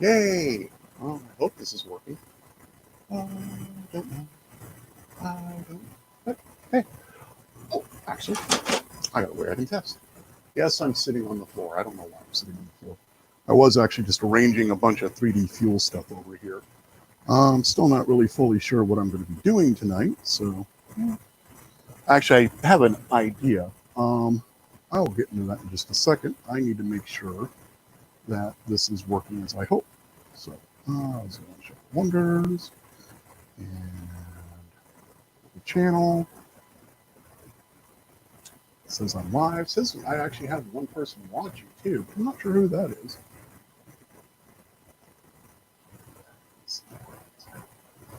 Yay! I hope this is working. I don't know. I don't. But hey, oh, actually, I got a way I can test. Yes, I'm sitting on the floor. I don't know why I'm sitting on the floor. I was actually just arranging a bunch of 3D fuel stuff over here. I'm still not really fully sure what I'm going to be doing tonight, so actually, I have an idea. I will get into that in just a second. I need to make sure that this is working as I hope. So, let's go and check wonders and the channel. It says I'm live. It says I actually have one person watching too. I'm not sure who that is.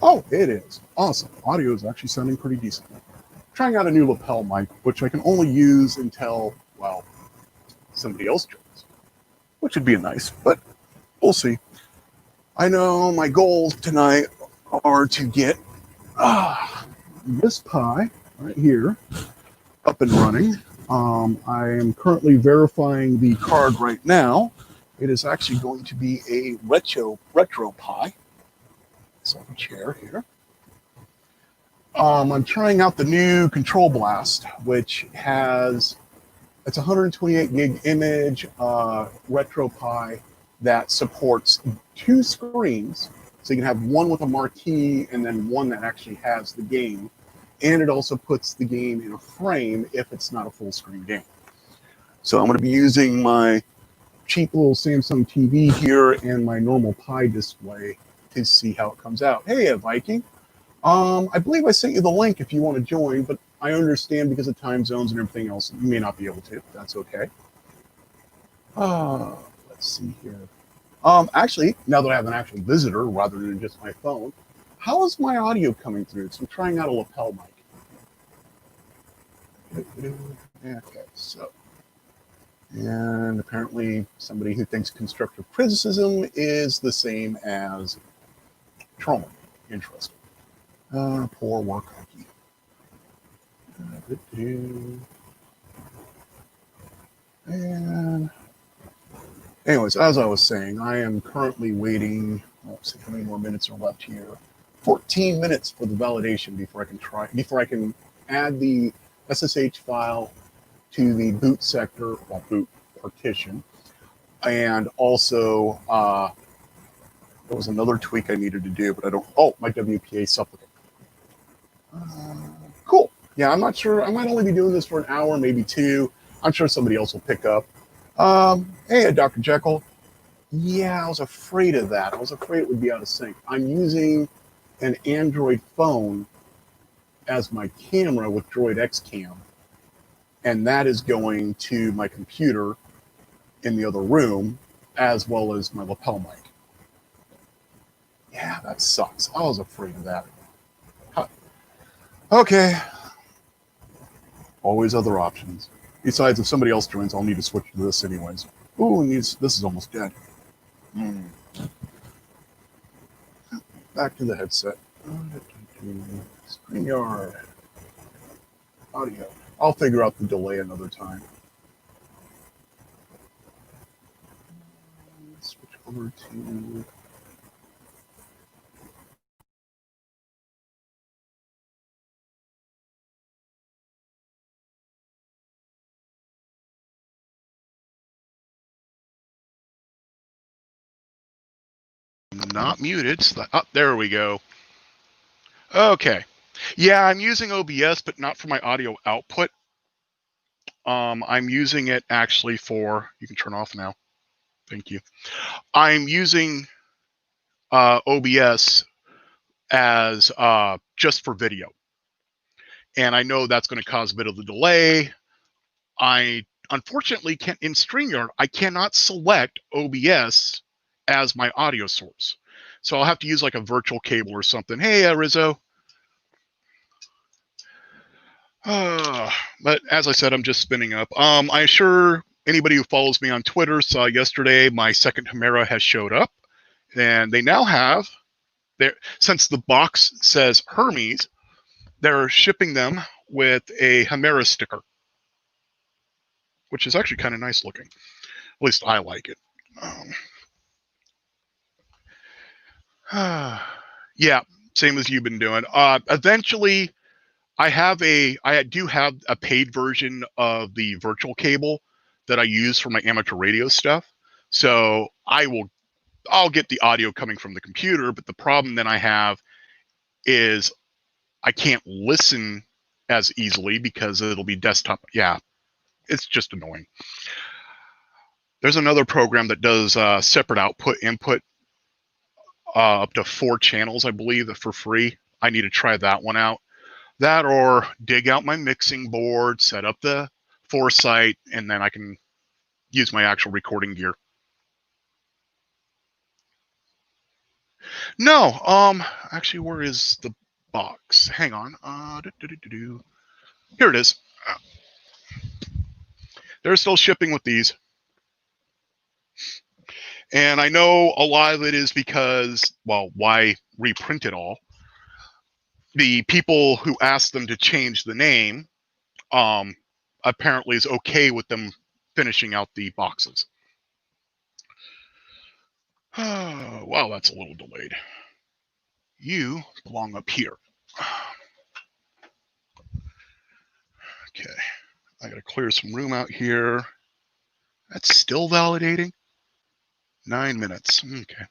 Oh, it is. Awesome. Audio is actually sounding pretty decent. Trying out a new lapel mic, which I can only use until, well, somebody else joins, which would be nice, but we'll see. I know my goals tonight are to get this Pi right here up and running. I am currently verifying the card right now. It is actually going to be a retro Pi. It's on a chair here. I'm trying out the new Control Blast, which has it's 128 gig image retro Pi that supports two screens. So you can have one with a marquee and then one that actually has the game. And it also puts the game in a frame if it's not a full screen game. So I'm going to be using my cheap little Samsung TV here and my normal Pi display to see how it comes out. Hey, Viking. I believe I sent you the link if you want to join, but I understand because of time zones and everything else, you may not be able to. That's okay. Let's see here. Actually, now that I have an actual visitor rather than just my phone, how is my audio coming through? So I'm trying out a lapel mic. Okay, so. And apparently somebody who thinks constructive criticism is the same as trolling. Interesting. Poor work hockey. And anyways, as I was saying, I am currently waiting. Let's see how many more minutes are left here. 14 minutes for the validation before I can add the SSH file to the boot sector or boot partition. And also, there was another tweak I needed to do, but I don't. Oh, my WPA supplicant. Cool. Yeah, I'm not sure. I might only be doing this for an hour, maybe two. I'm sure somebody else will pick up. Hey, Dr. Jekyll. Yeah, I was afraid of that. I was afraid it would be out of sync. I'm using an Android phone as my camera with Droid X Cam, and that is going to my computer in the other room, as well as my lapel mic. Yeah, that sucks. I was afraid of that. Okay. Always other options. Besides, if somebody else joins, I'll need to switch to this anyways. Ooh, this is almost dead. Back to the headset. StreamYard. Audio. I'll figure out the delay another time. Switch over to... Not muted. Oh, there we go. Okay. Yeah, I'm using OBS, but not for my audio output. I'm using it actually for... You can turn off now. Thank you. I'm using OBS as just for video. And I know that's going to cause a bit of a delay. I unfortunately can't, in StreamYard, I cannot select OBS as my audio source. So I'll have to use like a virtual cable or something. Hey, Rizzo. But as I said, I'm just spinning up. I'm sure anybody who follows me on Twitter saw yesterday my second Chimera has showed up. And they now have, since the box says Hermes, they're shipping them with a Chimera sticker, which is actually kind of nice looking. At least I like it. Yeah, same as you've been doing. Eventually, I do have a paid version of the virtual cable that I use for my amateur radio stuff. So I'll get the audio coming from the computer, but the problem that I have is I can't listen as easily because it'll be desktop. Yeah, it's just annoying. There's another program that does separate output input up to 4 channels, I believe, for free. I need to try that one out. That or dig out my mixing board, set up the Foresight, and then I can use my actual recording gear. No, actually, where is the box? Hang on. Here it is. They're still shipping with these. And I know a lot of it is because, well, why reprint it all? The people who asked them to change the name apparently is okay with them finishing out the boxes. Wow, that's a little delayed. You belong up here. Okay, I gotta clear some room out here. That's still validating. 9 minutes. Okay.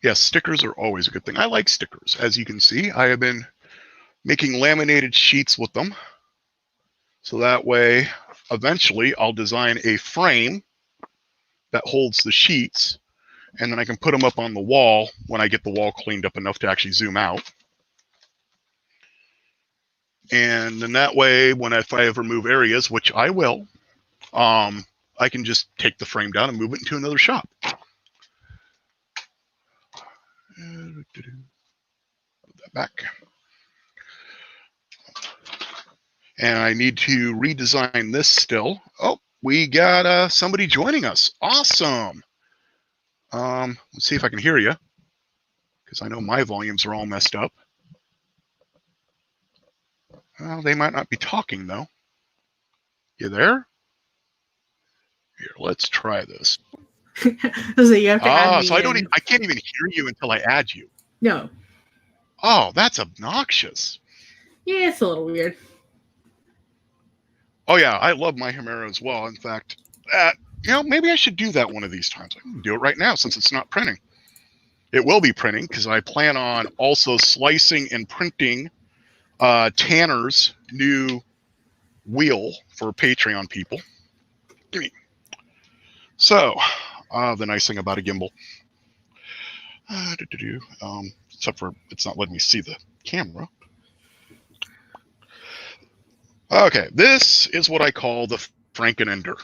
Yes, stickers are always a good thing. I like stickers. As you can see, I have been making laminated sheets with them. So that way, eventually, I'll design a frame that holds the sheets, and then I can put them up on the wall when I get the wall cleaned up enough to actually zoom out. And then that way, if I ever move areas, which I will, I can just take the frame down and move it into another shop. Put that back. And I need to redesign this still. Oh, we got somebody joining us. Awesome. Let's see if I can hear you, because I know my volumes are all messed up. Well, they might not be talking, though. You there? Here, let's try this. So you have to add me so in. I can't even hear you until I add you. No. Oh, that's obnoxious. Yeah, it's a little weird. Oh yeah, I love my Hemera as well. In fact, maybe I should do that one of these times. I can do it right now since it's not printing. It will be printing because I plan on also slicing and printing Tanner's new wheel for Patreon people. So, the nice thing about a gimbal, except for it's not letting me see the camera. Okay, this is what I call the Frankenender.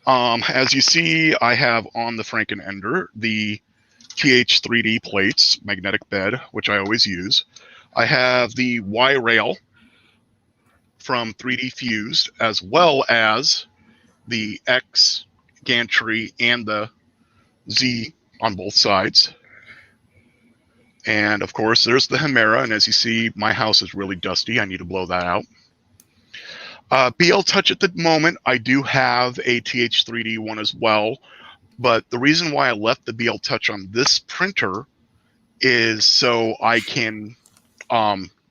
As you see, I have on the Frankenender the TH3D plates, magnetic bed, which I always use. I have the Y-rail from 3D Fused, as well as the X gantry and the Z on both sides. And of course, there's the Hemera, and as you see, my house is really dusty. I need to blow that out. BL Touch at the moment, I do have a TH3D one as well, but the reason why I left the BL Touch on this printer is so I can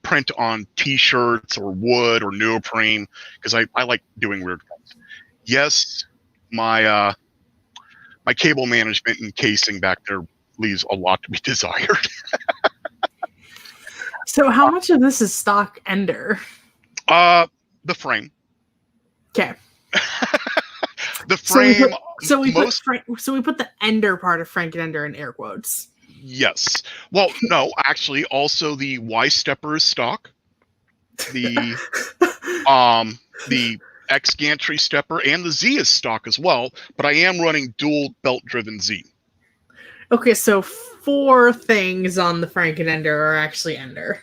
print on t-shirts or wood or neoprene, because I like doing weird things. Yes, my cable management and casing back there leaves a lot to be desired. So how much of this is stock Ender? The frame. Okay. The frame. So we put the Ender part of Frankenender in air quotes. Yes. Well, no, actually, also the Y stepper is stock. The X gantry stepper and the Z is stock as well, but I am running dual belt driven Z. Okay, so 4 things on the Frankenender are actually Ender.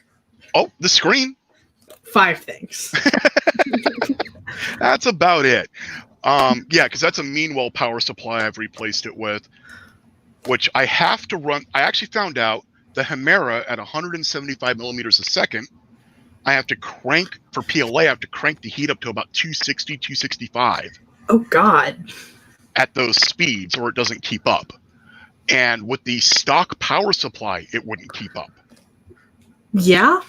Oh, the screen. 5 things. That's about it. Yeah, because that's a Meanwell power supply I've replaced it with, which I have to run. I actually found out the Hemera at 175 millimeters a second, I have to crank, for PLA, I have to crank the heat up to about 260, 265. Oh, God. At those speeds, or it doesn't keep up. And with the stock power supply, it wouldn't keep up. Yeah.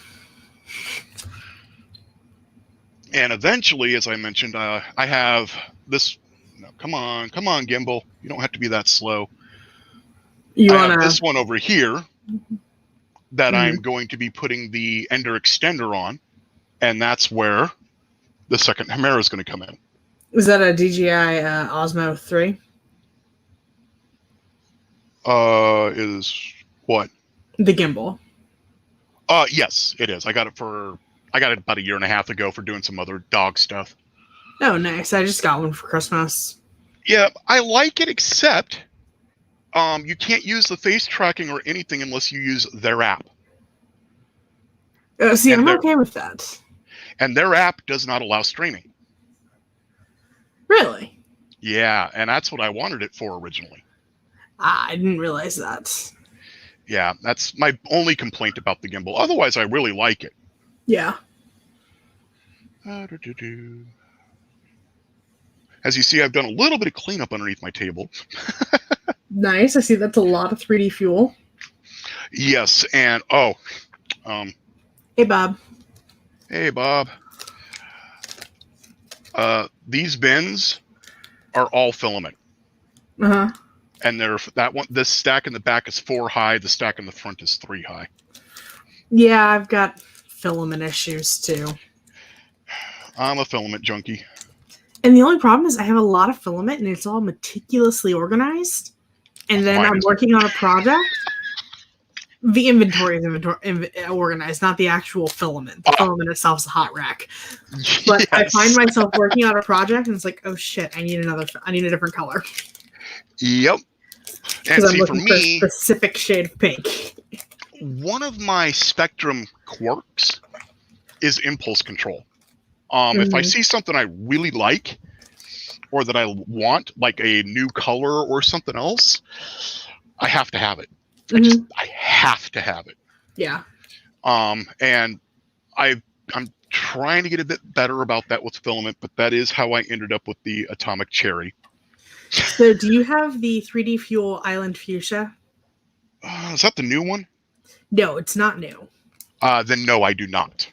And eventually, as I mentioned, I have this. No, come on, gimbal. You don't have to be that slow. You I have wanna? this one over here that Mhm. I'm going to be putting the Ender extender on, and that's where the second Chimera is going to come in. Is that a DJI Osmo 3? Is what? The gimbal. Yes, it is. I got it about 1.5 years ago for doing some other dog stuff. Oh, nice. I just got one for Christmas. Yeah, I like it, except you can't use the face tracking or anything unless you use their app. See, And I'm okay with that. And their app does not allow streaming. Really? Yeah, and that's what I wanted it for originally. I didn't realize that. Yeah, that's my only complaint about the gimbal. Otherwise, I really like it. Yeah. As you see, I've done a little bit of cleanup underneath my table. Nice. I see that's a lot of 3D fuel. Yes, and Hey, Bob. hey, Bob. These bins are all filament. Uh-huh. And this stack in the back is 4 high, the stack in the front is 3 high. Yeah, I've got filament issues too. I'm a filament junkie. And the only problem is I have a lot of filament and it's all meticulously organized. And then I'm working on a project. The inventory is organized, not the actual filament. The filament itself is a hot rack. But yes. I find myself working on a project and it's like, oh shit, I need a different color. Yep. Because I'm looking for a specific shade of pink. One of my Spectrum quirks is impulse control. If I see something I really like or that I want, like a new color or something else, I have to have it. I have to have it. Yeah. And I'm trying to get a bit better about that with filament, but that is how I ended up with the Atomic Cherry. So do you have the 3D Fuel Island Fuchsia? Is that the new one? No, it's not new. Then no, I do not.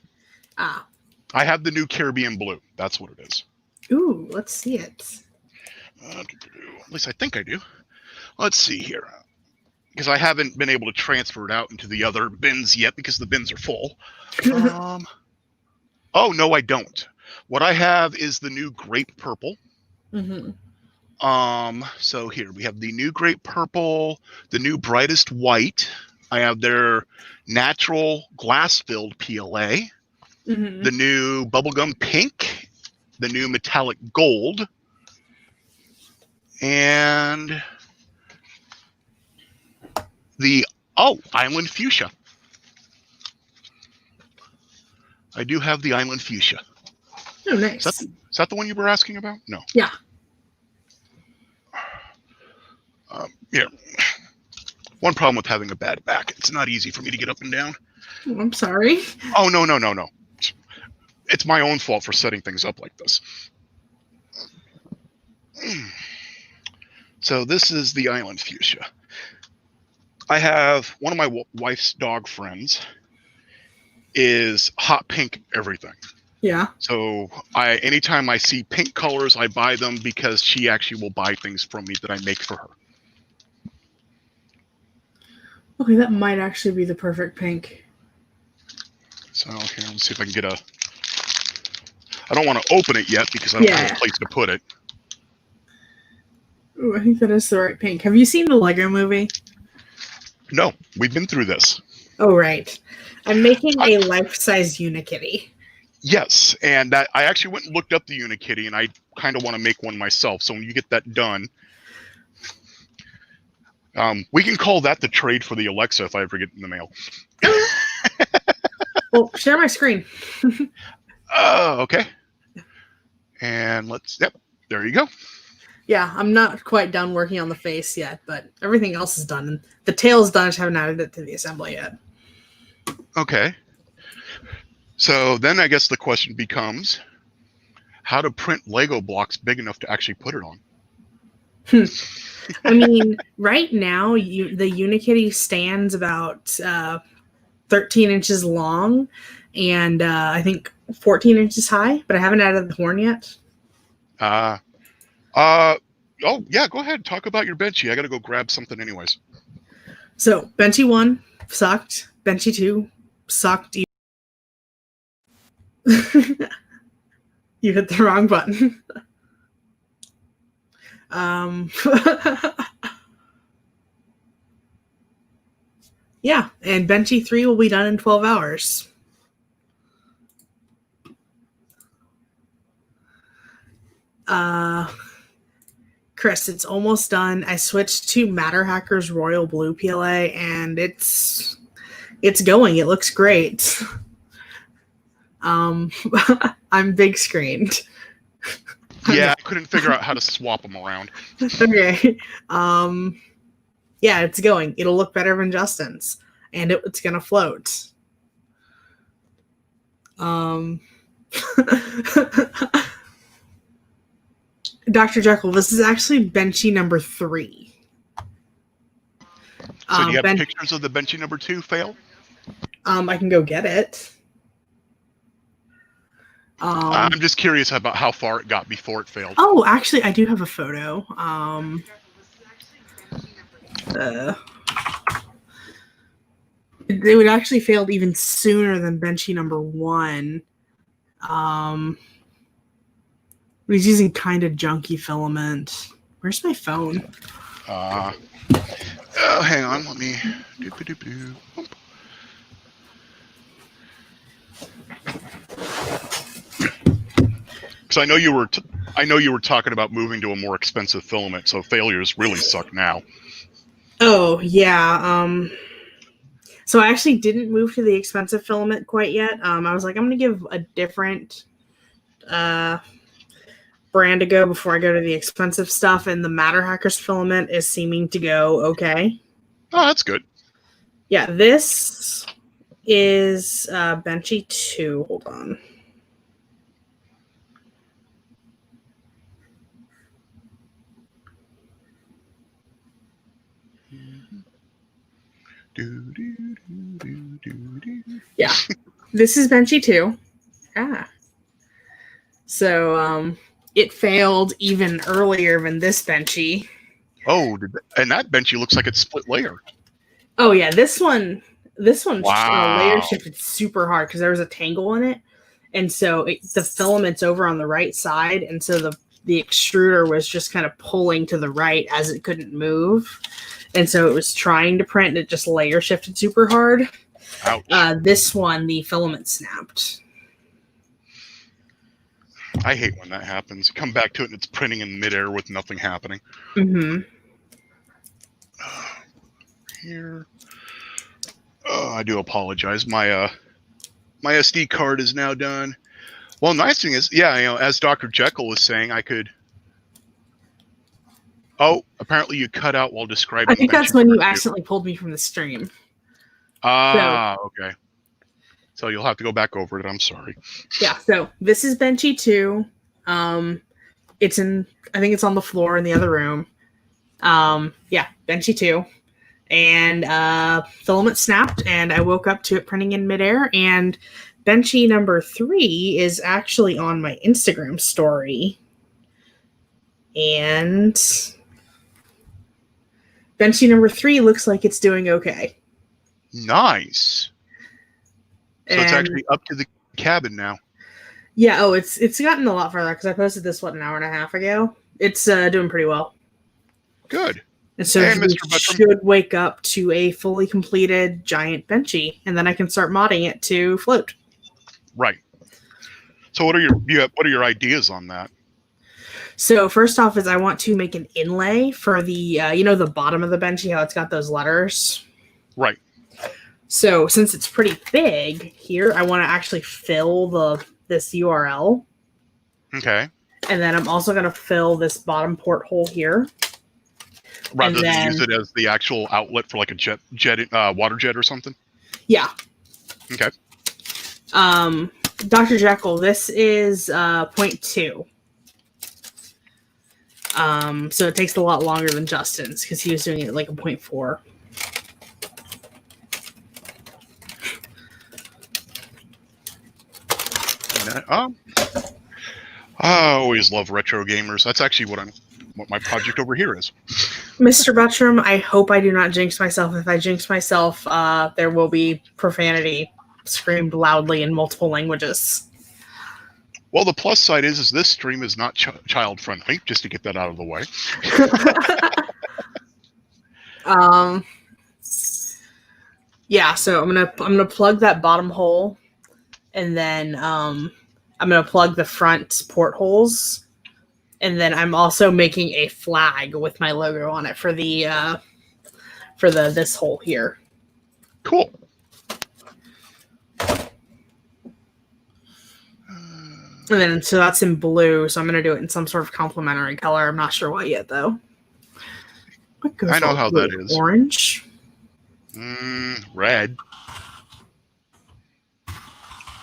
Ah. I have the new Caribbean Blue. That's what it is. Ooh, let's see it. At least I think I do. Let's see here. Because I haven't been able to transfer it out into the other bins yet because the bins are full. Oh, no, I don't. What I have is the new Grape Purple. So here we have the new Grape Purple, the new Brightest White. I have their natural glass-filled PLA, the new Bubblegum Pink, the new Metallic Gold, and the Island Fuchsia. I do have the Island Fuchsia. Oh, nice. Is that the one you were asking about? No. Yeah. Yeah. One problem with having a bad back, it's not easy for me to get up and down. Oh, I'm sorry. Oh, no. It's my own fault for setting things up like this. So this is the Island Fuchsia. I have one of my wife's dog friends is hot pink everything. Yeah. So anytime I see pink colors, I buy them because she actually will buy things from me that I make for her. Okay, that might actually be the perfect pink. So here, let's see if I can get I don't want to open it yet because I don't have a place to put it. Ooh, I think that is the right pink. Have you seen the Lego movie? No, we've been through this. Oh, right. I'm making a life-size Unikitty. Yes, and I actually went and looked up the Unikitty, and I kind of want to make one myself. So when you get that done, we can call that the trade for the Alexa if I ever get it in the mail. Well, share my screen. Okay. And there you go. Yeah, I'm not quite done working on the face yet, but everything else is done. And the tail's done, I just haven't added it to the assembly yet. Okay. So then I guess the question becomes how to print Lego blocks big enough to actually put it on. I mean, right now, the Unikitty stands about 13 inches long and I think 14 inches high, but I haven't added the horn yet. Oh, yeah, go ahead. Talk about your Benchy. I got to go grab something anyways. So, Benchy 1 sucked. Benchy 2 sucked. You hit the wrong button. Yeah, and Benchy 3 will be done in 12 hours. Chris, it's almost done. I switched to Matter Hackers Royal Blue PLA, and it's going. It looks great. I'm big screened. Yeah, I couldn't figure out how to swap them around. Okay. Yeah, it's going. It'll look better than Justin's, and it's gonna float. Dr. Jekyll, this is actually Benchy number 3. So do you have pictures of the Benchy number 2 fail? I can go get it. I'm just curious about how far it got before it failed. Oh, actually, I do have a photo. It would actually failed even sooner than Benchy number 1. It was using kind of junky filament. Where's my phone? Oh, hang on. Let me. Because I know you were talking about moving to a more expensive filament, so failures really suck now. Oh yeah. So I actually didn't move to the expensive filament quite yet. I was like, I'm gonna give a different brand to go before I go to the expensive stuff, and the Matter Hackers filament is seeming to go okay. Oh, that's good. Yeah, this is Benchy 2. Hold on. Yeah, this is Benchy 2. So it failed even earlier than this Benchy. Oh, and that Benchy looks like it's split layer. Oh yeah, this one Wow. layer shifted super hard because there was a tangle in it, and so the filament's over on the right side, and so the extruder was just kind of pulling to the right as it couldn't move, and so it was trying to print, and it just layer shifted super hard. Ouch. This one, the filament snapped. I hate when that happens. You come back to it and it's printing in midair with nothing happening. Mm-hmm. Here. Oh, I do apologize. My SD card is now done. Well, nice thing is, yeah, as Dr. Jekyll was saying, I could. Oh, apparently you cut out while describing. I think that's when you accidentally pulled me from the stream. Okay. So you'll have to go back over it. I'm sorry. Yeah. So this is Benchy 2. It's in. I think it's on the floor in the other room. Yeah, Benchy 2. And filament snapped, and I woke up to it printing in midair. And Benchy number 3 is actually on my Instagram story. And Benchy number 3 looks like it's doing okay. Nice. So it's actually up to the cabin now. Yeah, it's gotten a lot farther because I posted this, an hour and a half ago. It's doing pretty well. Good. And so we should wake up to a fully completed giant Benchy, and then I can start modding it to float. Right. So what are your ideas on that? So first off is I want to make an inlay for the the bottom of the Benchy, how it's got those letters. Right. So since it's pretty big here, I want to actually fill this URL. Okay. And then I'm also going to fill this bottom porthole here. Rather than use it as the actual outlet for like a water jet or something? Yeah. Okay. Dr. Jekyll, this is point 2. So it takes a lot longer than Justin's because he was doing it like a 0.4. I always love retro gamers. That's actually what my project over here is. Mr. Buttram, I hope I do not jinx myself. If I jinx myself, there will be profanity screamed loudly in multiple languages. Well, the plus side is this stream is not child friendly. Just to get that out of the way. Yeah. So I'm gonna plug that bottom hole, and then I'm gonna plug the front portholes, and then I'm also making a flag with my logo on it for the this hole here. Cool. And then, so that's in blue, so I'm going to do it in some sort of complementary color. I'm not sure what yet, though. I know how that is. Orange? Red.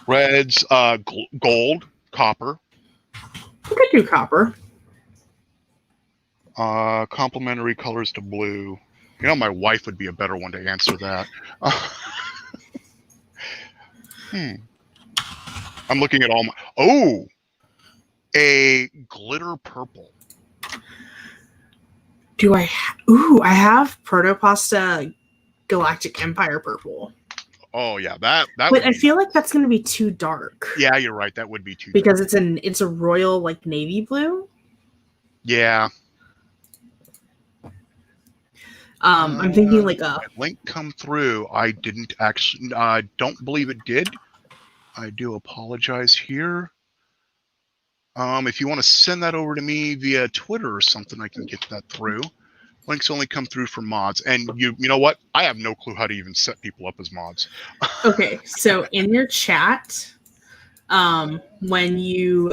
Red's gold, copper. We could do copper. Complementary colors to blue. You know, my wife would be a better one to answer that. I'm looking at all my... Oh! A glitter purple. Do I... Ooh, I have Protopasta Galactic Empire purple. Oh, yeah, that but I feel like that's going to be too dark. Yeah, you're right. That would be too because dark. it's a royal, like, navy blue. Yeah. I'm thinking like a... link come through. I didn't actually... don't believe it did. I do apologize here. If you want to send that over to me via Twitter or something, I can get that through. Links only come through for mods. And you know what? I have no clue how to even set people up as mods. Okay, so in your chat, when you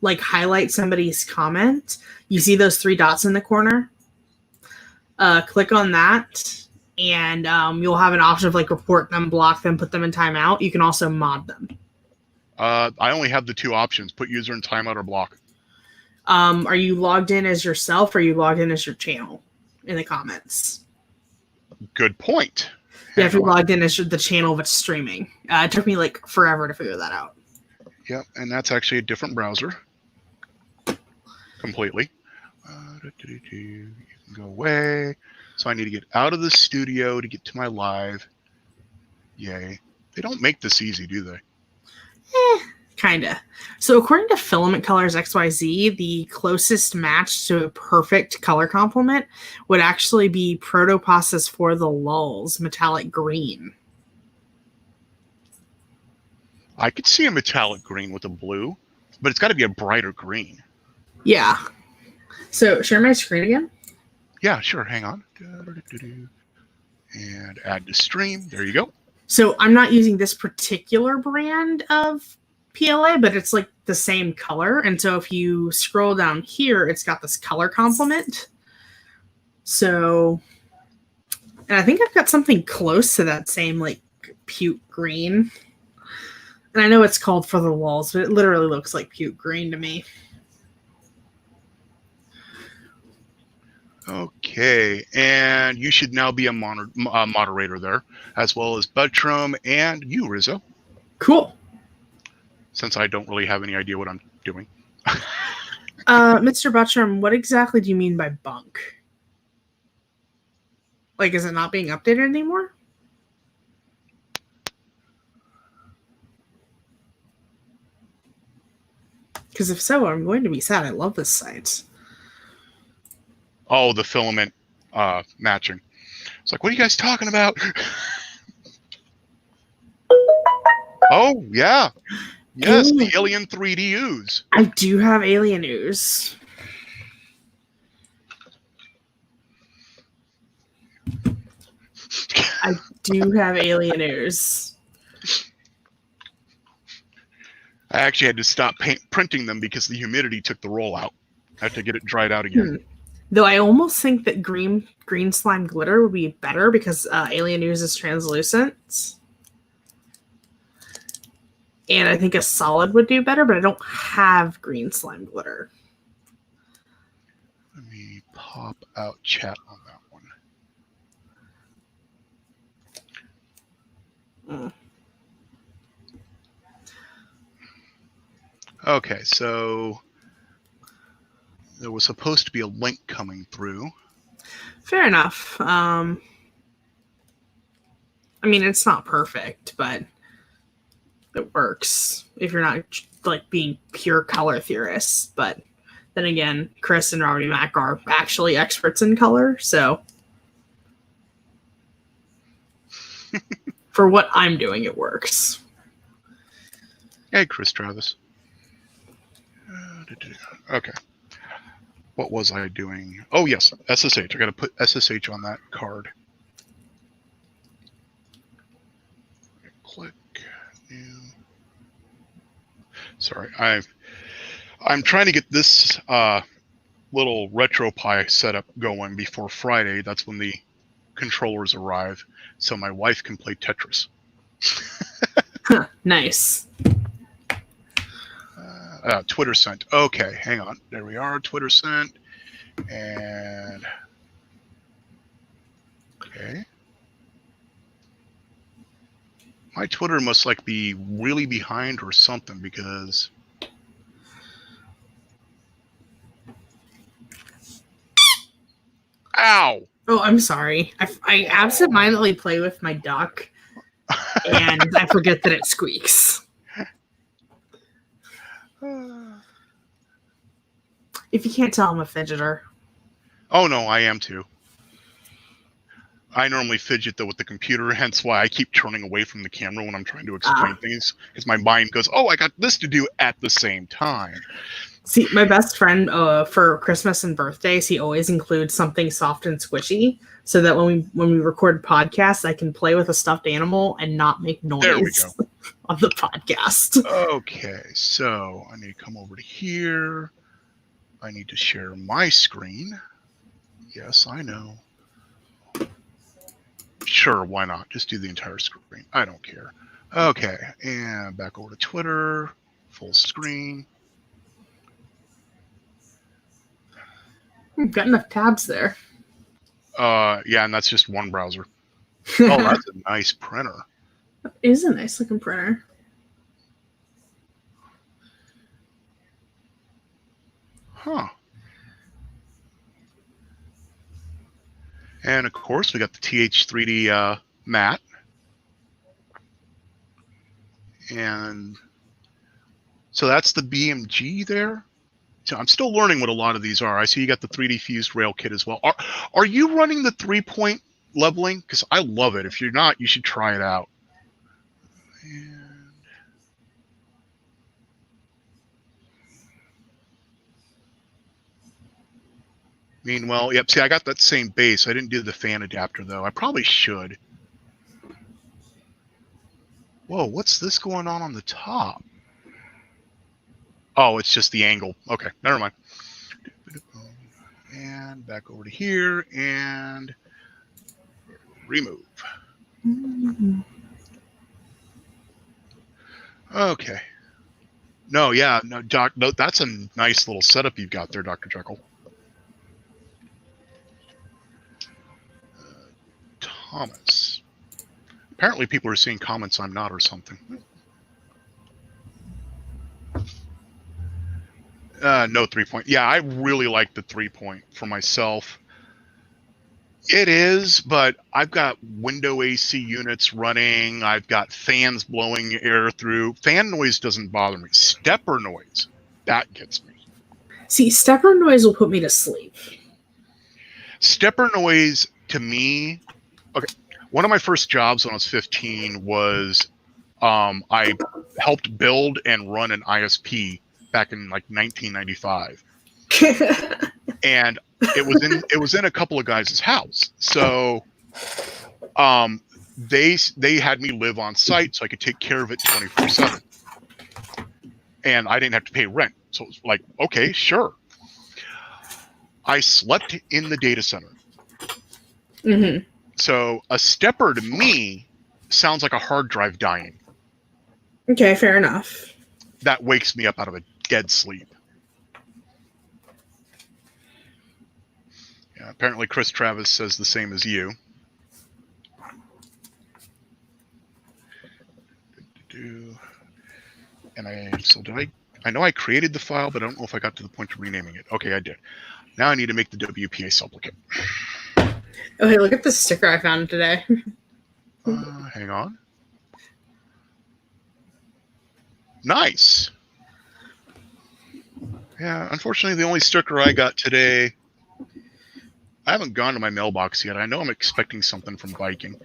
like highlight somebody's comment, you see those 3 dots in the corner? Click on that, and you'll have an option of like report them, block them, put them in timeout. You can also mod them. I only have the 2 options: put user in timeout or block. Are you logged in as yourself, or are you logged in as your channel? In the comments. Good point. Yeah, if you're logged in as the channel that's streaming. It took me like forever to figure that out. Yep, and that's actually a different browser. Completely. You can go away. So I need to get out of the studio to get to my live. Yay. They don't make this easy, do they? Kinda. So according to Filament Colors XYZ, the closest match to a perfect color complement would actually be Protopasta's For the Lulz metallic green. I could see a metallic green with a blue, but it's got to be a brighter green. Yeah. So share my screen again? Yeah, sure. Hang on. And add to stream. There you go. So I'm not using this particular brand of PLA, but it's like the same color. And so if you scroll down here, it's got this color complement. So, and I think I've got something close to that same like puke green. And I know it's called For the Lulz, but it literally looks like puke green to me. Okay, and you should now be a moderator there, as well as Buttram and you, Rizzo. Cool. Since I don't really have any idea what I'm doing. Mr. Buttram, what exactly do you mean by bunk? Like, is it not being updated anymore? Because if so, I'm going to be sad. I love this site. Oh, the filament matching. It's like, what are you guys talking about? Oh, yeah. Yes, the Alien 3D ooze. I do have Alien ooze. I do have Alien ooze. I actually had to stop printing them because the humidity took the roll out. I had to get it dried out again. Though I almost think that green slime glitter would be better because Alien ooze is translucent. And I think a solid would do better, but I don't have green slime glitter. Let me pop out chat on that one. Okay, so there was supposed to be a link coming through. Fair enough. I mean, it's not perfect, but it works if you're not like being pure color theorists. But then again, Chris and Robbie Mack are actually experts in color, so for what I'm doing, it works. Hey, Chris Travis. Okay. What was I doing? Oh, yes, SSH. I got to put SSH on that card. Click new. Sorry, I'm trying to get this little RetroPie setup going before Friday. That's when the controllers arrive, so my wife can play Tetris. Nice. Twitter sent. Okay, hang on. There we are. Twitter sent. And okay. My Twitter must like be really behind or something because ow. Oh, I'm sorry. I absentmindedly play with my duck, and I forget that it squeaks. If you can't tell, I'm a fidgeter. Oh no, I am too. I normally fidget though with the computer, hence why I keep turning away from the camera when I'm trying to explain things, because my mind goes, "Oh, I got this to do at the same time." See, my best friend for Christmas and birthdays, he always includes something soft and squishy, so that when we record podcasts, I can play with a stuffed animal and not make noise There we go. on the podcast. Okay, so I need to come over to here. I need to share my screen. Yes, I know. Sure, why not? Just do the entire screen. I don't care. Okay, and back over to Twitter. Full screen. Got enough tabs there. Yeah, and that's just one browser. Oh, that's a nice printer. That is a nice looking printer. Huh. And of course, we got the TH3D mat. And so that's the BMG there. So I'm still learning what a lot of these are. I see you got the 3D fused rail kit as well. Are you running the 3-point leveling? Because I love it. If you're not, you should try it out. And meanwhile, yep, see, I got that same base. I didn't do the fan adapter, though. I probably should. Whoa, what's this going on the top? Oh, it's just the angle. Okay, never mind. And back over to here and remove. Okay. No, yeah, no, Doc. No, that's a nice little setup you've got there, Dr. Jekyll. Thomas. Apparently, people are seeing comments I'm not or something. No 3-point. Yeah, I really like the 3-point for myself. It is, but I've got window AC units running. I've got fans blowing air through. Fan noise doesn't bother me. Stepper noise, that gets me. See, stepper noise will put me to sleep. Stepper noise, to me, okay, one of my first jobs when I was 15 was I helped build and run an ISP back in like 1995. And it was in a couple of guys' house. So they had me live on site so I could take care of it 24/7. And I didn't have to pay rent. So it was like, okay, sure. I slept in the data center. Mm-hmm. So a stepper to me sounds like a hard drive dying. Okay, fair enough. That wakes me up out of a dead sleep. Apparently, Chris Travis says the same as you. And I know I created the file, but I don't know if I got to the point of renaming it. Okay, I did. Now I need to make the WPA supplicant. Okay, look at the sticker I found today. Hang on. Nice. Yeah, unfortunately, the only sticker I got today, I haven't gone to my mailbox yet. I know I'm expecting something from Viking.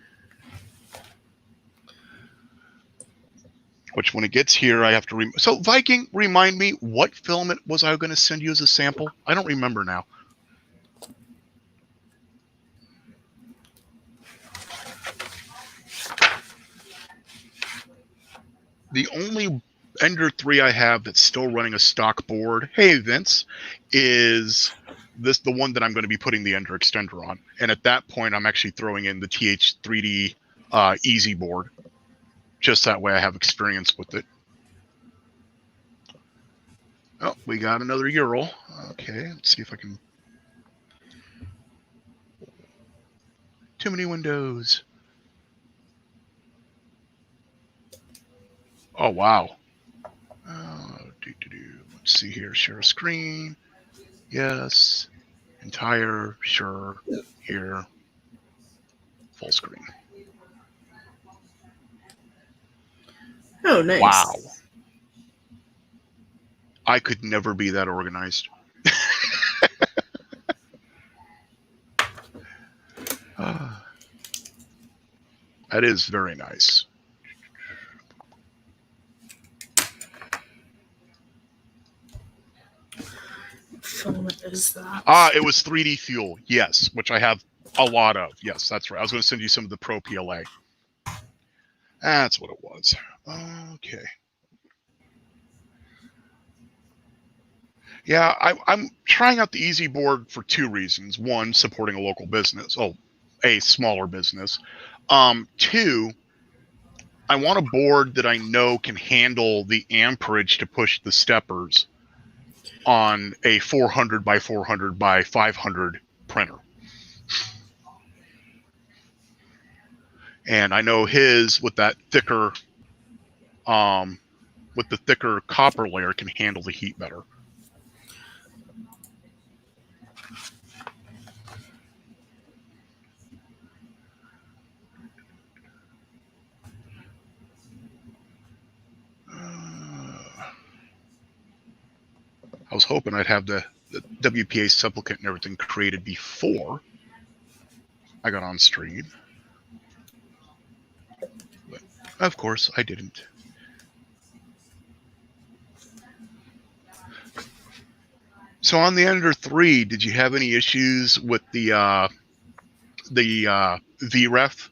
Which, when it gets here, I have to... So, Viking, remind me, what filament was I going to send you as a sample? I don't remember now. The only Ender 3 I have that's still running a stock board, hey, Vince, is the one that I'm going to be putting the Ender extender on. And at that point, I'm actually throwing in the TH3D Easy board. Just that way I have experience with it. Oh, we got another Ural. Okay, let's see if I can... Too many windows. Oh, wow. Let's see here. Share a screen. Yes. Entire. Sure. Here. Full screen. Oh, nice. Wow. I could never be that organized. That is very nice. What is that? It was 3D Fuel, yes, which I have a lot of. Yes, that's right. I was going to send you some of the Pro PLA. That's what it was. Okay. Yeah, I'm trying out the Easy board for two reasons. One, supporting a local business. Oh, a smaller business. Two, I want a board that I know can handle the amperage to push the steppers on a 400 by 400 by 500 printer. And I know his, with that thicker, with the thicker copper layer, can handle the heat better. I was hoping I'd have the WPA supplicant and everything created before I got on stream. But, of course, I didn't. So on the Ender 3, did you have any issues with the VREF?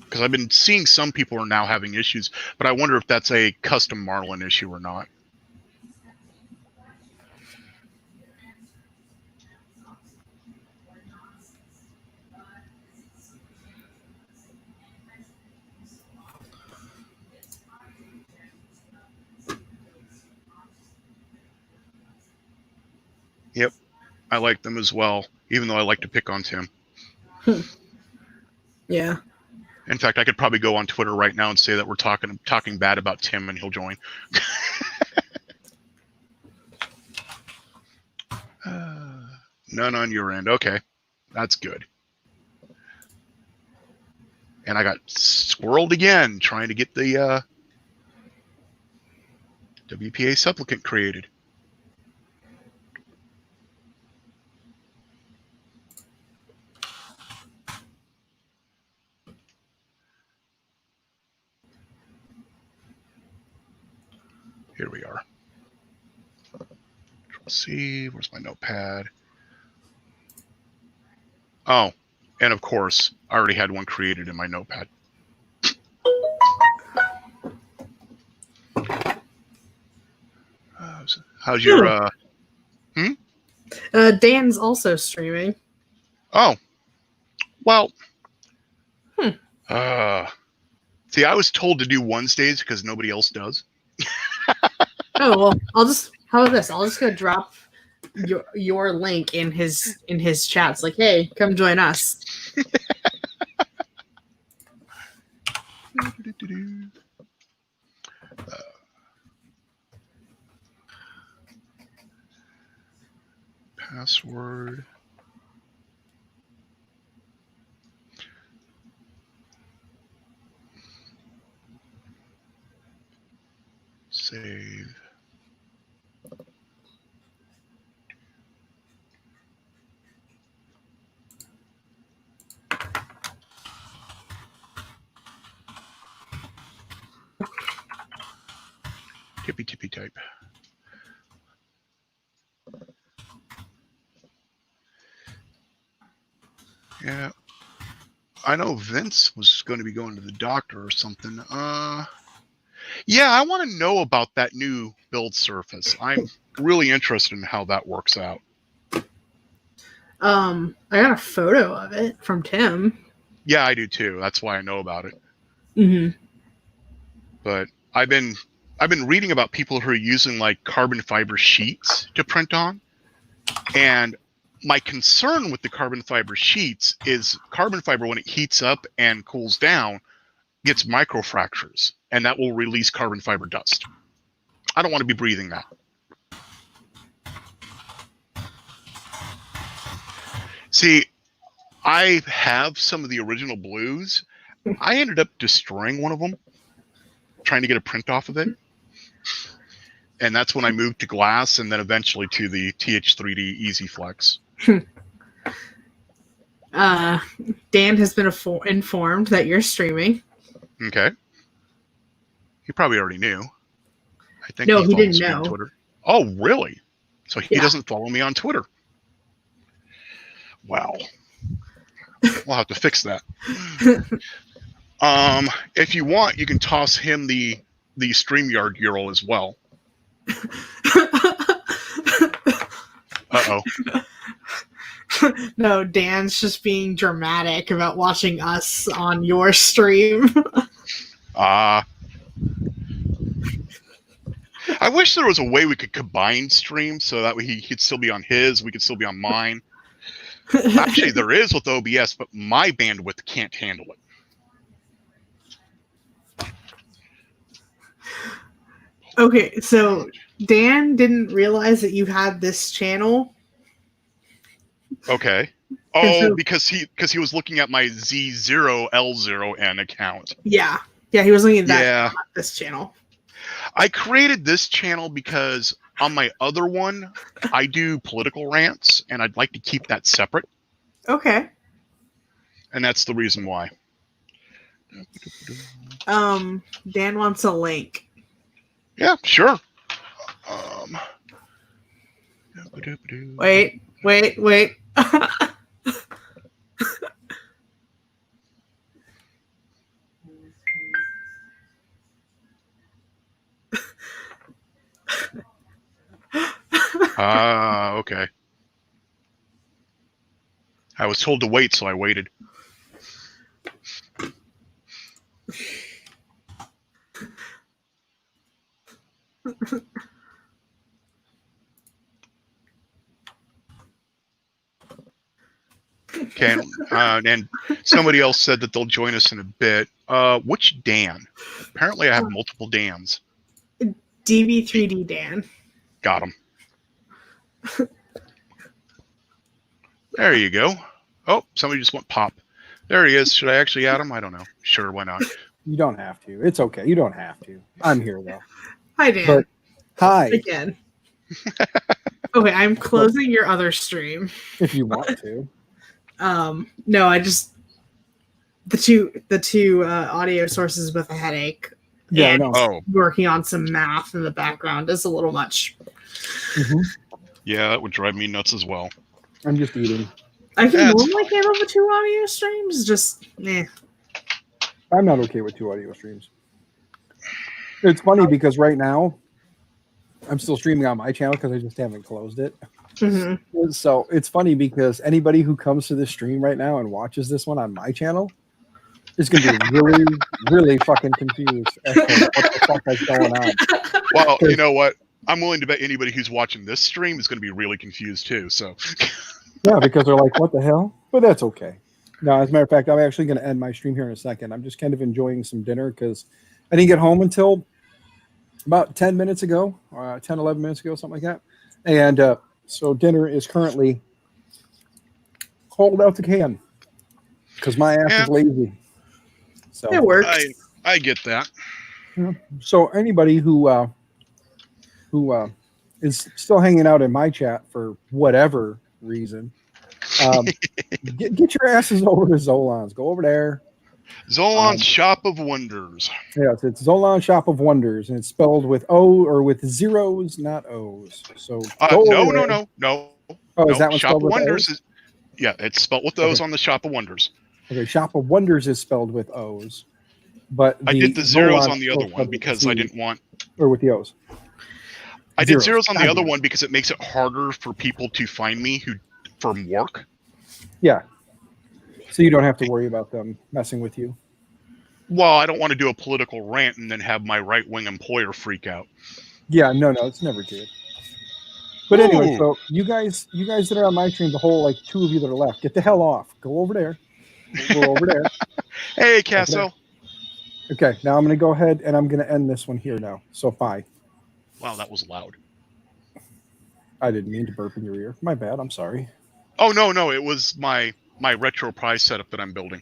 Because I've been seeing some people are now having issues, but I wonder if that's a custom Marlin issue or not. Yep, I like them as well, even though I like to pick on Tim. Yeah. In fact, I could probably go on Twitter right now and say that we're talking bad about Tim, and he'll join. None on your end. Okay, that's good. And I got squirreled again trying to get the WPA supplicant created. Here we are. Control-C, where's my notepad? Oh, and of course, I already had one created in my notepad. How's your, Dan's also streaming. Oh, well. See, I was told to do Wednesdays because nobody else does. Oh, well, how about this? I'll just go drop your link in his chats. Like, hey, come join us. Password. Save. Tippy type. Yeah. I know Vince was going to be going to the doctor or something. Yeah, I want to know about that new build surface. I'm really interested in how that works out. I got a photo of it from Tim. Yeah, I do too. That's why I know about it. Mm-hmm. But I've been reading about people who are using like carbon fiber sheets to print on, and my concern with the carbon fiber sheets is carbon fiber, when it heats up and cools down, gets microfractures, and that will release carbon fiber dust. I don't want to be breathing that. See, I have some of the original blues. I ended up destroying one of them, trying to get a print off of it. And that's when I moved to glass, and then eventually to the TH3D EasyFlex. Dan has been informed that you're streaming. Okay. He probably already knew. I think no, he didn't follows me on know. Twitter. Oh, really? So he Yeah. doesn't follow me on Twitter. Wow. We'll have to fix that. If you want, you can toss him the StreamYard URL as well. Uh-oh. No, Dan's just being dramatic about watching us on your stream. I wish there was a way we could combine streams so that way he'd still be on his, we could still be on mine. Actually, there is with OBS, but my bandwidth can't handle it. Okay, so Dan didn't realize that you had this channel. Okay. Oh, because he was looking at my Z0L0N account. Yeah. Yeah, he was looking at that. Yeah. Not this channel. I created this channel because on my other one, I do political rants, and I'd like to keep that separate. Okay. And that's the reason why. Dan wants a link. Yeah, sure. Wait. Okay. I was told to wait, so I waited. Okay, and somebody else said that they'll join us in a bit. Which Dan? Apparently I have multiple Dans. DB3D Dan. Got him. There you go. Oh, somebody just went pop. There he is. Should I actually add him? I don't know. Sure, why not? You don't have to. It's okay. You don't have to. I'm here, though. Hi, Dan. But, hi. Again. Okay, I'm closing your other stream. If you want to. No, I just the two audio sources with a headache. Yeah, and no. Oh, working on some math in the background is a little much. Mm-hmm. yeah, that would drive me nuts as well. I'm just eating. I can Yeah, normally handle the two audio streams, just I'm not okay with 2 audio streams. It's funny because right now I'm still streaming on my channel because I just haven't closed it. Mm-hmm. So it's funny because anybody who comes to this stream right now and watches this one on my channel is going to be really, really fucking confused as to what the fuck is going on. Well, you know what? I'm willing to bet anybody who's watching this stream is going to be really confused too. So, Yeah, because they're like, what the hell? But that's okay. No, as a matter of fact, I'm actually going to end my stream here in a second. I'm just kind of enjoying some dinner because I didn't get home until about 10 minutes ago, 10, 11 minutes ago, something like that. And so dinner is currently cold out the can because my ass Yeah. is lazy. So It works. I get that. So anybody who is still hanging out in my chat for whatever reason, get your asses over to Zolan's. Go over there. Zolan's Shop of Wonders. Yes, it's Zolan Shop of Wonders, and it's spelled with O or with zeros, not O's. So go No. over there. Oh, No, is that one Shop spelled of with Wonders O's? is it's spelled with those Okay. on the Shop of Wonders. Okay, Shop of Wonders is spelled with O's, but I did the zeros Zolan on the is other spelled one with because C, I didn't want. or with the O's. I did zeros on the other Fabulous. one because it makes it harder for people to find me who from work. Yeah. So you don't have to worry about them messing with you. Well, I don't want to do a political rant and then have my right-wing employer freak out. Yeah, no, it's never good. But anyway, Ooh. so you guys that are on my stream, the whole like 2 of you that are left, get the hell off. Go over there. We're over there. Hey, Casso. Okay, now I'm going to go ahead and I'm going to end this one here now. So bye. Wow, that was loud. I didn't mean to burp in your ear. My bad. I'm sorry. Oh no, it was my retro prize setup that I'm building.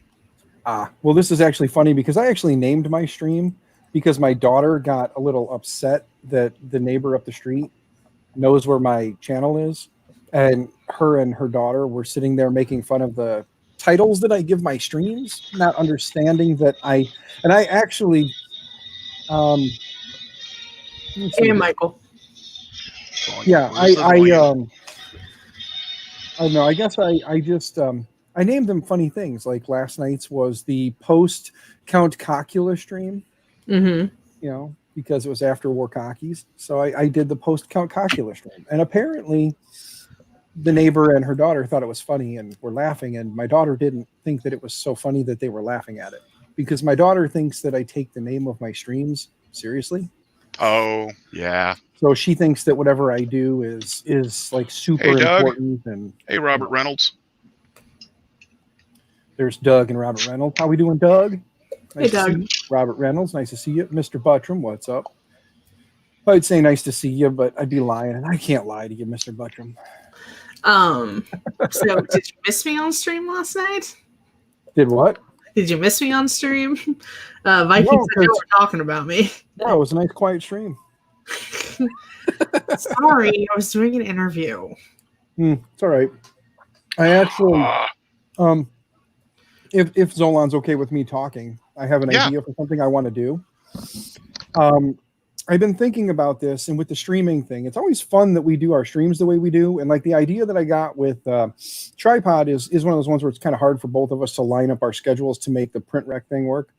Well, this is actually funny because I actually named my stream because my daughter got a little upset that the neighbor up the street knows where my channel is, and her daughter were sitting there making fun of the titles that I give my streams, not understanding that I actually let's see Hey, here. Michael. Yeah, Was this I annoying? don't know. I guess I just I named them funny things. Like last night's was the post Count Cocula stream, Mm-hmm. you know, because it was after Warcockies. So I did the post Count Cocula stream, and apparently the neighbor and her daughter thought it was funny and were laughing, and my daughter didn't think that it was so funny that they were laughing at it, because my daughter thinks that I take the name of my streams seriously. Oh yeah. So she thinks that whatever I do is like super Hey, Doug. important. And Hey, Robert Reynolds. there's Doug and Robert Reynolds. How we doing, Doug? Hey, Doug. To see you. Robert Reynolds, nice to see you. Mr. Buttram, what's up? I'd say nice to see you, but I'd be lying, and I can't lie to you, Mr. Buttram. So did you miss me on stream last night? Did what? Did you miss me on stream? Vikings No, said they 'cause- were talking about me. Yeah, it was a nice quiet stream. Sorry, I was doing an interview. It's all right. I actually, if Zolan's okay with me talking, I have an idea for something I want to do. I've been thinking about this, and with the streaming thing, it's always fun that we do our streams the way we do. And like the idea that I got with Tripod is one of those ones where it's kind of hard for both of us to line up our schedules to make the print rec thing work.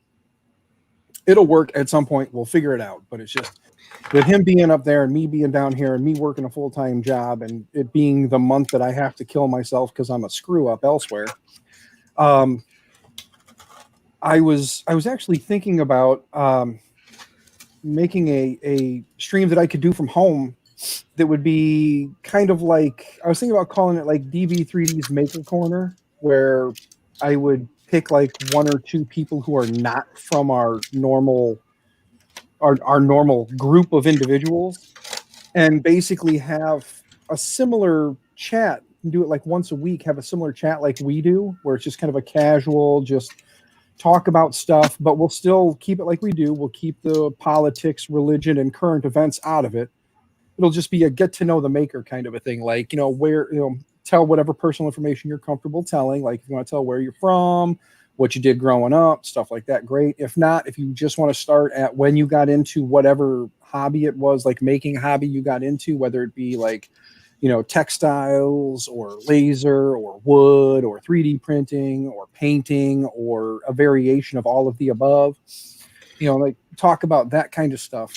It'll work at some point. We'll figure it out. But it's just with him being up there and me being down here and me working a full-time job and it being the month that I have to kill myself because I'm a screw up elsewhere. I was actually thinking about making a stream that I could do from home that would be kind of like, I was thinking about calling it like DV3D's Maker Corner, where I would pick like 1 or 2 people who are not from our normal group of individuals, and basically have a similar chat, do it like once a week, have a similar chat like we do, where it's just kind of a casual, just talk about stuff, but we'll still keep it like we do. We'll keep the politics, religion, and current events out of it. It'll just be a get to know the maker kind of a thing. Like, tell whatever personal information you're comfortable telling. Like if you want to tell where you're from, what you did growing up, stuff like that, great. If not, if you just want to start at when you got into whatever hobby it was, like making hobby you got into, whether it be like, textiles or laser or wood or 3D printing or painting or a variation of all of the above, like talk about that kind of stuff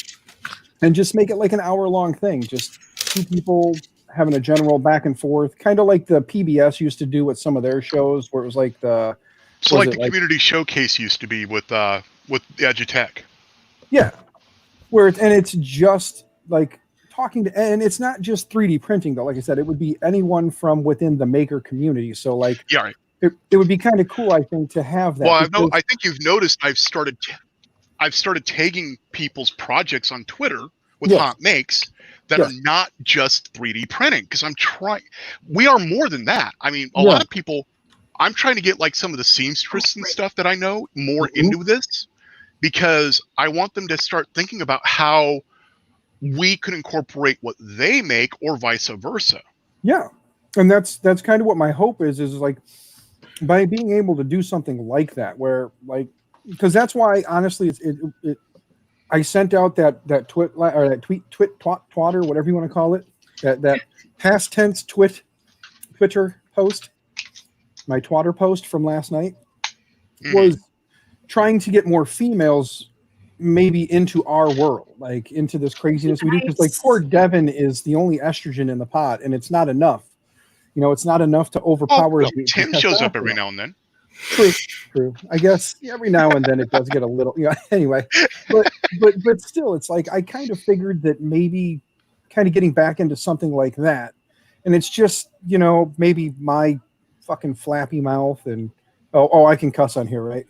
and just make it like an hour-long thing. Just 2 people having a general back and forth, kind of like the PBS used to do with some of their shows, where it was like the community showcase used to be with Edutech. Yeah, it's just like talking to, and it's not just 3D printing though. Like I said, it would be anyone from within the maker community. So like, Yeah, right. it would be kind of cool, I think, to have that. Well, I think you've noticed I've started tagging people's projects on Twitter with hot makes that are not just 3D printing, because we are more than that. I mean, a lot of people, I'm trying to get like some of the seamstress and stuff that I know more into this, because I want them to start thinking about how we could incorporate what they make or vice versa. Yeah. And that's kind of what my hope is like, by being able to do something like that, where like, because that's why honestly I sent out that tweet or that twatter, whatever you want to call it, that past tense Twitter post, my twatter post from last night, was trying to get more females maybe into our world, like into this craziness we do, because like poor Devin is the only estrogen in the pot, and it's not enough. You know, it's not enough to overpower. Tim shows up every now and then. True. I guess every now and then it does get a little, anyway, but still, it's like, I kind of figured that maybe kind of getting back into something like that. And it's just, maybe my fucking flappy mouth and, I can cuss on here, right?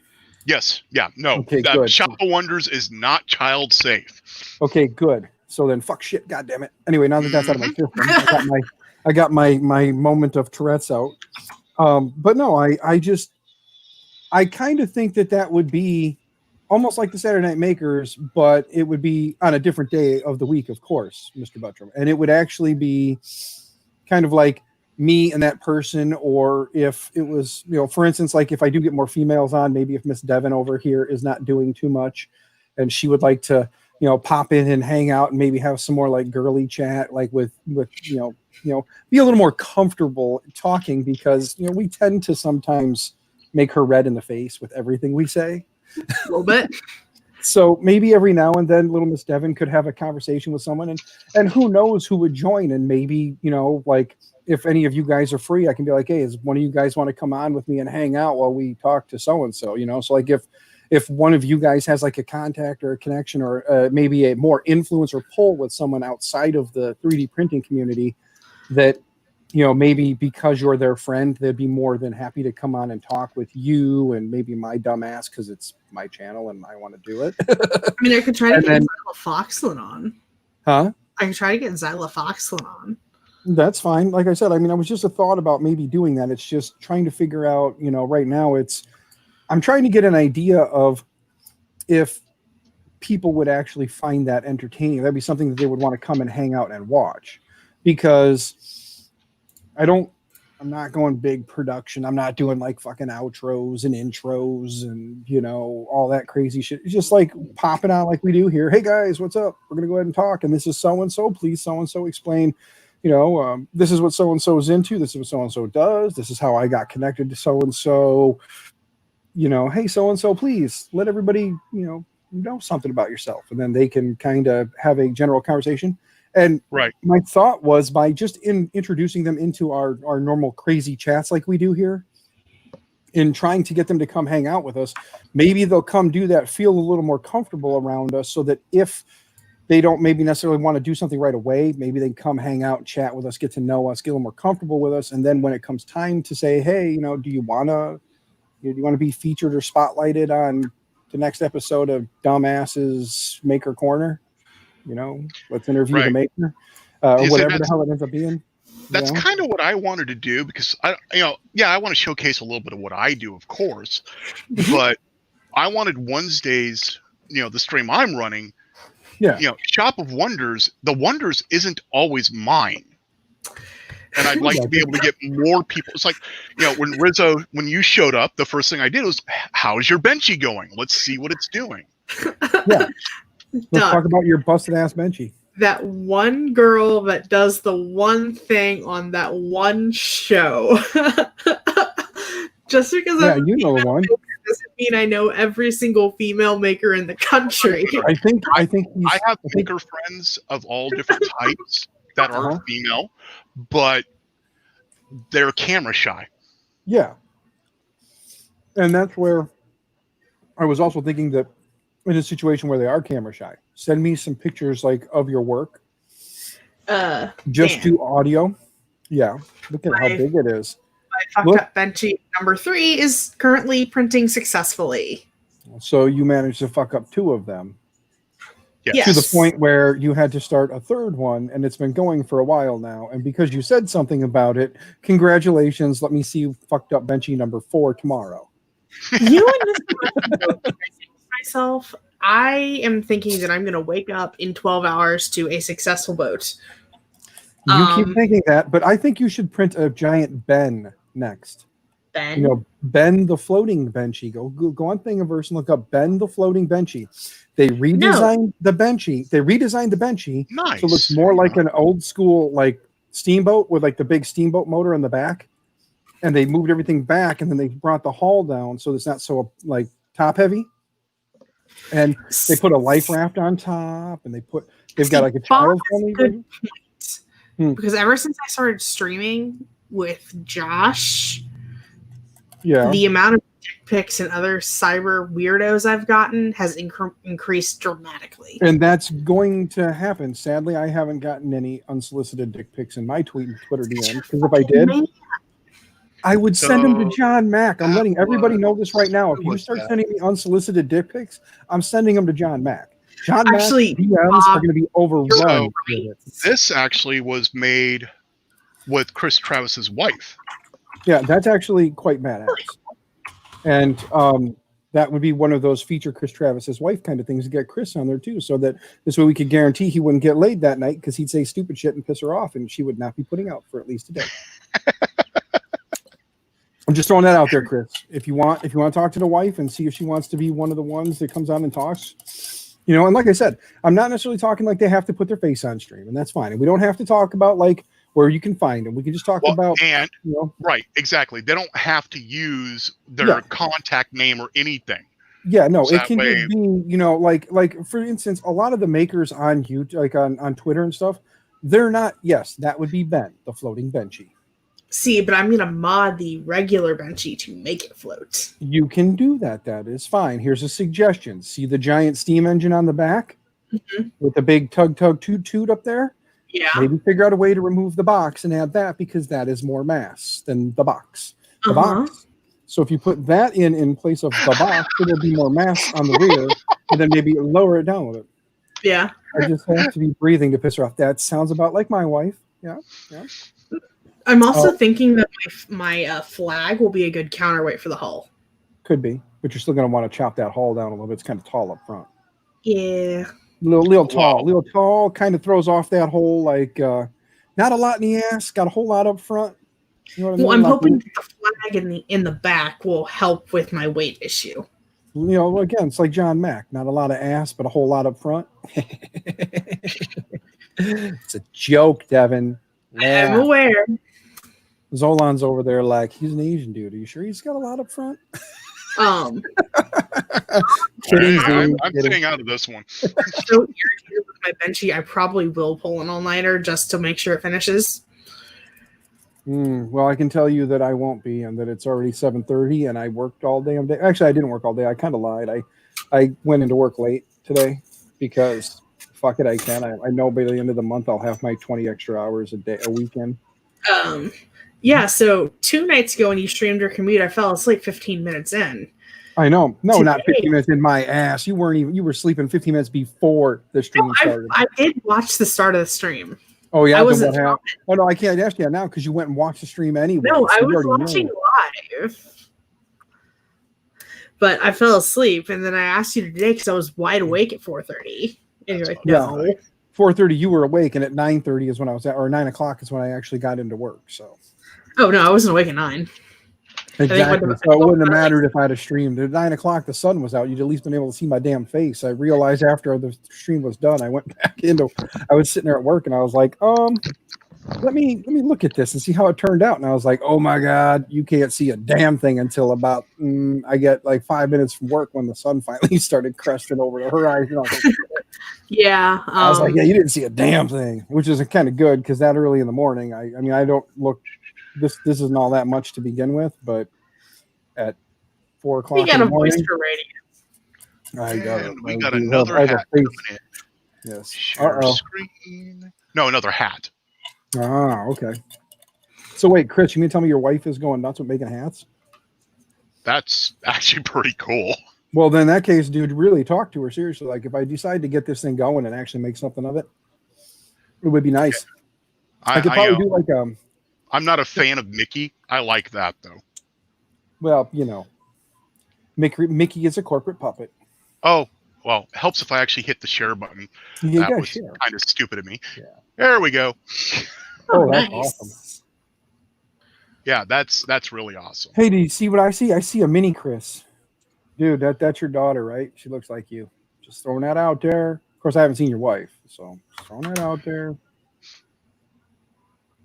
Yes. Yeah. No. Okay, good. Shop of Wonders is not child safe. Okay, good. So then fuck shit, God damn it. Anyway, now that that's out of my system, I got my moment of Tourette's out. But no, I kind of think that would be almost like the Saturday Night Makers, but it would be on a different day of the week, of course, Mr. Buttram. And it would actually be kind of like me and that person, or if it was, for instance, like if I do get more females on, maybe if Miss Devin over here is not doing too much and she would like to, pop in and hang out and maybe have some more like girly chat, like with be a little more comfortable talking, because, we tend to sometimes make her red in the face with everything we say. A little bit. So maybe every now and then little Miss Devin could have a conversation with someone, and who knows who would join. And maybe, like if any of you guys are free, I can be like, hey, is one of you guys want to come on with me and hang out while we talk to so-and-so, so like if one of you guys has like a contact or a connection or maybe a more influence or pull with someone outside of the 3D printing community, that maybe because you're their friend, they'd be more than happy to come on and talk with you and maybe my dumb ass, because it's my channel and I want to do it. I mean, I could try to get Zyla Foxlin on. Huh? I could try to get Zyla Foxlin on. That's fine. Like I said, I mean, I was just a thought about maybe doing that. It's just trying to figure out, right now I'm trying to get an idea of if people would actually find that entertaining. That'd be something that they would want to come and hang out and watch, because I'm not going big production. I'm not doing like fucking outros and intros and, all that crazy shit. It's just like popping out like we do here. Hey guys, what's up? We're going to go ahead and talk. And this is so-and-so. Please, so-and-so, explain, this is what so-and-so is into. This is what so-and-so does. This is how I got connected to so-and-so. Hey, so-and-so, please let everybody, know something about yourself. And then they can kind of have a general conversation. And my thought was, by just introducing them into our normal crazy chats like we do here, in trying to get them to come hang out with us, maybe they'll come do that, feel a little more comfortable around us, so that if they don't maybe necessarily want to do something right away, maybe they can come hang out, chat with us, get to know us, get a little more comfortable with us. And then when it comes time to say, hey, do you want to be featured or spotlighted on the next episode of Dumbasses Maker Corner? Let's interview the maker, whatever the hell it ends up being. That's kind of what I wanted to do, because I want to showcase a little bit of what I do, of course, but I wanted Wednesdays, the stream I'm running, Shop of Wonders, the Wonders isn't always mine. And I'd like to be able to get more people. It's like, when Rizzo, when you showed up, the first thing I did was, how's your benchy going? Let's see what it's doing. Yeah. Let's talk about your busted ass benchy. That one girl that does the one thing on that one show. Just because I'm the one doesn't mean I know every single female maker in the country. I think I have maker friends of all different types that are female, but they're camera shy. Yeah. And that's where I was also thinking that in a situation where they are camera shy, send me some pictures like of your work, Just Dan, do audio. Yeah, look at how My- big it is. my fucked up Benchy number 3 is currently printing successfully. So you managed to fuck up 2 of them. Yes. To the point where you had to start a 3rd one, and it's been going for a while now. And because you said something about it, congratulations. Let me see you fucked up Benchy number 4 tomorrow. You and this myself, I am thinking that I'm going to wake up in 12 hours to a successful boat. You keep thinking that, but I think you should print a giant Ben next. Ben? You know, Ben the floating Benchy. Go on Thingiverse and look up Ben the floating Benchy. They redesigned the Benchy. They redesigned the Benchy Nice. so it looks more like an old school like steamboat with like the big steamboat motor in the back. And they moved everything back, and then they brought the hull down so it's not so like top heavy. And they put a life raft on top, and they've got like a child friendly good point. Because ever since I started streaming with Josh, the amount of dick pics and other cyber weirdos I've gotten has increased dramatically. And that's going to happen. Sadly, I haven't gotten any unsolicited dick pics in my Twitter DMs, because if I did, I would send them to John Mack. I'm letting everybody know this right now. If you start sending me unsolicited dick pics, I'm sending them to John Mack. John Mack's DMs are going to be overrun. This actually was made with Chris Travis's wife. Yeah, that's actually quite badass. And that would be one of those feature Chris Travis's wife kind of things to get Chris on there too, so that this way we could guarantee he wouldn't get laid that night because he'd say stupid shit and piss her off, and she would not be putting out for at least a day. I'm just throwing that out there, Chris. If you want to talk to the wife and see if she wants to be one of the ones that comes on and talks, you know, and like I said, I'm not necessarily talking like they have to put their face on stream, and that's fine. And we don't have to talk about like where you can find them. We can just talk about, and you know, right, exactly. They don't have to use their contact name or anything. Yeah, no, So it can just be, you know, like for instance, a lot of the makers on YouTube, like on Twitter and stuff, they're not. Yes, that would be Ben, the floating Benchy. See, but I'm gonna mod the regular Benchy to make it float. You can do that. That is fine. Here's a suggestion. See the giant steam engine on the back with the big tug toot up there? Yeah. Maybe figure out a way to remove the box and add that, because that is more mass than the box. The box. So if you put that in place of the box, it'll be more mass on the rear, and then maybe lower it down with it. Yeah. I just have to be breathing to piss her off. That sounds about like my wife. Yeah. Yeah. I'm also thinking that my flag will be a good counterweight for the hull. Could be, but you're still going to want to chop that hull down a little bit. It's kind of tall up front. Yeah. Little tall, kind of throws off that whole, like, not a lot in the ass, got a whole lot up front. You know what I mean? I'm hoping the flag in the back will help with my weight issue. You know, again, it's like John Mack. Not a lot of ass, but a whole lot up front. It's a joke, Devin. Yeah. I'm aware. Zolan's over there like, he's an Asian dude. Are you sure he's got a lot up front? Kidding, I'm staying out of this one. So irritated with my Benchy, I probably will pull an all-nighter just to make sure it finishes. Well, I can tell you that I won't be, and that it's already 7:30, and I worked all damn day. Actually, I didn't work all day. I kind of lied. I went into work late today because fuck it, I can. I know by the end of the month I'll have my 20 extra hours a weekend. Yeah, so 2 nights ago when you streamed your commute, I fell asleep 15 minutes in. I know. No, not 15 minutes in my ass. You were sleeping 15 minutes before the stream started. I did watch the start of the stream. Oh, yeah? Oh, no, I can't ask you now because you went and watched the stream anyway. No, I was watching live. But I fell asleep, and then I asked you today because I was wide awake at 4:30. And you're like, no. Yeah. 4:30 you were awake, and at 9:30 is when I was or 9 o'clock is when I actually got into work. So. Oh no, I wasn't awake at 9. Exactly. So it wouldn't have mattered if I'd have streamed. At 9 o'clock, the sun was out. You'd at least been able to see my damn face. I realized after the stream was done, I went back into. I was sitting there at work, and I was like, let me look at this and see how it turned out. And I was like, oh my god, you can't see a damn thing until about I get like 5 minutes from work when the sun finally started cresting over the horizon. Yeah. I was like, yeah, you didn't see a damn thing, which is kind of good because that early in the morning, I mean, I don't look. This isn't all that much to begin with, but at 4 o'clock we got a voice for radio. We got another hack coming in. Yes. Share screen. No, another hat. Ah, okay. So wait, Chris, you mean to tell me your wife is going nuts with making hats? That's actually pretty cool. Well, then in that case, dude, really talk to her seriously. Like, if I decide to get this thing going and actually make something of it, it would be nice. I could probably do like I'm not a fan of Mickey. I like that though. well, Mickey is a corporate puppet. Oh, well, it helps if I actually hit the share button. You That gotta was share. kind of stupid of me. Yeah. There we go. Oh, nice. that's awesome. Yeah, that's really awesome. Hey, do you see what I see? I see a mini Chris. Dude, that's your daughter, right? She looks like you. Just throwing that out there. Of course, I haven't seen your wife, so just throwing that out there.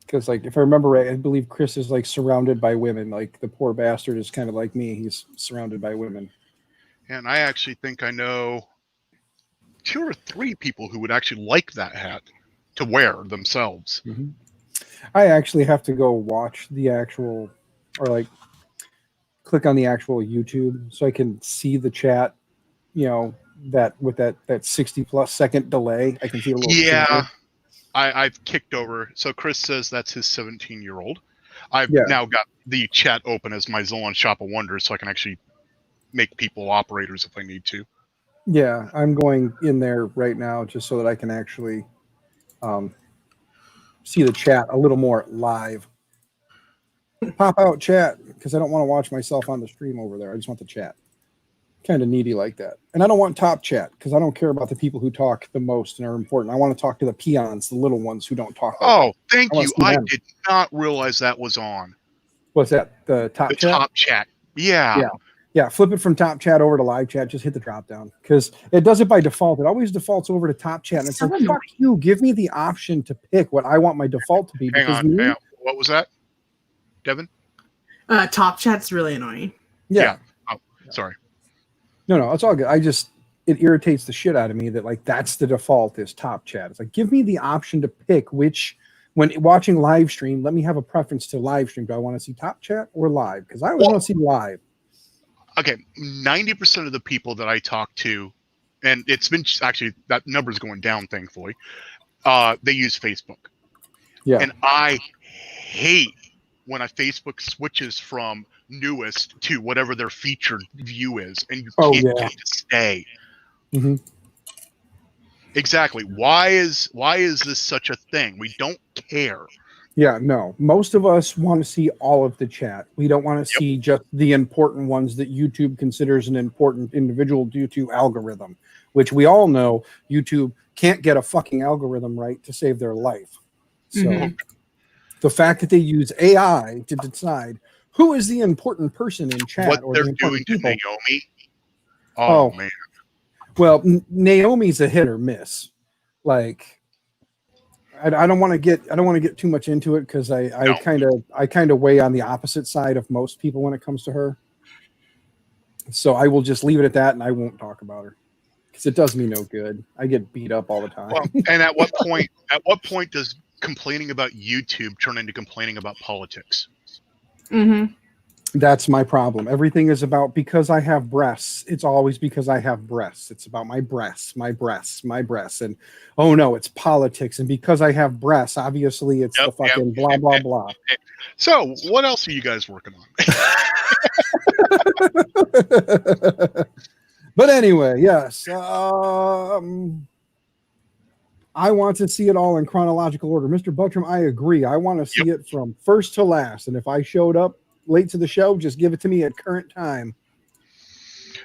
Because, like, if I remember right, I believe Chris is like surrounded by women. Like the poor bastard is kind of like me. He's surrounded by women. And I actually think I know 2 or 3 people who would actually like that hat to wear themselves. Mm-hmm. I actually have to go watch the actual, or like click on the actual YouTube so I can see the chat. That with that 60+ second delay, I can see a little. Yeah, trailer. I've kicked over. So Chris says that's his 17-year-old. I've now got the chat open as my Zolon Shop of Wonders, so I can actually make people operators if I need to. Yeah, I'm going in there right now just so that I can actually see the chat a little more live. Pop out chat because I don't want to watch myself on the stream over there. I just want the chat. Kind of needy like that. And I don't want top chat because I don't care about the people who talk the most and are important. I want to talk to the peons, the little ones who don't talk. Oh, thank you. I did not realize that was on. What's that? The top chat? Top chat. Yeah. Yeah, flip it from top chat over to live chat. Just hit the drop down because it does it by default. It always defaults over to top chat. And it's like, fuck you. Give me the option to pick what I want my default to be. Hang on. What was that, Devin? Top chat's really annoying. Yeah. Oh, sorry. No, it's all good. It irritates the shit out of me that like that's the default is top chat. It's like give me the option to pick which when watching live stream. Let me have a preference to live stream. Do I want to see top chat or live? Because I want to see live. Okay, 90% of the people that I talk to, and it's been actually that number's going down, thankfully. They use Facebook. Yeah, and I hate when a Facebook switches from newest to whatever their featured view is, and you can't get to stay. Mm-hmm. Exactly. Why is this such a thing? We don't care. Yeah, no. Most of us want to see all of the chat. We don't want to see just the important ones that YouTube considers an important individual due to algorithm, which we all know YouTube can't get a fucking algorithm right to save their life. So the fact that they use AI to decide who is the important person in chat what or they're the doing to people. Naomi. Oh man. Well, Naomi's a hit or miss. Like I don't want to get too much into it because I kind of weigh on the opposite side of most people when it comes to her. So I will just leave it at that, and I won't talk about her because it does me no good. I get beat up all the time. Well, and at what point does complaining about YouTube turn into complaining about politics? Mm-hmm. That's my problem. Everything is about because I have breasts. It's always because I have breasts. It's about my breasts. And oh no, it's politics. And because I have breasts, obviously it's the fucking blah, blah, blah. So what else are you guys working on? But anyway, yes. I want to see it all in chronological order. Mr. Buttram, I agree. I want to see it from first to last. And if I showed up late to the show, just give it to me at current time.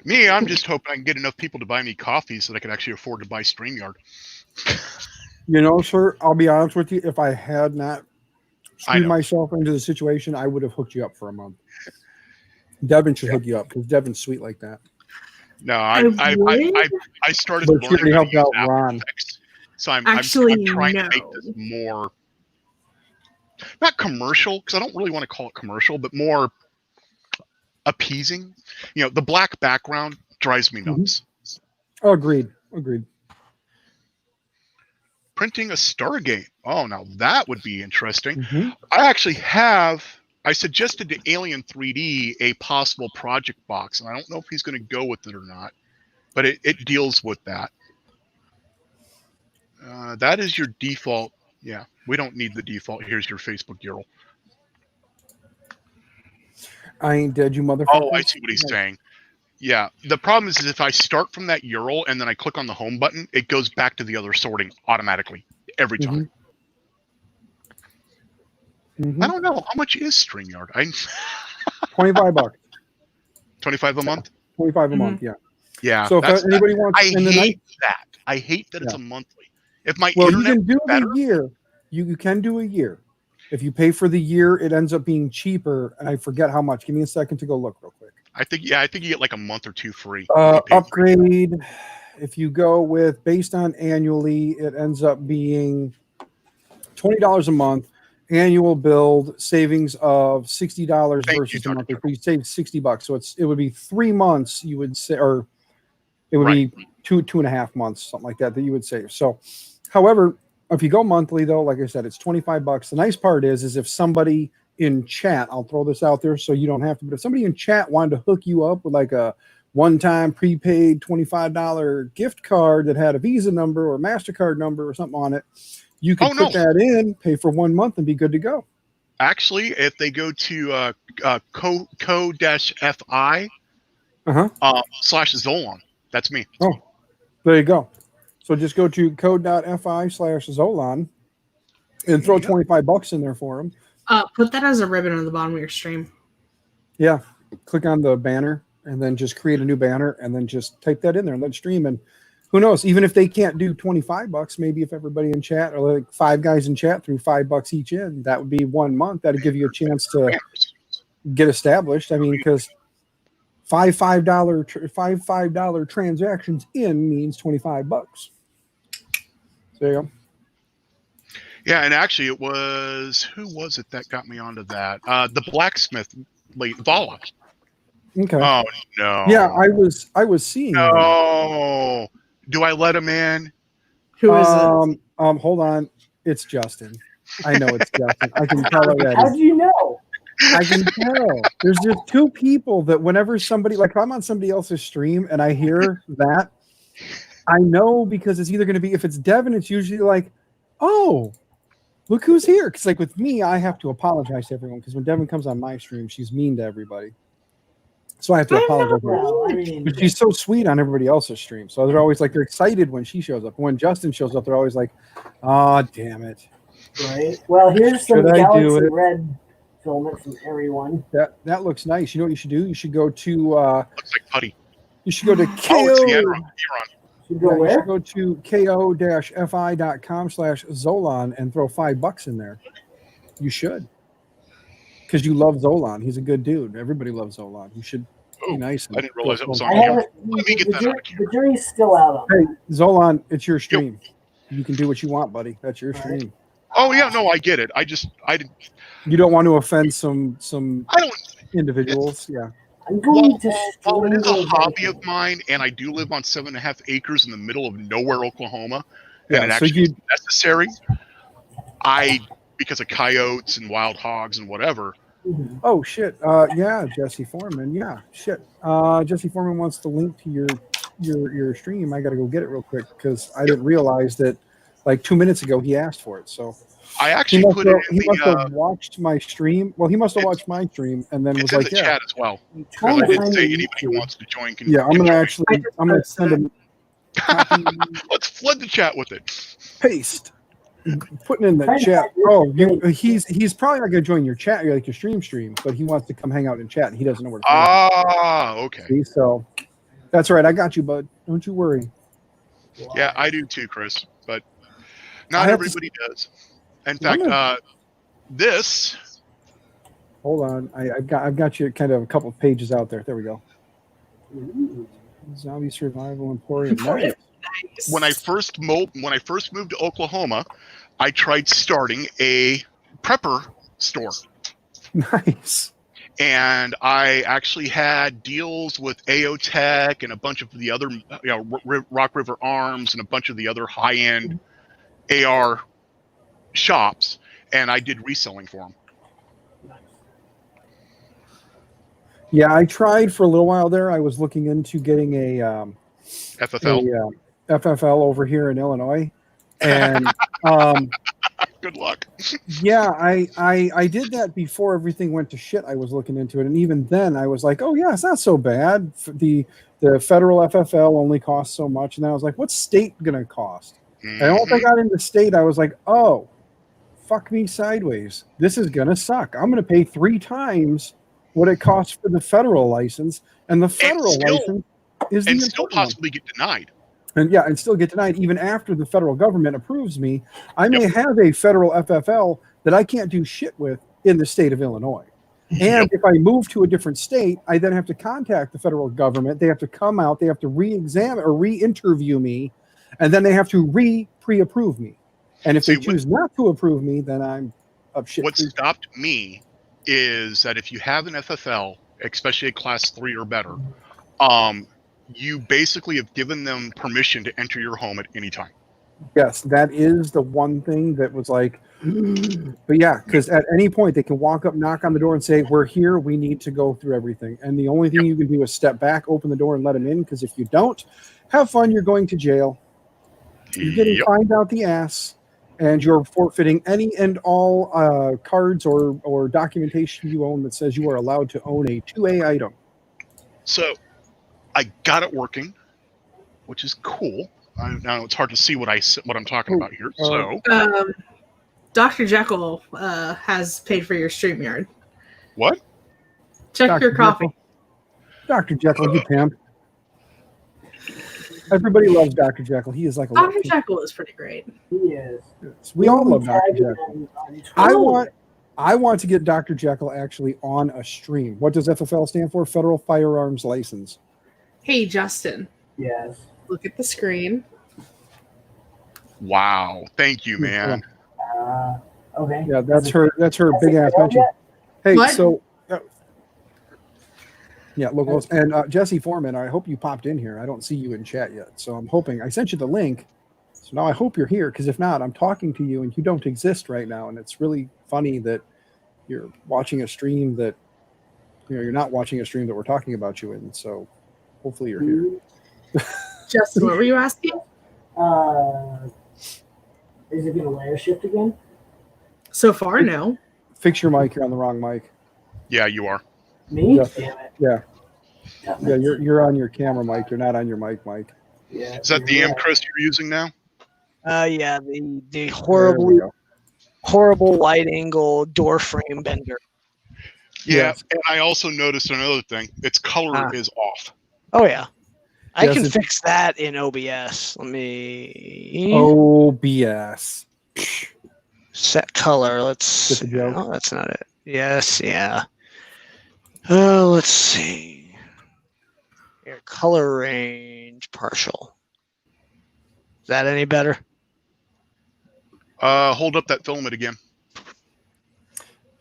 Me, I'm just hoping I can get enough people to buy me coffee so that I can actually afford to buy StreamYard. You know, sir, I'll be honest with you. If I had not screwed myself into the situation, I would have hooked you up for a month. Devin should hook you up because Devin's sweet like that. No, I started but learning how to use out Ron. Effects, so I'm trying to make this more not commercial, because I don't really want to call it commercial, but more appeasing. You know, the black background drives me nuts. Oh, agreed. Printing a Stargate. Oh, now that would be interesting. I suggested to Alien 3D a possible project box, and I don't know if he's going to go with it or not, but it deals with that. That is your default Yeah, we don't need the default. Here's your Facebook URL. I ain't dead, you motherfuckers. Oh, I see what he's saying. Yeah, the problem is if I start from that URL and then I click on the home button, it goes back to the other sorting automatically every time. Mm-hmm. I don't know how much is StreamYard. $25. 25 a month. 25 a month, yeah. Yeah. So if anybody wants, I hate that. I hate that it's a monthly. If my well, internet you can do better, the year. You can do a year. If you pay for the year, it ends up being cheaper, and I forget how much. Give me a second to go look real quick. I think you get like a month or two free. Upgrade. If you go with based on annually, it ends up being $20 a month. Annual build savings of $60 versus the monthly. You save $60, so it would be 3 months. You would say, or it would be 2.5 months, something like that you would save. So, however, if you go monthly, though, like I said, it's $25. The nice part is if somebody in chat, I'll throw this out there so you don't have to, but if somebody in chat wanted to hook you up with like a one-time prepaid $25 gift card that had a Visa number or MasterCard number or something on it, you can put that in, pay for 1 month, and be good to go. Actually, if they go to co-fi /Zolan, that's me. Oh, there you go. So just go to code.fi/Zolan and throw $25 in there for them. Put that as a ribbon on the bottom of your stream. Yeah. Click on the banner and then just create a new banner and then just type that in there and let it stream. And who knows, even if they can't do $25, maybe if everybody in chat or like 5 guys in chat threw $5 each in, that would be 1 month. That'd give you a chance to get established. I mean, because $5 transactions in means $25. There you go. Yeah, and actually it was, who was it that got me onto that? The blacksmith, Vala. Okay. Oh no. Yeah, I was seeing. No. Do I let him in? Who is it? Hold on. It's Justin. I know it's Justin. I can tell already. How do you know? I can tell. There's just 2 people that whenever somebody, like if I'm on somebody else's stream and I hear that, I know because it's either going to be, if it's Devin, it's usually like, oh, look who's here. Because like with me, I have to apologize to everyone because when Devin comes on my stream, she's mean to everybody. So I have to apologize. But she's so sweet on everybody else's stream. So they're always like, they're excited when she shows up. When Justin shows up, they're always like, oh, damn it. Right. Well, here's some Galaxy Red filament from everyone. That looks nice. You know what you should do? You should go to looks like putty. You should go to KO. Oh, it's the Enron. You go where? You should go to ko-fi.com/Zolan and throw $5 in there. You should. Because you love Zolan. He's a good dude. Everybody loves Zolan. You should be nice. I didn't realize it was on here. Let me get that out. The jury's still out on Hey, Zolan, it's your stream. You can do what you want, buddy. That's your stream. Oh yeah, no, I get it. I didn't. You don't want to offend some individuals. Yeah. I'm going to it is a hobby of mine, and I do live on 7.5 acres in the middle of nowhere, Oklahoma, and it actually is necessary. Because of coyotes and wild hogs and whatever. Oh shit! Yeah, Jesse Foreman. Yeah, shit. Jesse Foreman wants the link to your stream. I got to go get it real quick because I didn't realize that. Like 2 minutes ago, he asked for it. So I actually put it in he must have watched my stream. Well, he must have watched my stream and then was like, "Yeah." Chat as well. I didn't say anybody who wants to join can. Yeah, I'm gonna send him. Let's flood the chat with it. Paste. Putting in the chat. Oh, he's probably not gonna join your chat, like your stream, but he wants to come hang out in chat. And he doesn't know where to. Okay. See, so that's right. I got you, bud. Don't you worry. Yeah, I do too, Chris. But not everybody does. In fact, this. Hold on, I've got you kind of a couple of pages out there. There we go. Zombie Survival Emporium. Nice. When I first moved to Oklahoma, I tried starting a prepper store. Nice. And I actually had deals with AO Tech and a bunch of the other, Rock River Arms and a bunch of the other high-end AR shops, and I did reselling for them. Yeah, I tried for a little while there. I was looking into getting a FFL. FFL over here in Illinois, and Good luck. Yeah, I did that before everything went to shit. I was looking into it, and even then, I was like, "Oh yeah, it's not so bad." The federal FFL only costs so much, and then I was like, "What's state gonna cost?" And once I got into state, I was like, "Oh, fuck me sideways. This is gonna suck. I'm gonna pay 3 times what it costs for the federal license, and the federal license is and the still important one." possibly get denied. And yeah, and still get denied even after the federal government approves me. I may have a federal FFL that I can't do shit with in the state of Illinois. And if I move to a different state, I then have to contact the federal government. They have to come out, they have to re-examine or re-interview me, and then they have to pre-approve me. And if they choose not to approve me, then I'm up shit. What stopped me is that if you have an FFL, especially a class 3 or better, you basically have given them permission to enter your home at any time. Yes, that is the one thing that was like, but yeah, because at any point they can walk up, knock on the door, and say, "We're here. We need to go through everything." And the only thing you can do is step back, open the door, and let them in. Because if you don't, have fun. You're going to jail. You're getting fined out the ass, and you're forfeiting any and all cards or documentation you own that says you are allowed to own a 2A item. So I got it working, which is cool. Now it's hard to see what I'm talking about here. So Dr. Jekyll has paid for your StreamYard. What? Check Dr. your coffee. Dr. Jekyll, you pimp. Everybody loves Dr. Jekyll. He is like a Dr. Jekyll is pretty great. He is. We all love Dr. Jekyll. I want to get Dr. Jekyll actually on a stream. What does FFL stand for? Federal Firearms License. Hey, Justin. Yes. Look at the screen. Wow. Thank you, man. Okay. Yeah, that's her big ass mention. Hey, What? so yeah, locals and Jesse Foreman. I hope you popped in here. I don't see you in chat yet, so I'm hoping I sent you the link. So now I hope you're here, because if not, I'm talking to you and you don't exist right now, and it's really funny that you're watching a stream that you're not watching a stream that we're talking about you in. So hopefully you're here. Justin, what were you asking? Is it going to layer shift again? So far, no. Fix your mic. You're on the wrong mic. Yeah, you are. Me? Yeah. Damn it. Yeah. Yeah, you're on your camera mic. You're not on your mic. Yeah. Is that the Chris you're using now? Yeah, the horrible wide angle door frame bender. Yeah, and I also noticed another thing. Its color is off. Oh yeah. I Yes, can it's- fix that in OBS. Let me OBS. set color. Let's Just a joke. Oh, that's not it. Yes, yeah. Let's see. Here, color range partial. Is that any better? Hold up that filament again.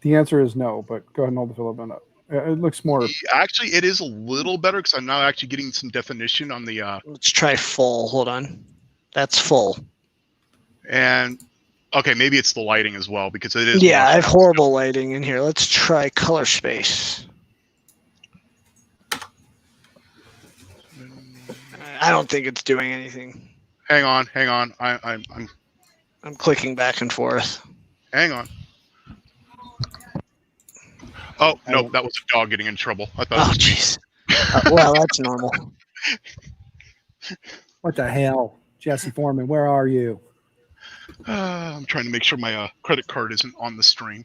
The answer is no, but go ahead and hold the filament up. It looks more. Actually, it is a little better because I'm now actually getting some definition on the. Let's try full. Hold on. That's full. And okay, maybe it's the lighting as well because it is. Yeah, I have horrible lighting in here. Let's try color space. I don't think it's doing anything. Hang on. I'm clicking back and forth. Hang on. Oh no, that was a dog getting in trouble. I thought. Oh It was me. jeez. Well, that's normal. What the hell, Jesse Foreman? Where are you? I'm trying to make sure my credit card isn't on the stream.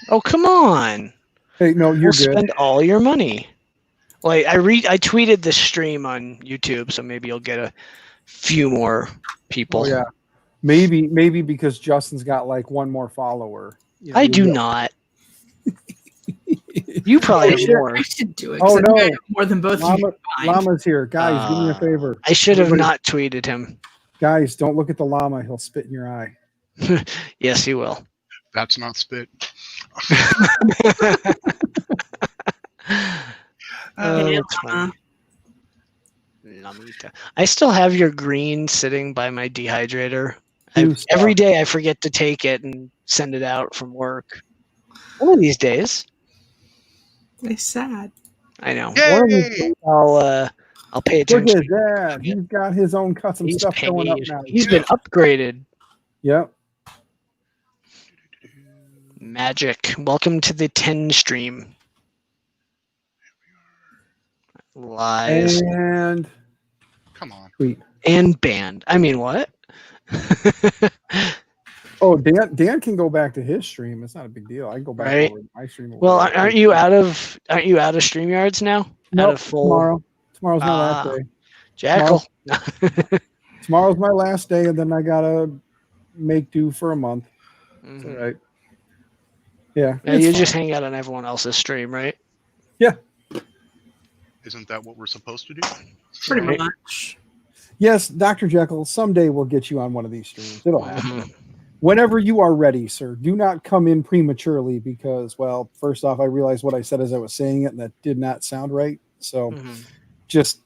Oh come on! Hey, no, you're You'll good. spend all your money. Like I tweeted this stream on YouTube, so maybe you'll get a few more people. Oh yeah, maybe because Justin's got like one more follower. You know, I do not. You probably have more. I should do it. Oh, 'cause I think I no. know more than both of you. Llama's here, guys. Do me a favor. I should have Everybody- not tweeted him. Guys, don't look at the llama. He'll spit in your eye. Yes, he will. That's not spit. Hey, that's Llama. funny. Lamita. I still have your green sitting by my dehydrator. Every day I forget to take it and send it out from work. One of these days. It's sad. I know. Yay! One of these days I'll pay Look attention. at that. He's got his own custom He's stuff going up paid. now. He's been upgraded. Yep. Magic. Welcome to the 10 stream. Live And Come on. tweet. and banned. I mean, what? Oh, Dan can go back to his stream. It's not a big deal. I can go back Right. over to my stream. Well, aren't you out of StreamYards now? Out Nope, of full tomorrow. Tomorrow's my last day. Jackal. Tomorrow's my last day, and then I gotta make do for a month. It's all right. Yeah. Yeah, it's you fine. just hang out on everyone else's stream, right? Isn't that what we're supposed to do? Pretty Right. much. Yes, Dr. Jekyll, someday we'll get you on one of these streams. It'll happen. Mhm. Whenever you are ready, sir. Do not come in prematurely because, well, first off, I realized what I said as I was saying it, and that did not sound right. So Mhm. just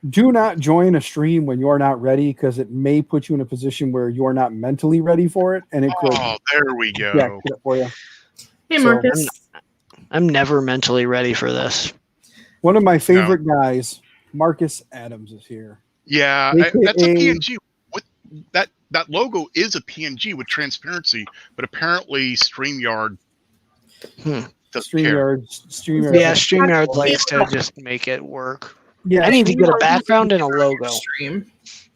do not join a stream when you're not ready because it may put you in a position where you're not mentally ready for it, and it could Oh, there we go. jack it up for you. Hey, So, Marcus. I'm never mentally ready for this. One of my favorite guys, Marcus Adams, is here. Yeah, AKA that's a PNG. With that logo is a PNG with transparency, but apparently StreamYard doesn't care. StreamYard. Yeah, StreamYard likes to just make it work. Yeah, I need to get a background and a logo. Stream.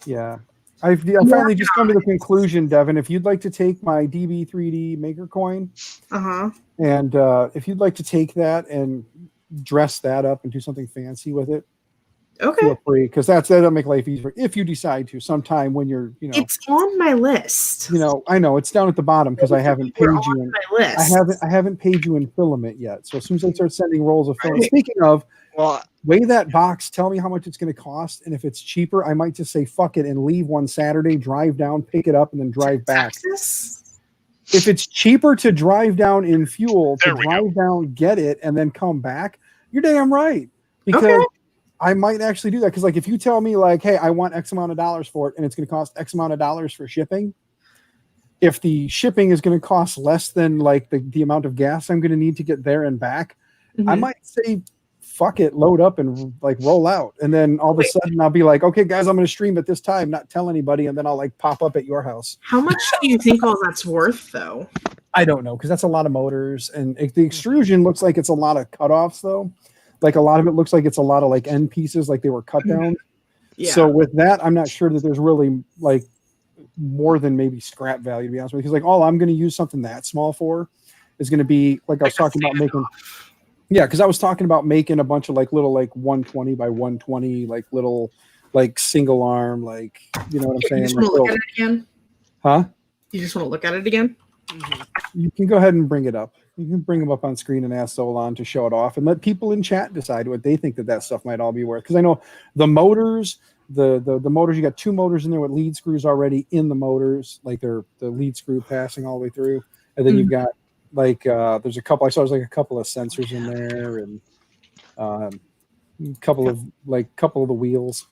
yeah. I've finally just come to the conclusion, Devin. If you'd like to take my DB3D Maker coin, Uh-huh. and if you'd like to take that and dress that up and do something fancy with it, Okay. feel free, because that'll make life easier if you decide to sometime when you're, It's on my list. I know it's down at the bottom because I haven't paid You're you on in. my list. I haven't paid you in filament yet. So as soon as I start sending rolls of filament, speaking of, Well, weigh that box, tell me how much it's going to cost, and if it's cheaper, I might just say fuck it and leave one Saturday, drive down, pick it up, and then drive back. Texas? If it's cheaper to drive down in fuel, to There we go. drive down, get it, and then come back, you're damn right. Because Okay. I might actually do that. Because like if you tell me like, hey, I want X amount of dollars for it, and it's going to cost X amount of dollars for shipping, if the shipping is going to cost less than like the amount of gas I'm going to need to get there and back, I Mhm. might say, fuck it, load up and like roll out. And then all of a sudden I'll be like, okay, guys, I'm going to stream at this time, not tell anybody. And then I'll like pop up at your house. How much do you think all that's worth, though? I don't know. Cause that's a lot of motors. And the extrusion looks like it's a lot of cutoffs though. Like a lot of it looks like it's a lot of like end pieces, like they were cut down. Yeah. So with that, I'm not sure that there's really like more than maybe scrap value, to be honest with you. Because like all I'm going to use something that small for is going to be like I was talking about making. Yeah, because I was talking about making a bunch of like little like 120 by 120 like little like single arm, like you know what I'm You saying? just Like want to look little- at it again? huh? You just want to look at it again? You can go ahead and bring it up. You can bring them up on screen and ask Solon to show it off, and let people in chat decide what they think that stuff might all be worth. Because I know the motors, the motors, you got two motors in there with lead screws already in the motors, like they're the lead screw passing all the way through, and then you've got like there's a couple. I saw there's like a couple of sensors in there, and a couple of the wheels.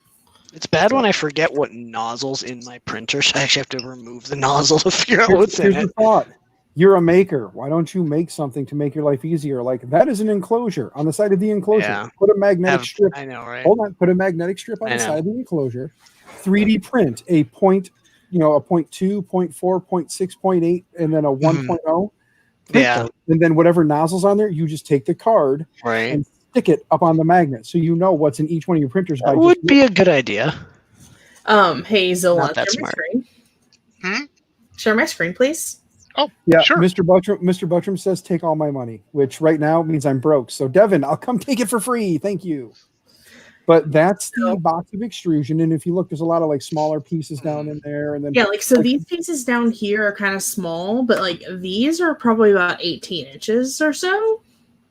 it's bad when I forget what nozzle's in my printer, so I actually have to remove the nozzle to figure out what's in Here's it. the thought. You're a maker. Why don't you make something to make your life easier? Like that is an enclosure. On the side of the enclosure, Yeah. put a magnetic strip. I know, right? Hold on, put a magnetic strip on I the know. side of the enclosure. 3D print a point, a 0.2, 0.4, 0.6, 0.8, and then a 1.0. Print Yeah. those. And then whatever nozzle's on there, you just take the card Right. and stick it up on the magnet, so you know what's in each one of your printers. That would be a good idea. Hey, Zola, Not that share my smart. screen. Hmm? Share my screen, please. Oh, Yeah, sure. Mr. Buttram says take all my money, which right now means I'm broke. So Devin, I'll come take it for free. Thank you. But that's the box of extrusion, and if you look, there's a lot of like smaller pieces down in there, and then Yeah, like so these pieces down here are kind of small, but like these are probably about 18 inches or so.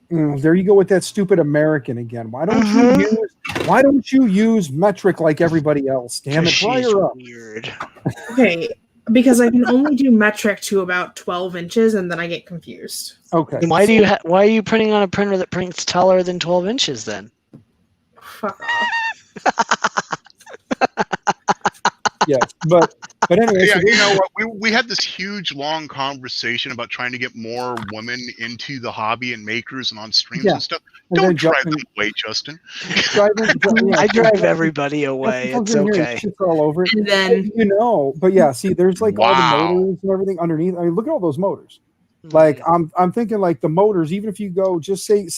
There you go with that stupid American again. Why don't you use metric like everybody else? Damn it, fry She's her up. weird. Okay, because I can only do metric to about 12 inches, and then I get confused. Okay. Then why do you why are you printing on a printer that prints taller than 12 inches then? Fuck off. Yes, but anyway, Yeah, so you know what? We had this huge, long conversation about trying to get more women into the hobby and makers and on streams Yeah. and stuff. and then Don't drive Justin- them away, Justin. I drive everybody away. Comes It's in here and okay. shits all over it. And then But yeah, see, there's like all Wow. the motors and everything underneath. I mean, look at all those motors. Like I'm thinking like the motors, even if you go just say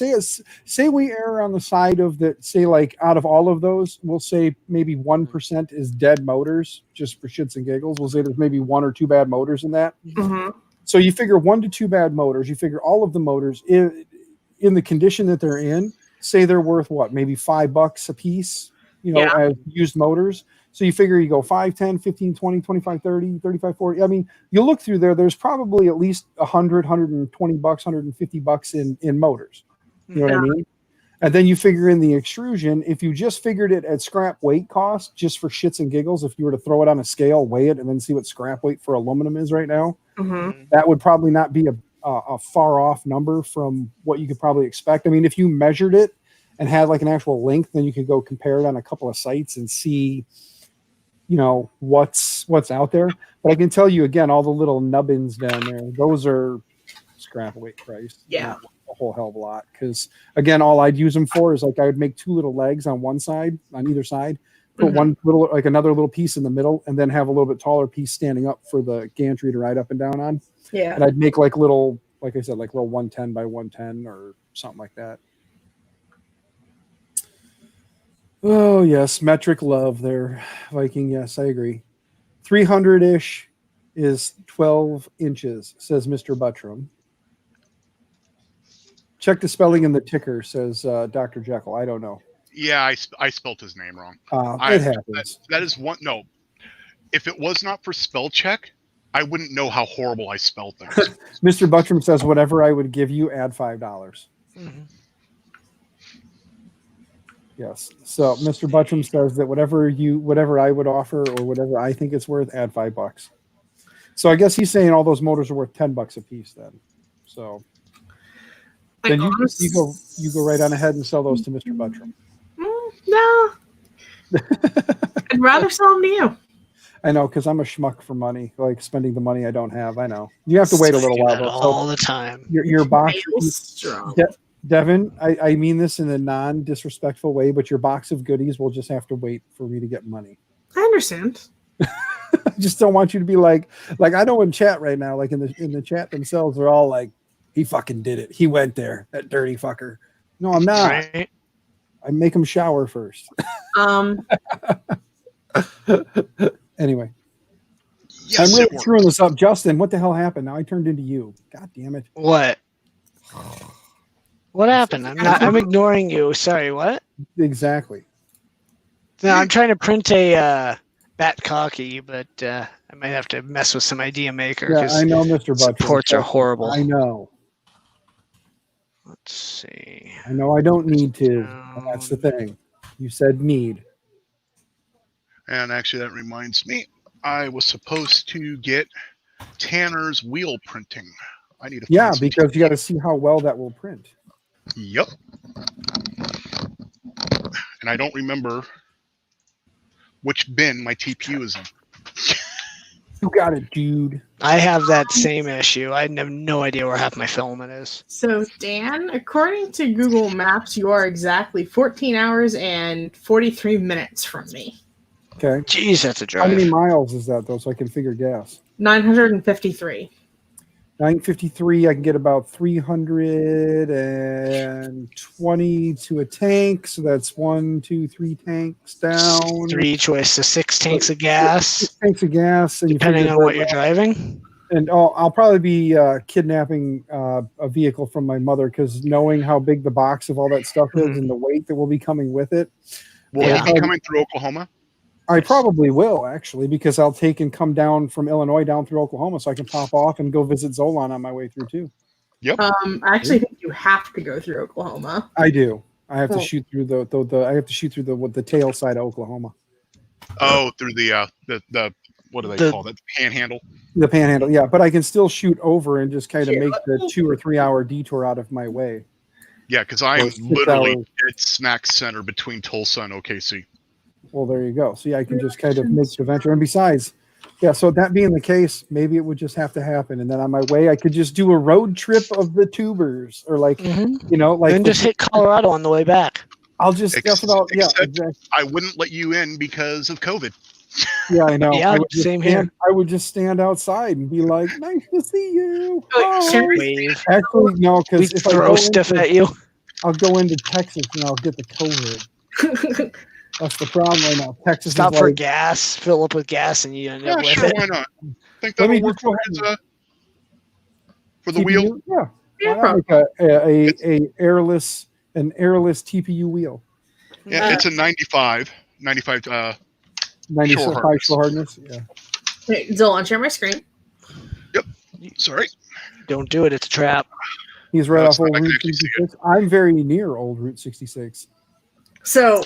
we err on the side of that, say like out of all of those, we'll say maybe 1% is dead motors, just for shits and giggles. We'll say there's maybe 1 or 2 bad motors in that. Mm-hmm. So you figure 1 to 2 bad motors, you figure all of the motors in the condition that they're in, say they're worth what, maybe $5 a piece, as used motors. So you figure you go 5, 10, 15, 20, 25, 30, 35, 40. I mean, you look through there's probably at least 100, 120 bucks, 150 bucks in motors. You know what I mean? And then you figure in the extrusion, if you just figured it at scrap weight cost, just for shits and giggles, if you were to throw it on a scale, weigh it, and then see what scrap weight for aluminum is right now, that would probably not be a far off number from what you could probably expect. I mean, if you measured it and had like an actual length, then you could go compare it on a couple of sites and see, what's out there. But I can tell you again, all the little nubbins down there, those are scrap weight price. Yeah. A whole hell of a lot. Because again, all I'd use them for is like I would make 2 little legs on either side, put one little, like another little piece in the middle, and then have a little bit taller piece standing up for the gantry to ride up and down on. Yeah. And I'd make like little, like I said, like little 110 by 110 or something like that. Oh, yes. Metric love there, Viking. Yes, I agree. 300-ish is 12 inches, says Mr. Buttram. Check the spelling in the ticker, says Dr. Jekyll. I don't know. Yeah, I spelt his name wrong. It happens. That is one. No, if it was not for spell check, I wouldn't know how horrible I spelled things. Mr. Buttram says, whatever I would give you, add $5. Mm-hmm. Yes. So Mr. Buttram says that whatever I would offer or whatever I think it's worth, add $5. So I guess he's saying all those motors are worth $10 a piece then. So then you go right on ahead and sell those to Mr. Buttram. No. I'd rather sell them to you. I know, because I'm a schmuck for money, like spending the money I don't have. I know. You have to wait a little while though. All the time. Your box, Devin, I mean this in a non-disrespectful way, but your box of goodies will just have to wait for me to get money. I understand. I just don't want you to be like I know in chat right now, like in the chat themselves, they're all like, he fucking did it. He went there, that dirty fucker. No, I'm not. Right. I make him shower first. Anyway. Yes, I'm really screwing this up. Justin, what the hell happened? Now I turned into you. God damn it. What? What happened? I'm ignoring you. Sorry, what? Exactly. No, I'm trying to print a bat cocky, but I might have to mess with some idea maker. Yeah, I know, Mr. Butcher. Ports are horrible. I know. Let's see. I know I don't need to. That's the thing. You said need. And actually, that reminds me, I was supposed to get Tanner's wheel printing. I need to. Yeah, because you got to see how well that will print. Yep. And I don't remember which bin my TPU is in. You got it, dude. I have that same issue. I have no idea where half my filament is. So, Dan, according to Google Maps, you are exactly 14 hours and 43 minutes from me. Okay. Jeez, that's a drive. How many miles is that, though, so I can figure gas? 953. 953, I can get about 320 to a tank, so that's 1, 2, 3 tanks down. 3 each way, so 6 tanks of gas. 6 tanks of gas, and depending on what you're driving. And I'll probably be kidnapping a vehicle from my mother, because knowing how big the box of all that stuff is and the weight that will be coming with it. Will it be coming through Oklahoma? I probably will, actually, because I'll take and come down from Illinois down through Oklahoma, so I can pop off and go visit Zolan on my way through too. Yep. I actually think you have to go through Oklahoma. I do. I have to shoot through the tail side of Oklahoma. Oh, through the what do they call that? Panhandle. The Panhandle, yeah. But I can still shoot over and just kind of make the 2 or 3 hour detour out of my way. Yeah, because I am literally dead smack center between Tulsa and OKC. Well, there you go. See, I can just kind of make the venture. And besides, yeah, so that being the case, maybe it would just have to happen. And then on my way, I could just do a road trip of the tubers, or like, and just hit Colorado on the way back. I'll just, exactly. I wouldn't let you in because of COVID. Yeah, I know. Yeah, I would just same here. I would just stand outside and be like, "Nice to see you." Wait, Hi. Wave. Actually, no, We because if I throw go stuff into, at you. I'll go into Texas and I'll get the COVID. That's the problem right now. Texas Stop is for like, gas, fill up with gas, and you end Yeah, up with sure. it. Why not? Think Let me that'll work just go for ahead his, for the wheel? TPU. Yeah, Yeah, why not make a airless TPU wheel? Yeah, it's a 95 shore 95 hardness. shore hardness. Yeah. Wait, Zolan, share my screen. Yep. Sorry. Don't do it. It's a trap. He's right No, it's off not. old I can Route actually see 66. I'm very near old Route 66. So,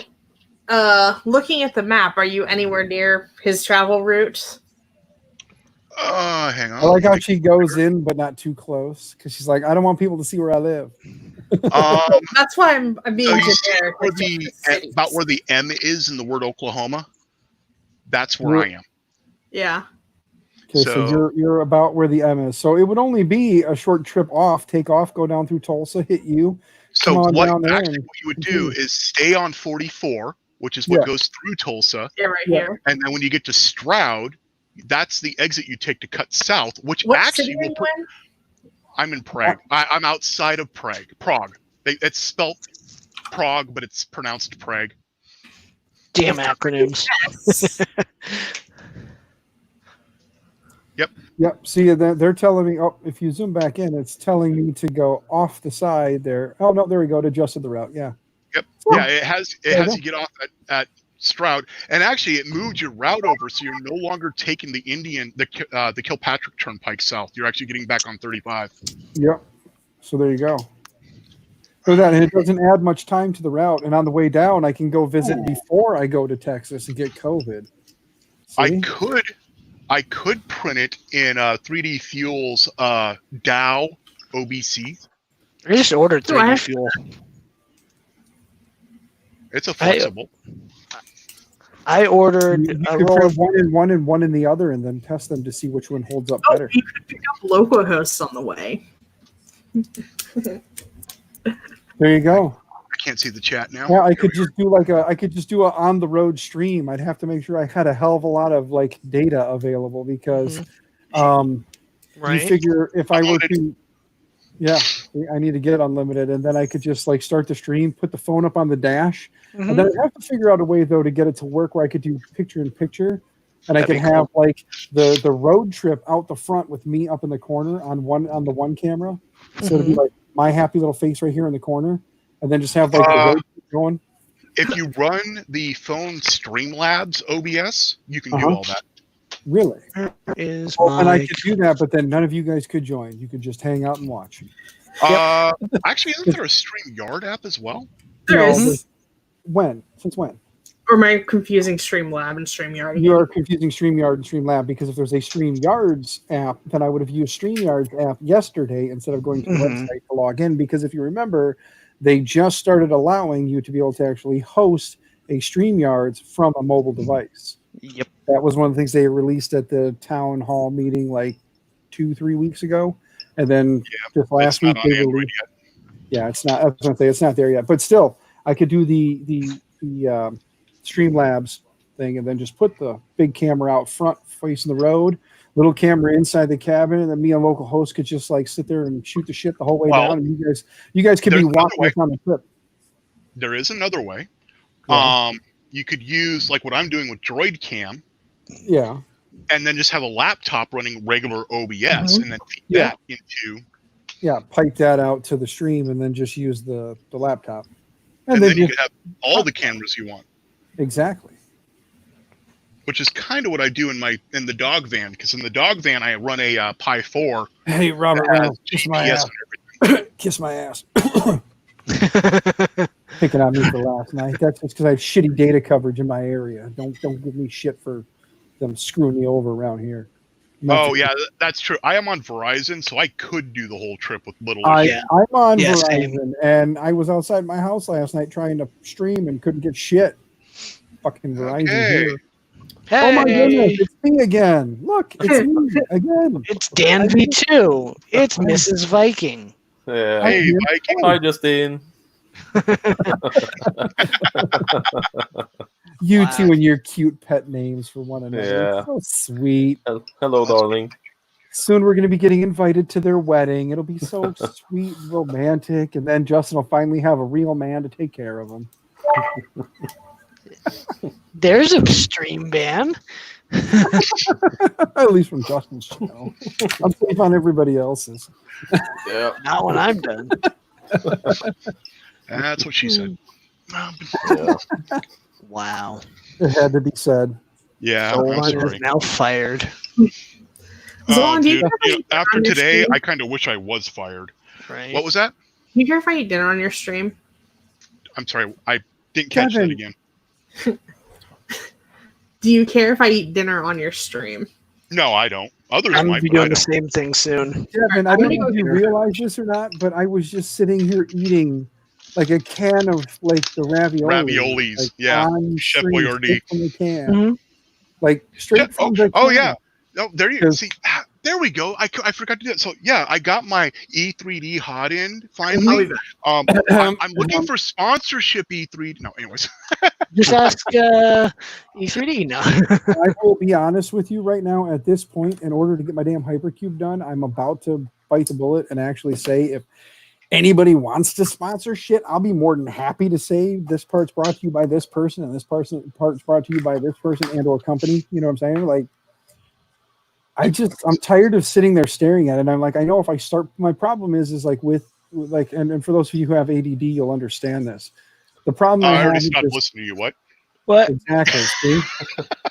looking at the map, are you anywhere near his travel route? Hang on. I like how she goes in, but not too close, because she's like, I don't want people to see where I live. That's why I'm being So you see generic. where with just the cities. about where the M is in the word Oklahoma? That's where I am. Yeah. Okay, so So- you're about where the M is. So it would only be a short trip off, take off, go down through Tulsa, hit you. So Come on what down there actually and what you would continue. do is stay on 44, which is what Yeah. goes through Tulsa, Yeah, right Yeah. here. and then when you get to Stroud, that's the exit you take to cut south, which What actually city are will you in? I'm in Prague. I'm outside of Prague. It's spelt Prague, but it's pronounced Prague. Damn acronyms. Yep. Yep. See, they're telling me, oh, if you zoom back in, it's telling me to go off the side there. Oh, no, there we go. It adjusted the route. Yeah. Yep. Oh. Yeah, it has There you you get off at Stroud, and actually it moved your route over, so you're no longer taking the Kilpatrick Turnpike south. You're actually getting back on 35. Yep. So there you go. So that, and it doesn't add much time to the route. And on the way down, I can go visit before I go to Texas and get COVID. See? I could print it in 3D Fuel's Dow OBC. I just ordered Do I 3D have- fuel. It's a flexible. I ordered You a could roll print of one in one and one in the other, and then test them to see which one holds up Oh, better. you could pick up localhosts on the way. There you go. I can't see the chat now. Yeah, I could just do a on the road stream. I'd have to make sure I had a hell of a lot of like data available because you right. figure if I were to, yeah, I need to get unlimited, and then I could just like start the stream, put the phone up on the dash, and then I'd have to figure out a way though to get it to work where I could do picture in picture, and I That'd could be have like the road trip out the front with me up in the corner on the one camera, so it'd be like my happy little face right here in the corner, and then just have like the road trip going. If you run the phone Streamlabs OBS, you can do all that. Really? Is Oh, and I my could do that, but then none of you guys could join. You could just hang out and watch. Actually, isn't there a StreamYard app as well? There No, is. When? Since when? Or am I confusing Streamlab and StreamYard? You are confusing StreamYard and StreamLab because if there's a StreamYards app, then I would have used StreamYards app yesterday instead of going to the website to log in. Because if you remember, they just started allowing you to be able to actually host a StreamYards from a mobile device. Yep. That was one of the things they released at the town hall meeting like 2-3 weeks ago, and then just last week they released. Yeah, it's not. I was going to say it's not there yet, but still, I could do the Streamlabs thing, and then just put the big camera out front facing the road, little camera inside the cabin, and then me and local host could just like sit there and shoot the shit the whole way down, and you guys could be there's another watching us on the trip. There is another way. Yeah. You could use like what I'm doing with Droid Cam, Yeah. and then just have a laptop running regular OBS, and then feed that into. Yeah, pipe that out to the stream, and then just use the laptop, And then you just- could have all the cameras you want, exactly. which is kind of what I do in the dog van. Because in the dog van, I run a Pi 4. Hey, Robert, that has kiss my GPS ass. and everything. Kiss my ass. Picking on me for last night. That's just because I have shitty data coverage in my area. Don't give me shit for them screwing me over around here. Oh yeah, that's true. I am on Verizon, so I could do the whole trip with little. I'm on Yeah, Verizon, same. and I was outside my house last night trying to stream and couldn't get shit. Fucking Verizon Okay. here. Oh my Hey, goodness, it's me again. Look, it's me again. it's Dan V2. It's Mrs. Viking. Yeah. Hey, here. Viking. Hi, Justine. You Wow. two and your cute pet names for one another. Yeah. So sweet. Hello, darling. Soon we're going to be getting invited to their wedding. It'll be so sweet and romantic. And then Justin will finally have a real man to take care of him. There's a stream ban. At least from Justin's channel. I'm safe on everybody else's. Yeah. Not when I'm done. That's what she said. Yeah. Wow. It had to be said. Yeah, I'm Someone is sorry. now fired. Zolan, do you Dude, care if I eat dinner after on your today, stream? I kind of wish I was fired. Right. What was that? Do you care if I eat dinner on your stream? I'm sorry, I didn't catch Kevin. that again. Do you care if I eat dinner on your stream? No, I don't. Others I'm gonna might, be but I doing the don't. same thing soon. Kevin, I I'm don't gonna know if go you dinner. realize this or not, but I was just sitting here eating like a can of like the ravioli. Raviolis, like, yeah. on Chef stream, Boyardee. straight from the can. Mhm. Like straight from the can. Oh yeah. No, there you 'Cause- see. There we go. I forgot to do it. So yeah, I got my E3D hot end finally. I'm looking for sponsorship E3. No, anyways. Just ask E3D now. I will be honest with you right now. At this point, in order to get my damn hypercube done, I'm about to bite the bullet and actually say if anybody wants to sponsor shit, I'll be more than happy to say this part's part's you by this person and this part's brought to you by this person and or company. You know what I'm saying? Like, I'm tired of sitting there staring at it. And I'm like, I know if I start, my problem is like with like, and for those of you who have ADD, you'll understand this. The problem I I have already is stopped just- listening to you. What? What? exactly. See?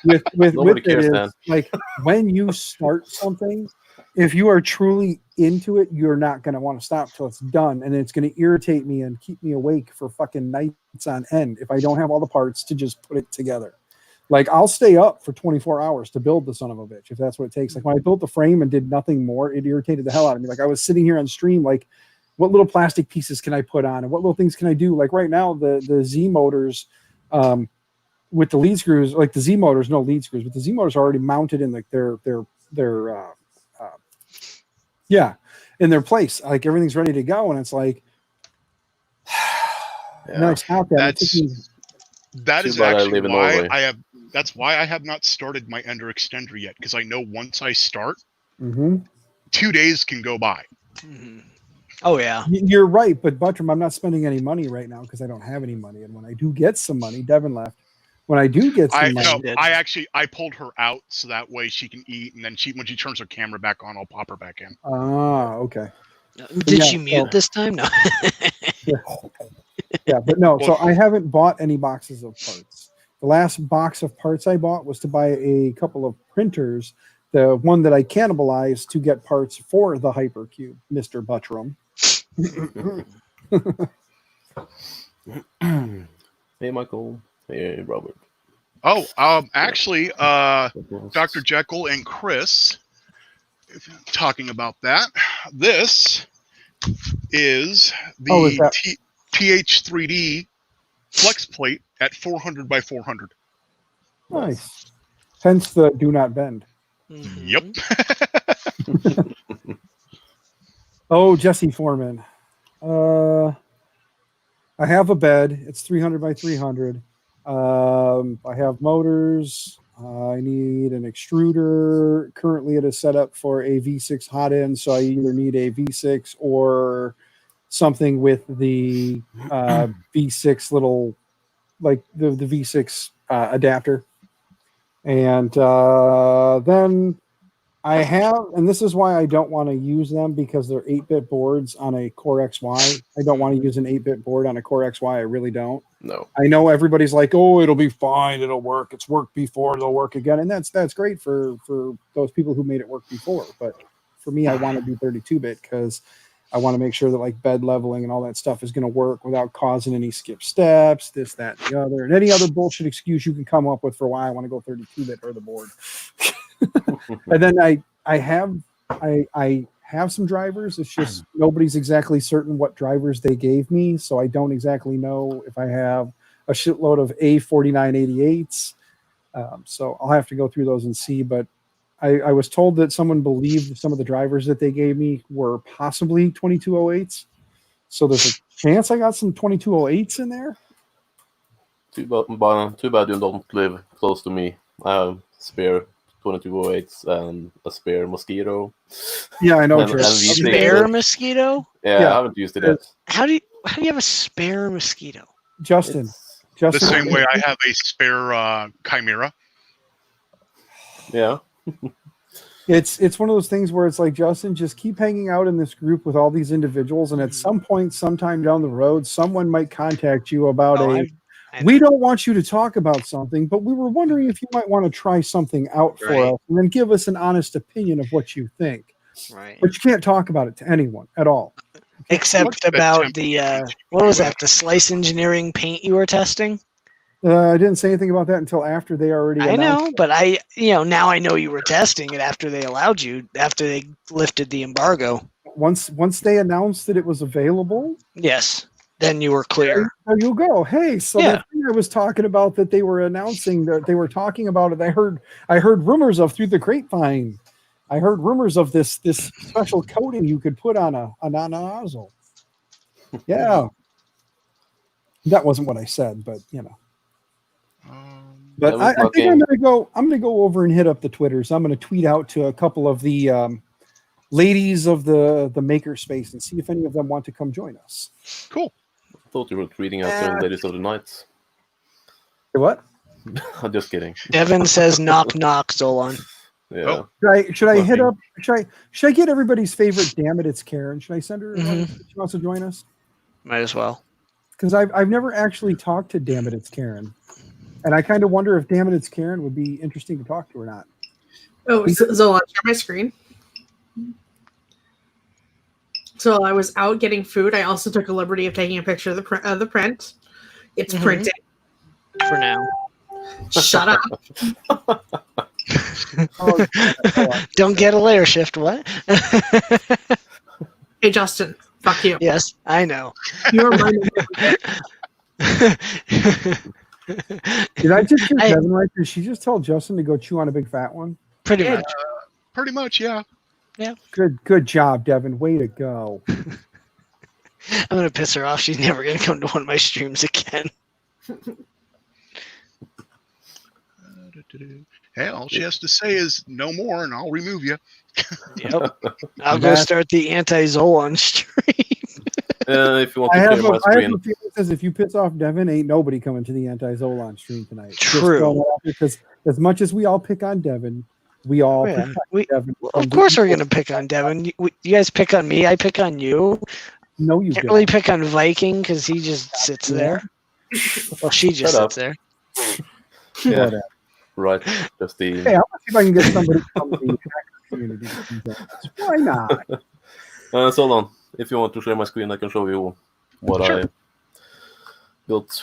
with Nobody it cares, is, Dan. like when you start something, if you are truly into it, you're not going to want to stop till it's done, and it's going to irritate me and keep me awake for fucking nights on end if I don't have all the parts to just put it together. Like I'll stay up for 24 hours to build the son of a bitch if that's what it takes. Like when I built the frame and did nothing more, it irritated the hell out of me. Like I was sitting here on stream, like what little plastic pieces can I put on and what little things can I do? Like right now, the Z motors, with the lead screws, like the Z motors, no lead screws, but the Z motors are already mounted in like their in their place. Like everything's ready to go, and it's like, and then I stopped that. It took me, That Too is bad I actually live in why Norway. I have. That's why I have not started my Ender extender yet, because I know once I start, mhm. 2 days can go by. Mhm. Oh yeah. You're right, but Buttram, I'm not spending any money right now because I don't have any money. And when I do get some money, Devin left. When I do get some money, I pulled her out so that way she can eat, and then when she turns her camera back on, I'll pop her back in. okay. Did Yeah, she mute this time? No. Yeah, but no. So Well- I haven't bought any boxes of parts. The last box of parts I bought was to buy a couple of printers. The one that I cannibalized to get parts for the Hypercube, Mr. Buttram. Hey, Michael. Hey, Robert. Oh, actually, Dr. Jekyll and Chris, talking about that. This is Oh, is the that- TH3D flex plate at 400 by 400. Nice. Hence the do not bend. Mhm. Yep. Oh, Jesse Foreman. I have a bed. It's 300 by 300. I have motors. I need an extruder. Currently, it is set up for a V6 hot end, so I either need a V6 or something with the V6 little, like the V6 adapter. And then I have, and this is why I don't want to use them because they're 8-bit boards on a Core XY. I don't want to use an 8-bit board on a Core XY. I really don't. No. I know everybody's like, oh, it'll be fine. It'll work. It's worked before. It'll work again. And that's great for those people who made it work before. But for me, I want to do 32-bit because I want to make sure that like bed leveling and all that stuff is going to work without causing any skip steps, this, that, and the other, and any other bullshit excuse you can come up with for why I want to go 32-bit or the board. And then I have some drivers. It's just nobody's exactly certain what drivers they gave me, so I don't exactly know if I have a shitload of A4988s. So I'll have to go through those and see. But I was told that someone believed some of the drivers that they gave me were possibly 2208s. So there's a chance I got some 2208s in there. Too bad you don't live close to me. I have spare 2208s and a spare mosquito. Yeah, I know. And- Jared. and these Spare things- mosquito? Yeah, I haven't used it yet. How do you have a spare mosquito? Justin. The Justin, same way I have a spare Chimera. Yeah. it's one of those things where it's like, Justin, just keep hanging out in this group with all these individuals, and at some point, sometime down the road, someone might contact you about we don't want you to talk about something, but we were wondering if you might want to try something out for Right. us, and then give us an honest opinion of what you think. Right. But you can't talk about it to anyone at all. Except about the what was that? The slice engineering paint you were testing? I didn't say anything about that until after they already I announced know, but now I know you were testing it after they allowed you, after they lifted the embargo. Once they announced that it was available, Yes, then you were clear. there you go. Hey, so Yeah. that thing I was talking about that they were announcing, that they were talking about it, I heard rumors of through the grapevine. I heard rumors of this special coating you could put on a nozzle. Yeah. That wasn't what I said, but But I think I'm gonna go over and hit up the Twitters. I'm gonna tweet out to a couple of the ladies of the makerspace and see if any of them want to come join us. Cool. I thought you were tweeting out the Ladies of the Night. What? I'm just kidding. Devin says knock knock, Zolan. Yeah. Should I hit up? Should I get everybody's favorite? Damn it, it's Karen. Should I send her? If she wants to join us. Might as well. Because I've never actually talked to Damn it, it's Karen, and I kind of wonder if Damn it, it's Karen would be interesting to talk to or not. Oh, Zola, share my screen. So I was out getting food. I also took a liberty of taking a picture of the print. It's printed. For now. Shut up. Don't get a layer shift. What? Hey, Justin. Fuck you. Yes, I know. You're my Did I just hear Devin right? Did she just tell Justin to go chew on a big fat one? Pretty much. Pretty much, yeah. Yeah. Good job, Devin. Way to go. I'm gonna piss her off. She's never gonna come to one of my streams again. Hey, all she has to say is no more, and I'll remove you. Yep. I'll go start the anti-Zolan stream. If you want I to have clear my a screen. feeling that says if you piss off Devin, ain't nobody coming to the anti-Zolan stream tonight. Just True. throwing that out there, because as much as we all pick on Devin, we all Yeah, protect Devin. Of course we're gonna pick on Devin. You guys pick on me. I pick on you. No, you Can't don't. really pick on Viking because he just sits there. Well, she just Shut up. sits there. Yeah. Whatever. Right. Just the. Hey, I'm gonna see if I can get somebody from the hacker community to do that. Why not? So on. If you want to share my screen, I can show you what I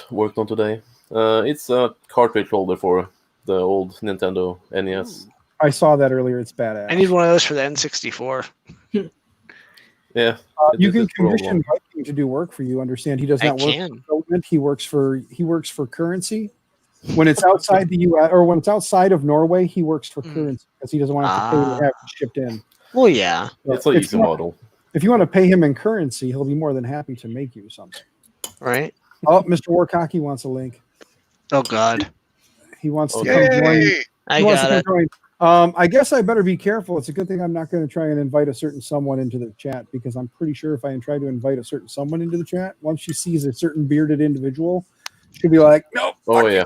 worked on today. It's a cartridge holder for the old Nintendo NES. I saw that earlier. It's badass. I need one of those for the N64. Yeah. You can This is for all commission one. Viking to do work for you. Understand? He does I not work can. for government. He works for currency. When it's outside the U.S. or when it's outside of Norway, he works for currency because he doesn't want to have to pay to have it shipped in. Well, yeah. So It's an if easy you want- model. If you want to pay him in currency, he'll be more than happy to make you something. Right. Oh, Mr. Warcocky wants a link. Oh God. He wants to Okay. come join. Yay! I He wants got to it. come join. I guess I better be careful. It's a good thing I'm not going to try and invite a certain someone into the chat, because I'm pretty sure if I try to invite a certain someone into the chat, once she sees a certain bearded individual, she'll be like, "Nope." Oh yeah.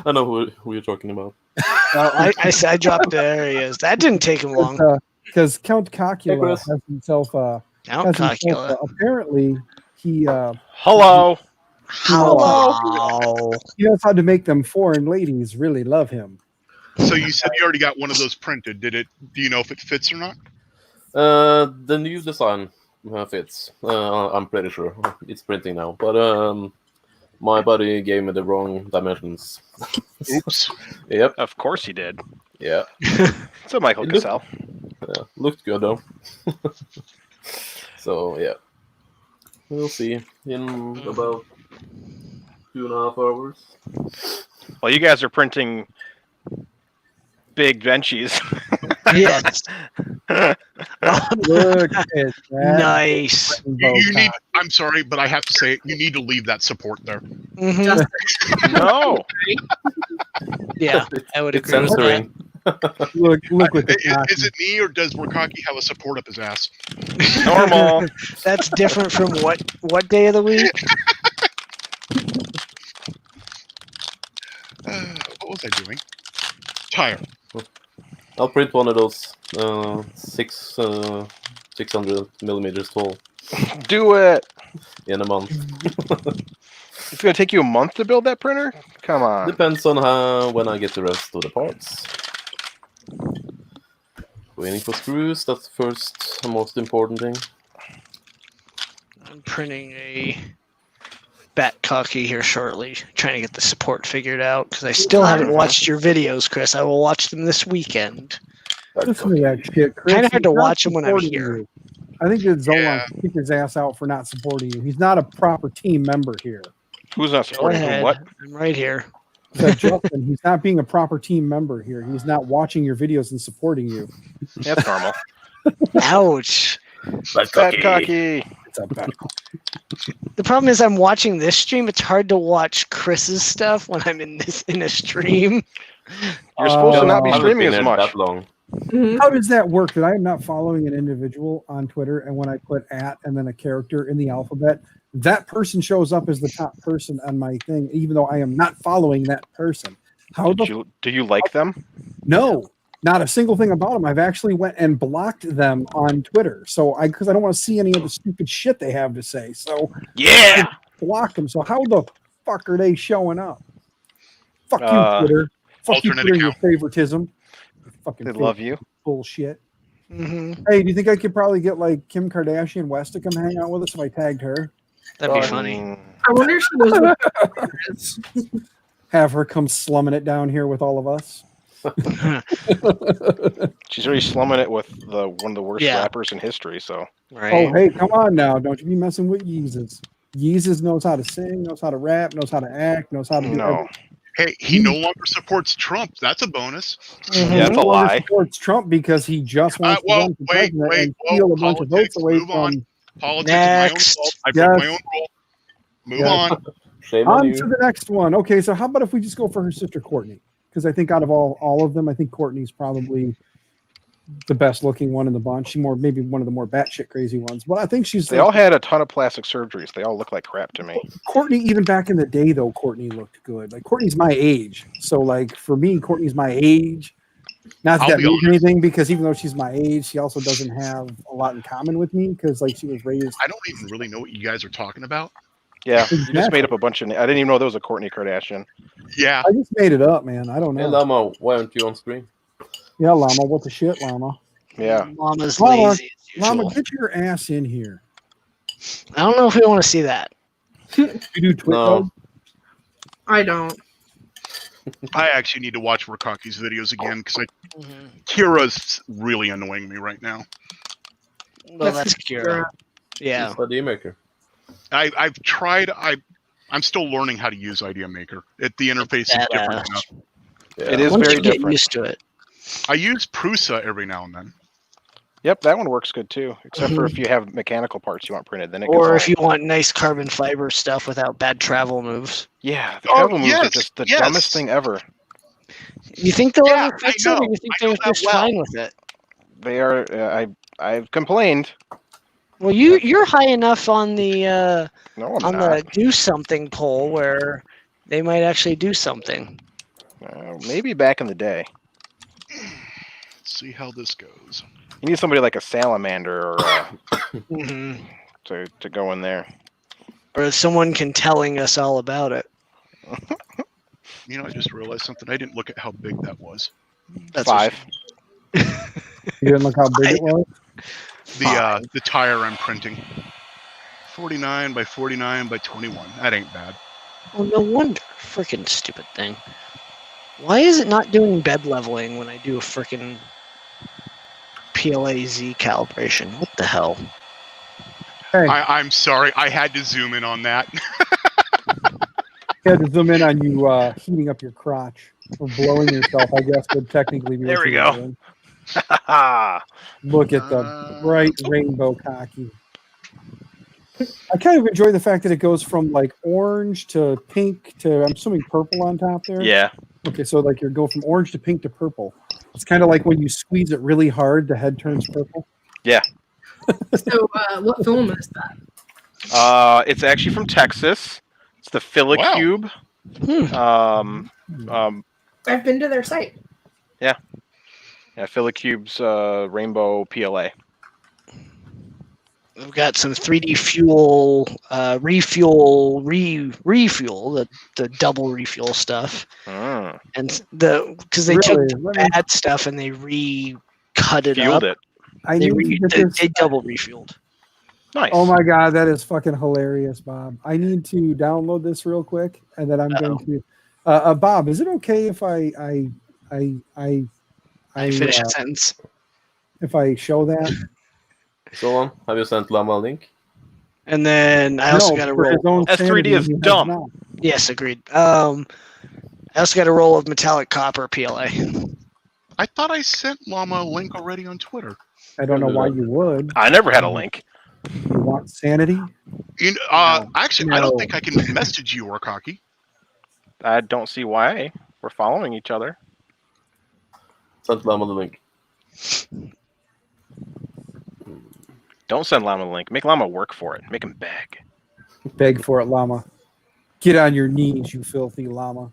I know who you're talking about. I dropped the areas. That didn't take him long. Because Count Cocula Chris. has himself. Count Cocula. Apparently, he Hello. Hello. he knows how to make them foreign ladies really love him. So you said you already got one of those printed. Do you know if it fits or not? The new design fits. I'm pretty sure it's printing now, but my buddy gave me the wrong dimensions. Oops. Yep. Of course he did. Yeah. So Michael It looked- Cassell. Yeah. Looked good though. So yeah. We'll see in about 2.5 hours. Well, you guys are printing big benchies. Yes. Look at that. Nice. You need. I'm sorry, but I have to say, you need to leave that support there. Mhm. No. Yeah, I would It's agree with that. censoring. Look with the Is it me, or does Wakaki have a support up his ass? Normal. That's different from what day of the week? What was I doing? Tire. I'll print one of those 600 millimeters tall Do it. in a month. It's gonna take you a month to build that printer? Come on. Depends on when I get the rest of the parts. Waiting for screws, that's the first and most important thing. I'm printing a bat cocky here shortly, trying to get the support figured out because I still haven't watched your videos, Chris. I will watch them this weekend. Listen to that shit, Chris. Kind of hard to He's not watch them when I'm supporting here. you. I think that Zolan Yeah. can kick his ass out for not supporting you. He's not a proper team member here. Who's not Go supporting who? ahead. What? I'm right here. Said Justin, he's not being a proper team member here. He's not watching your videos and supporting you. That's normal. Ouch. Bad Fat cocky. It's a bad The problem is I'm watching this stream. It's hard to watch Chris's stuff when I'm in a stream. You're supposed to not be I haven't streaming been as there much. that long. Mhm. How does that work? That I am not following an individual on Twitter, and when I put @ and then a character in the alphabet, that person shows up as the top person on my thing, even though I am not following that person. How the Do you like them? No, not a single thing about them. I've actually went and blocked them on Twitter, because I don't want to see any of the stupid shit they have to say. So Yeah. block them. So how the fuck are they showing up? Fuck you, Uh, Twitter. Fuck you, alternate Twitter, your account. favoritism. Fucking They love you. bullshit. hmm Hey, do you think I could probably get like Kim Kardashian West to come hang out with us if I tagged her? That'd be funny. I wonder if she knows what that is. Have her come slumming it down here with all of us? She's already slumming it with one of the worst Yeah. rappers in history. So Right. Oh, hey, come on now. Don't you be messing with Yeezus. Yeezus knows how to sing, knows how to rap, knows how to act, knows how to do no. everything. Hey, he no longer supports Trump. That's a bonus. Mhm. Yeah, that's a He wants to lie. support Trump because he just wants to Well, run for wait, president wait, and whoa, steal a bunch of votes politics, away move on. from. Politics Next. is my own fault. I broke my Yes. own rule. Move Yes. on. Shame on On you. to the next one. Okay, so how about if we just go for her sister Courtney? Because I think out of all of them, I think Courtney's probably the best looking one in the bunch. She's maybe one of the more batshit crazy ones. But I think she's They all had a ton of plastic surgeries. They all look like crap to me. Courtney, even back in the day though, Courtney looked good. Like Courtney's my age. So like for me, Courtney's my age. Not that I'll that be means honest. anything because even though she's my age, she also doesn't have a lot in common with me because like she was raised. I don't even really know what you guys are talking about. Yeah, you just Exactly. made up a bunch of. I didn't even know there was a Courtney Kardashian. Yeah. I just made it up, man. I don't Hey, know. Lama, why aren't you on screen? Yeah, Llama, what the shit, Llama? Yeah. Mama's Llama, lazy as Llama, usual. get your ass in here. I don't know if we want to see that. You do Twitch No. mode? I don't. I actually need to watch Rakaki's videos again because Kira's really annoying me right now. Well, that's Kira. Yeah. She's a idea maker. I've tried. I'm still learning how to use Idea Maker. The interface is different Badass. enough. Yeah. It is Once very you get different. used to it. I use Prusa every now and then. Yep, that one works good too. Except for if you have mechanical parts you want printed, then it Or gets if you want nice carbon fiber stuff without bad travel moves. yeah, the Oh, travel moves are yes, just the yes. dumbest thing ever. You think they'll Yeah, ever fix I it, or know. you think I know they're that just well. fine with it? They are. I've complained. Well, you're high enough on the No, I'm on not. the do something poll where they might actually do something. Maybe back in the day. Let's see how this goes. You need somebody like a salamander or Mm-hmm. to go in there. Or someone can telling us all about it. You know, I just realized something. I didn't look at how big that was. That's 5. You didn't look how big it was? The tire I'm printing. 49 by 49 by 21. That ain't bad. Oh, no wonder. Freaking stupid thing. Why is it not doing bed leveling when I do a freaking PLAZ calibration? What the hell? Hey, I'm sorry. I had to zoom in on that. I had to zoom in on you heating up your crotch or blowing yourself, I guess would technically be There what we you were go. doing. Look at the bright rainbow cocky. I kind of enjoy the fact that it goes from like orange to pink to, I'm assuming, purple on top there. Yeah. Okay, so like you go from orange to pink to purple. It's kind of like when you squeeze it really hard, the head turns purple. Yeah. So, what film is that? It's actually from Texas. It's the Philocube. I've been to their site. Yeah, Philocube's Rainbow PLA. We've got some 3D fuel, refuel, the double refuel stuff, and because they took the bad stuff and they recut it Fueled up. it. They double refueled. Nice. Oh my god, that is fucking hilarious, Bob. I need to download this real quick, and then I'm going to. Bob, is it okay if I finish a sentence? If I show that? So on, have you sent Llama a link? And then I also got a roll. S3D is dumb. Yes, agreed. I also got a roll of metallic copper PLA. I thought I sent Llama a link already on Twitter. I don't know why you would. I never had a link. You want sanity? Actually, I don't think I can message you, Orkaki. I don't see why. We're following each other. Send Llama the link. Don't send Llama the link. Make Llama work for it. Make him beg. Beg for it, Llama. Get on your knees, you filthy llama.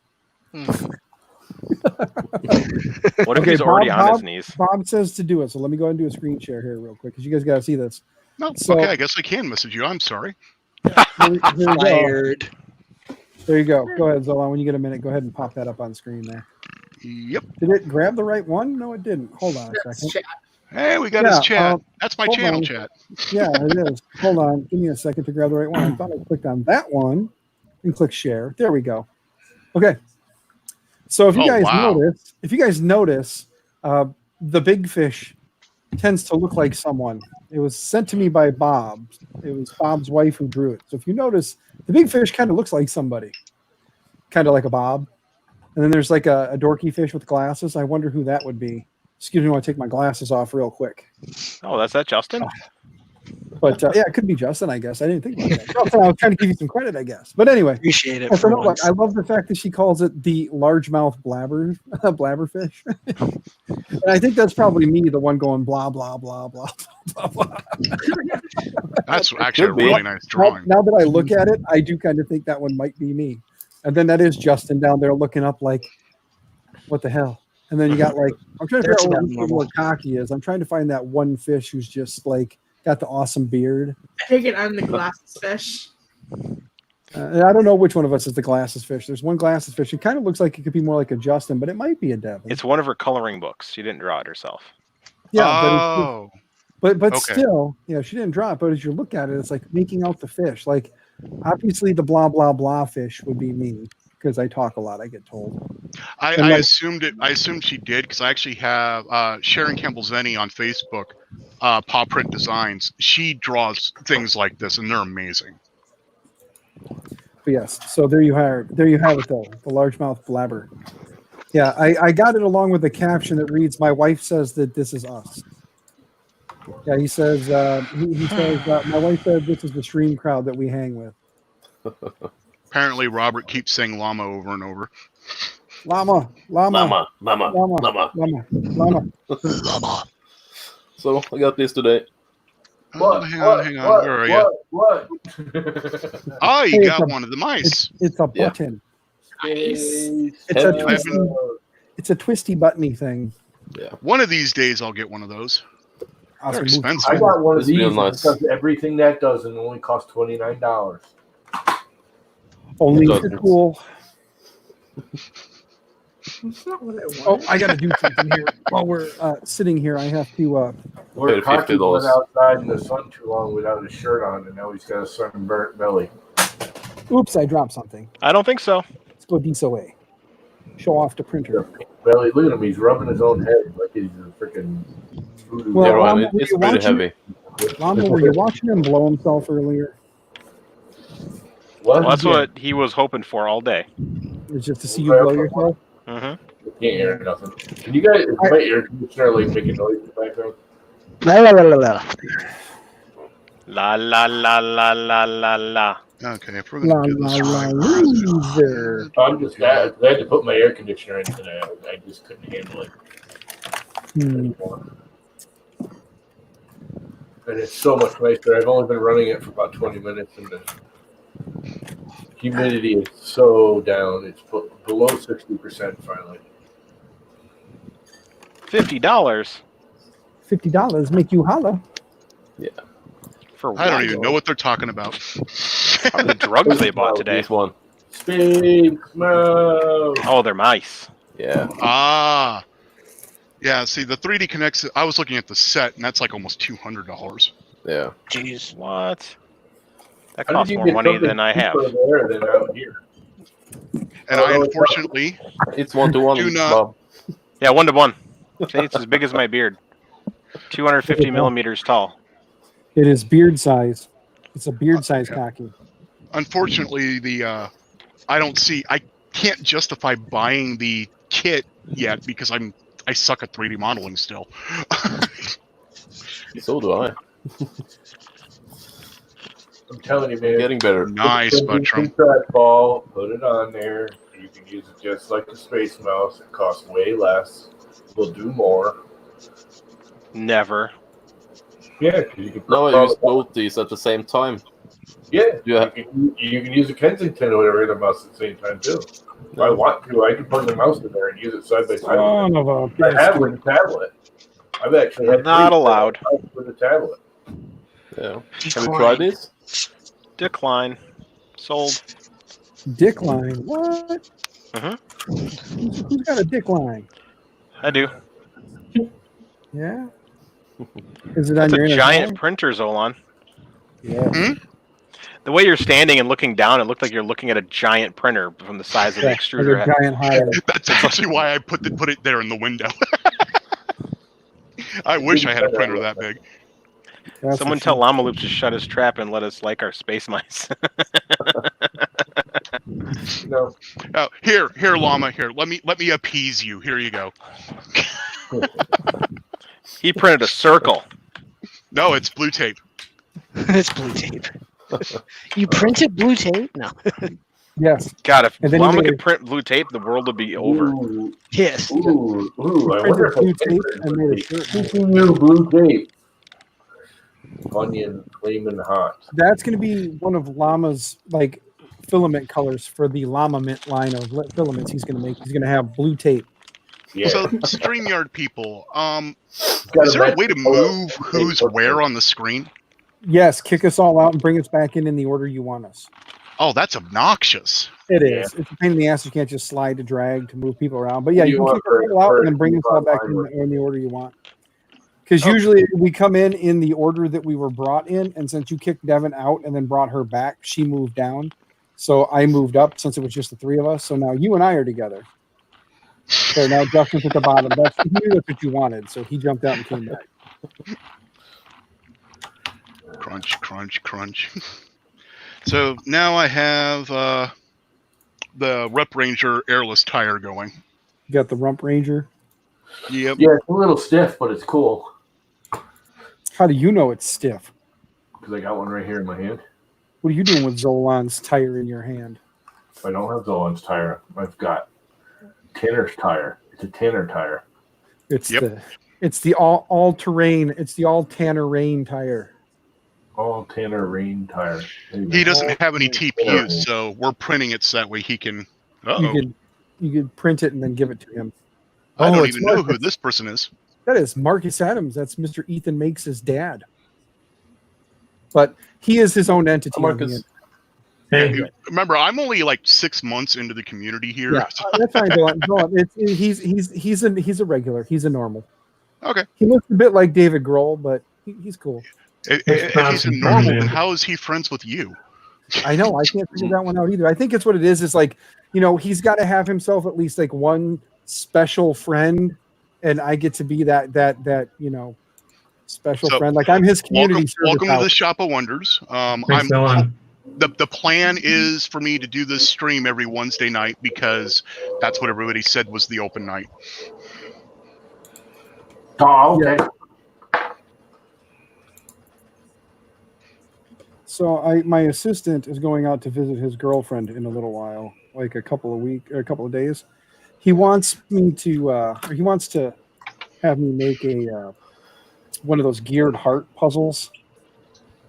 What if he's already on his knees? Bob says to do it, so let me go ahead and do a screen share here real quick, because you guys got to see this. No, So- okay, I guess I can message you. I'm sorry. Here we go. Fired. There you go. Go ahead, Zolan. When you get a minute, go ahead and pop that up on screen there. Yep. Did it grab the right one? No, it didn't. Hold on a That's second. chat. Hey, we got his chat. That's my hold channel on. chat. Yeah, it is. Hold on. Give me a second to grab the right one. I thought I clicked on that one and click share. There we go. Okay. So if you guys notice, the big fish tends to look like someone. It was sent to me by Bob. It was Bob's wife who drew it. So if you notice, the big fish kind of looks like somebody, kind of like a Bob. And then there's like a dorky fish with glasses. I wonder who that would be. Excuse me, I want to take my glasses off real quick. Oh, that's that Justin? But yeah, it could be Justin, I guess. I didn't think about that. Justin, I was trying to give you some credit, I guess. But anyway, Appreciate it. so I love the fact that she calls it the largemouth blabberfish. And I think that's probably me, the one going blah blah blah blah blah blah. That's actually a really nice drawing. Now that I look at it, I do kind of think that one might be me. And then that is Justin down there looking up like, what the hell? And then you got like, I'm trying to figure out what cocky is. I'm trying to find that one fish who's just like got the awesome beard. I think it on the glasses fish. I don't know which one of us is the glasses fish. There's one glasses fish. It kind of looks like it could be more like a Justin, but it might be a Devin. It's one of her coloring books. She didn't draw it herself. Yeah, but okay. still, yeah, she didn't draw it. But as you look at it, it's like making out the fish. Like obviously the blah blah blah fish would be me because I talk a lot. I get told. I assumed it. I assumed she did because I actually have Sharon Campbell Zenny on Facebook, Paw Print Designs. She draws things like this, and they're amazing. But yes, so there you have it though, the largemouth blabber. Yeah, I got it along with the caption that reads, "My wife says that this is us." Yeah, he says he says my wife said this is the stream crowd that we hang with. Apparently, Robert keeps saying llama over and over. Llama. So I got this today. Hang on. Where are you? What? Oh, you got one of the mice. It's a button. Nice. It's a twisty buttony thing. Yeah. One of these days, I'll get one of those. They're expensive. I got one of It's these. real nice. It does everything that does, and it only costs $29. Only if you're cool. That's not what I want. Oh, I got to do something here while we're sitting here. I have to. We're Paid Cocky $50. went outside in the sun too long without his shirt on, and now he's got a sunburnt belly. Oops, I dropped something. I don't think so. Let's go this away. Show off the printer. Belly, look at him. He's rubbing his own head like he's a freaking voodoo. Well, Yeah, right. Llama, were It's you pretty watching- heavy. Llama, were you watching him blow himself earlier? What? Well, that's what he was hoping for all day. It was just to see you blow yourself? Mm-hmm. Can't hear nothing. Can you guys, is my air conditioner like making noise in the background? La la la la la. La la la la la la la. Okay, if we're gonna do this right, loser. I'm just that. I had to put my air conditioner in today. I just couldn't handle it anymore. And it's so much nicer. I've only been running it for about 20 minutes, and the humidity is so down. It's below 60% finally. $50 $50 make you holla. Yeah. for I don't what? even know what they're talking about. Probably the drugs they bought today. This one. Space Mouse. Oh, they're mice. Yeah. Ah. Yeah, see, the 3D Connects, I was looking at the set, and that's like almost $200. Yeah. Jeez. What? That How costs did you more get money something than I have. cheaper there than out here? And I unfortunately It's 1-to-1. do not. Bob. Yeah, 1-to-1. See, it's as big as my beard. 250 millimeters tall. It is beard size. It's a beard size cocky. Unfortunately, I can't justify buying the kit yet because I suck at 3D modeling still. So do I. I'm telling you, man. Getting better. Nice, Buttram. Ball, put it on there. You can use it just like the Space Mouse. It costs way less. We'll do more. Never. Yeah, because you can. No, I use both these at the same time. Yeah, Yeah. You can use a Kensington or whatever in the mouse at the same time too. If I want to, I can plug the mouse in there and use it side by side. Son of a I have with a tablet. I've actually had Not 3 allowed. with a tablet. Yeah. Have you tried this? Decline. Sold. dick line. What? Who's got a dick line? I do. Yeah. Is it on It's your a inner giant thigh? printer, Zolan. Yeah. The way you're standing and looking down, it looked like you're looking at a giant printer from the size of the Yeah, extruder like head. a giant hive. That's actually why I put it there in the window. I wish I had a printer that big. That's Someone for tell sure. Llama Loop to shut his trap and let us like our space mice. No. Oh, here, Llama. Here, let me appease you. Here you go. He printed a circle. No, it's blue tape. It's blue tape. You printed blue tape? No. Yes. God, if And then Llama he made could print blue tape, the world would be over. Ooh, Yes. ooh, I Printed wonder if blue I tape and made a shirt. Speaking new blue tape. Onion flaming hot. That's going to be one of Llama's like filament colors for the Llama Mint line of filaments he's going to make. He's going to have blue tape. Yeah. So, StreamYard people, Gotta is there a match way to the color. move who's where on the screen? Yes, kick us all out and bring us back in the order you want us. Oh, that's obnoxious. It Yeah. is. It's a pain in the ass. You can't just slide to drag to move people around. But yeah, You you can want kick us all out for- and then bring us all back for- in the order you want. Because usually we come in the order that we were brought in, and since you kicked Devin out and then brought her back, she moved down. So I moved up since it was just the three of us. So now you and I are together. So now Justin's at the bottom. That's what you wanted. So he jumped out and came back. Crunch, crunch, crunch. So now I have the Rep Ranger airless tire going. You got the Rump Ranger. Yep. Yeah, it's a little stiff, but it's cool. How do you know it's stiff? Because I got one right here in my hand. What are you doing with Zolan's tire in your hand? I don't have Zolan's tire. I've got Tanner's tire. It's a Tanner tire. It's Yep. the all terrain. It's the all Tanner rain tire. All Tanner rain tire. There you go. He doesn't have any Tanner TPUs, rain. so we're printing it so that way he can. You could print it and then give it to him. I don't it's even know who Marcus. this person is. That is Marcus Adams. That's Mr. Ethan Makes' dad. But he is his own entity. on the Marcus. end. Remember, I'm only like 6 months into the community here. Yeah, that's fine. Go on. He's a regular. He's a normal. Okay. He looks a bit like David Grohl, but he's cool. If he's a normal, then how is he friends with you? I know. I can't figure that one out either. I think it's what it is like, he's got to have himself at least like one special friend, and I get to be that special So, friend. Like I'm his community Welcome service to house. the Shop of Wonders. Thanks, Dylan. The plan is for me to do this stream every Wednesday night because that's what everybody said was the open night. Oh, okay. Yeah. So my assistant is going out to visit his girlfriend in a little while, like a couple of days. He wants me to he wants to have me make a one of those geared heart puzzles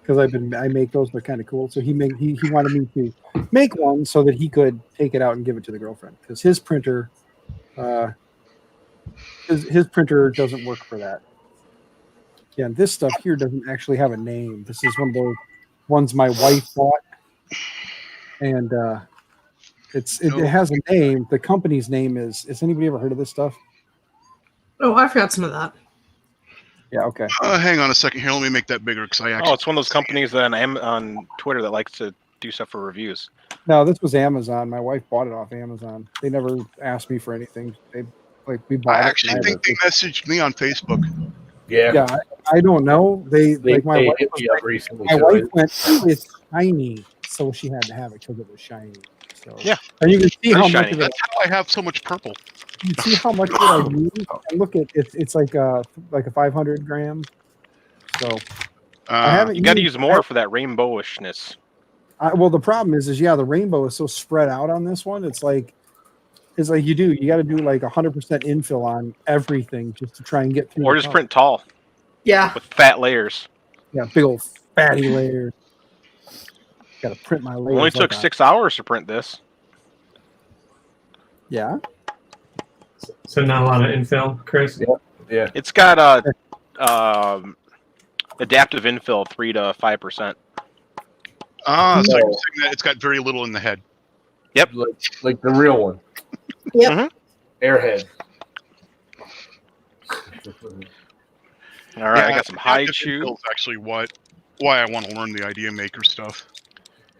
because I make those, they're kind of cool. So he wanted me to make one so that he could take it out and give it to the girlfriend because his printer his printer doesn't work for that. Yeah, and this stuff here doesn't actually have a name. This is one of those ones my wife bought, and it has a name. The company's name is. Has anybody ever heard of this stuff? Oh, I've got some of that. Yeah. Okay. Hang on a second here. Let me make that bigger because I actually. Oh, it's one of those companies that on Twitter that likes to do stuff for reviews. No, this was Amazon. My wife bought it off Amazon. They never asked me for anything. We bought I it. actually think they messaged me on Facebook. Yeah. Yeah, I don't know. They like my they wife. hit Was me up like, recently. my so wife went, "Oh, it's shiny," so she had to have it because it was shiny. So Yeah. and you can see Very how shiny. much of it. That's how I have so much purple. You can see how much of it I use. And look at it's like a 500 gram. So I haven't. You got to used- use more for that rainbowishness. well, the problem is the rainbow is so spread out on this one. It's like you got to do like 100% infill on everything just to try and get through. Or the just color. print tall Yeah. with fat layers. Yeah, big old fatty layers. Got to print my layers. Only took 6 hours to print this. Yeah. So not a lot of infill, Chris. Yeah. It's got adaptive infill 3 to 5%. So No. you're saying that it's got very little in the head. Yep. Like the real one. Yep. Mm-hmm. Airhead. All right, I Yeah, got some high adaptive chew. infill is actually why I want to learn the idea maker stuff.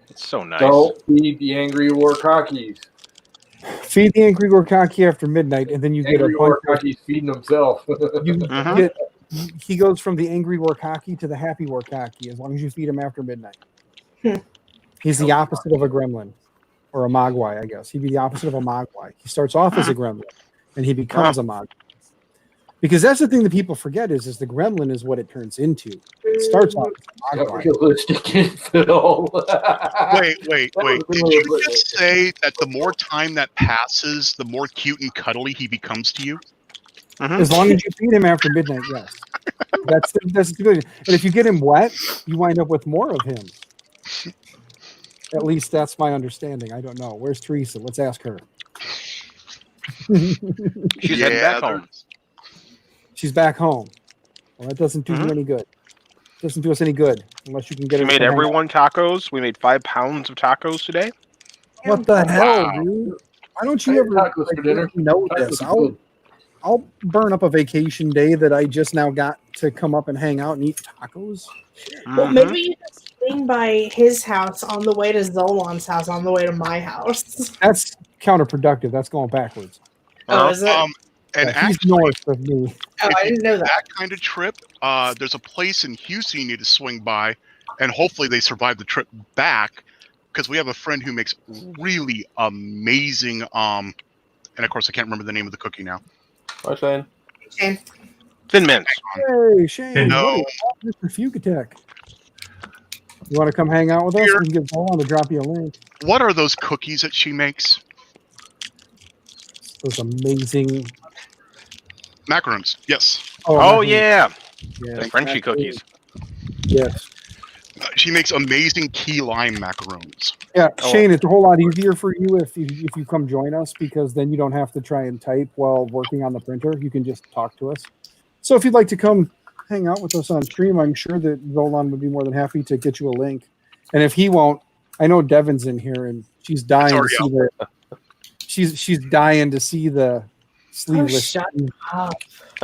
It's so nice. Don't feed the angry warcockies. Feed the angry Gorkaki after midnight, and then you get a Angry bunch of. warcockies feeding himself. You Mhm. get. He goes from the angry Warkaki to the happy Warkaki as long as you feed him after midnight. He's the opposite of a gremlin or a mogwai, I guess. He'd be the opposite of a mogwai. He starts off as a gremlin and he becomes a mogwai. Because that's the thing that people forget is the gremlin is what it turns into. It starts off as a mogwai. Realistic infill. Wait. Did you just say that the more time that passes, the more cute and cuddly he becomes to you? Mhm. As long as you feed him after midnight, yes. That's the good. And if you get him wet, you wind up with more of him. At least that's my understanding. I don't know. Where's Teresa? Let's ask her. She's heading back home. She's back home. Well, that doesn't do you any good. Doesn't do us any good unless you can get We her. made to hang out. everyone tacos. We made 5 pounds of tacos today. What the hell, Wow. dude? Why don't you I had ever tacos for dinner. let me know Tacos this? are good. I'll burn up a vacation day that I just now got to come up and hang out and eat tacos. Well, maybe you can swing by his house on the way to Zolan's house on the way to my house. That's counterproductive. That's going backwards. Oh, is it? And Yeah, he's actually, north of me. Oh, if I you didn't know do that. kind of trip, there's a place in Houston you need to swing by, and hopefully they survive the trip back, because we have a friend who makes really amazing, and of course I can't remember the name of the cookie now. Hi, Shane. Okay. Thin mints. Hey, Shane. No. What is Mr. Fugatech? You want to come hang out with us? Here. We can get Zolan to drop you a link. What are those cookies that she makes? Those amazing. Macarons. Yes. Oh, my yeah. Yeah, The Frenchie cookies. Yes. She makes amazing key lime macarons. Yeah, Oh. Shane, it's a whole lot easier for you if you come join us because then you don't have to try and type while working on the printer. You can just talk to us. So if you'd like to come hang out with us on stream, I'm sure that Zolan would be more than happy to get you a link. And if he won't, I know Devin's in here and she's dying to already see the she's dying to see the sleeveless. shut up.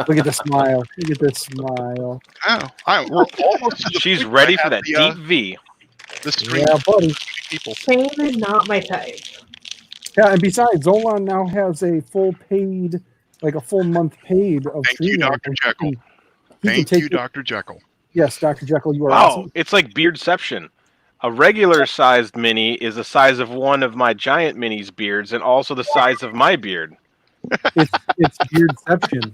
Look at the smile. Look at this smile. We're almost to the She's point where ready I for have that deep V. the stream Yeah, buddy. people. Shane is not my type. Yeah, and besides, Zolan now has a full paid, like a full month paid of Thank you, StreamYard. Dr. Jekyll. He can Thank take you, Dr. Jekyll. Yes, Dr. Jekyll, you are Wow, awesome. it's like Beardception. A regular-sized mini is the size of one of my giant mini's beards, and also the size of my beard. It's beardception.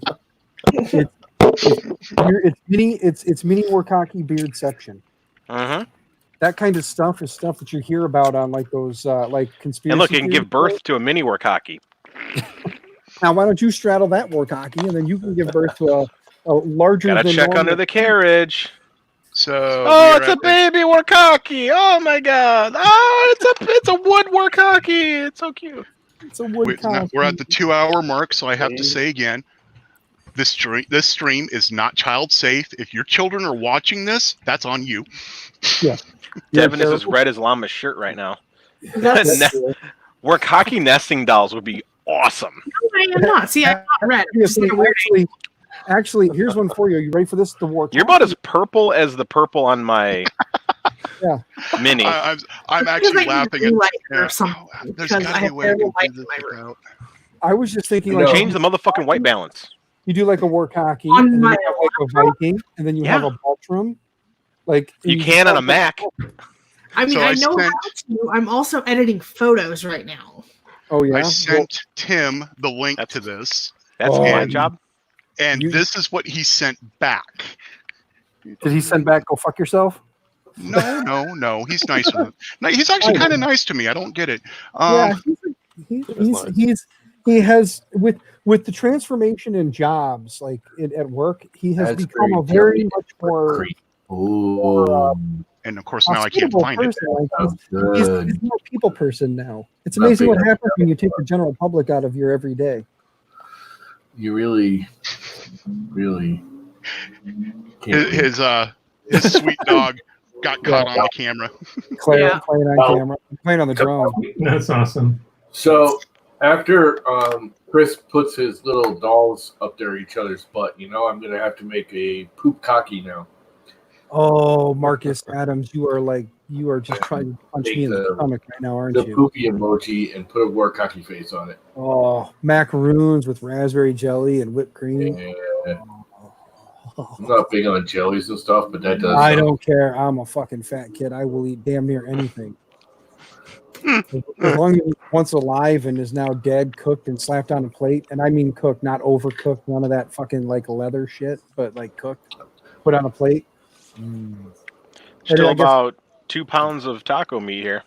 It's mini Warcocky beardception. Mm-hmm. That kind of stuff is stuff that you hear about on like those like conspiracy. And look, you can theories. give birth to a mini Warcocky. Now, why don't you straddle that Warcocky, and then you can give birth to a larger. Gotta than check normal under the carriage. So Oh, it's a baby Warcocky! Oh my god! Oh, it's a wood Warcocky! It's so cute. It's a wood cocky. We're at the 2-hour mark, so I have to say again, this stream is not child safe. If your children are watching this, that's on you. Yeah. Devin is as red as Llama's shirt right now. That's Warcocky nesting dolls would be awesome. I am not. See, I'm not red. I'm just not wearing- Actually, here's one for you. Are you ready for this? The Warcocky. You're about as purple as the purple on my mini. I'm actually laughing at or something. There's Because gotta I be a have way I terrible can light do in this my room. without. I was just thinking, You like, change the motherfucking white balance. you do like a Warcocky, On and then my you have like a Viking, and then you have a Baltrum. Like You can on a Mac. I mean, So I I know sent- how to. I'm also editing photos right now. Oh yeah. I sent Tim the link to this. That's my job. And this is what he sent back. Did he send back? Go fuck yourself. No. He's nice. No, he's actually kind of nice to me. I don't get it. Yeah, he has with the transformation in jobs like at work, he has That's become a very very much more. And of course now I can't hospitable find it. person. Like, he's a more people person now. It's amazing what happens when you take the general public out of your everyday. You really His sweet dog got caught on the camera. Playing on camera, playing on the drone. That's awesome. So after Chris puts his little dolls up there each other's butt, I'm gonna have to make a poop cocky now. Oh, Marcus Adams, you are just trying to punch me in the stomach right now, aren't The you? poopy emoji and put a Warcocky face on it. Oh, macaroons with raspberry jelly and whipped cream. Yeah. I'm not big on jellies and stuff, but that does. I don't care. I'm a fucking fat kid. I will eat damn near anything. As long as it's once alive and is now dead, cooked, and slapped on a plate, and I mean cooked, not overcooked, none of that fucking like leather shit, but like cooked, put on a plate. Still about 2 pounds of taco meat here.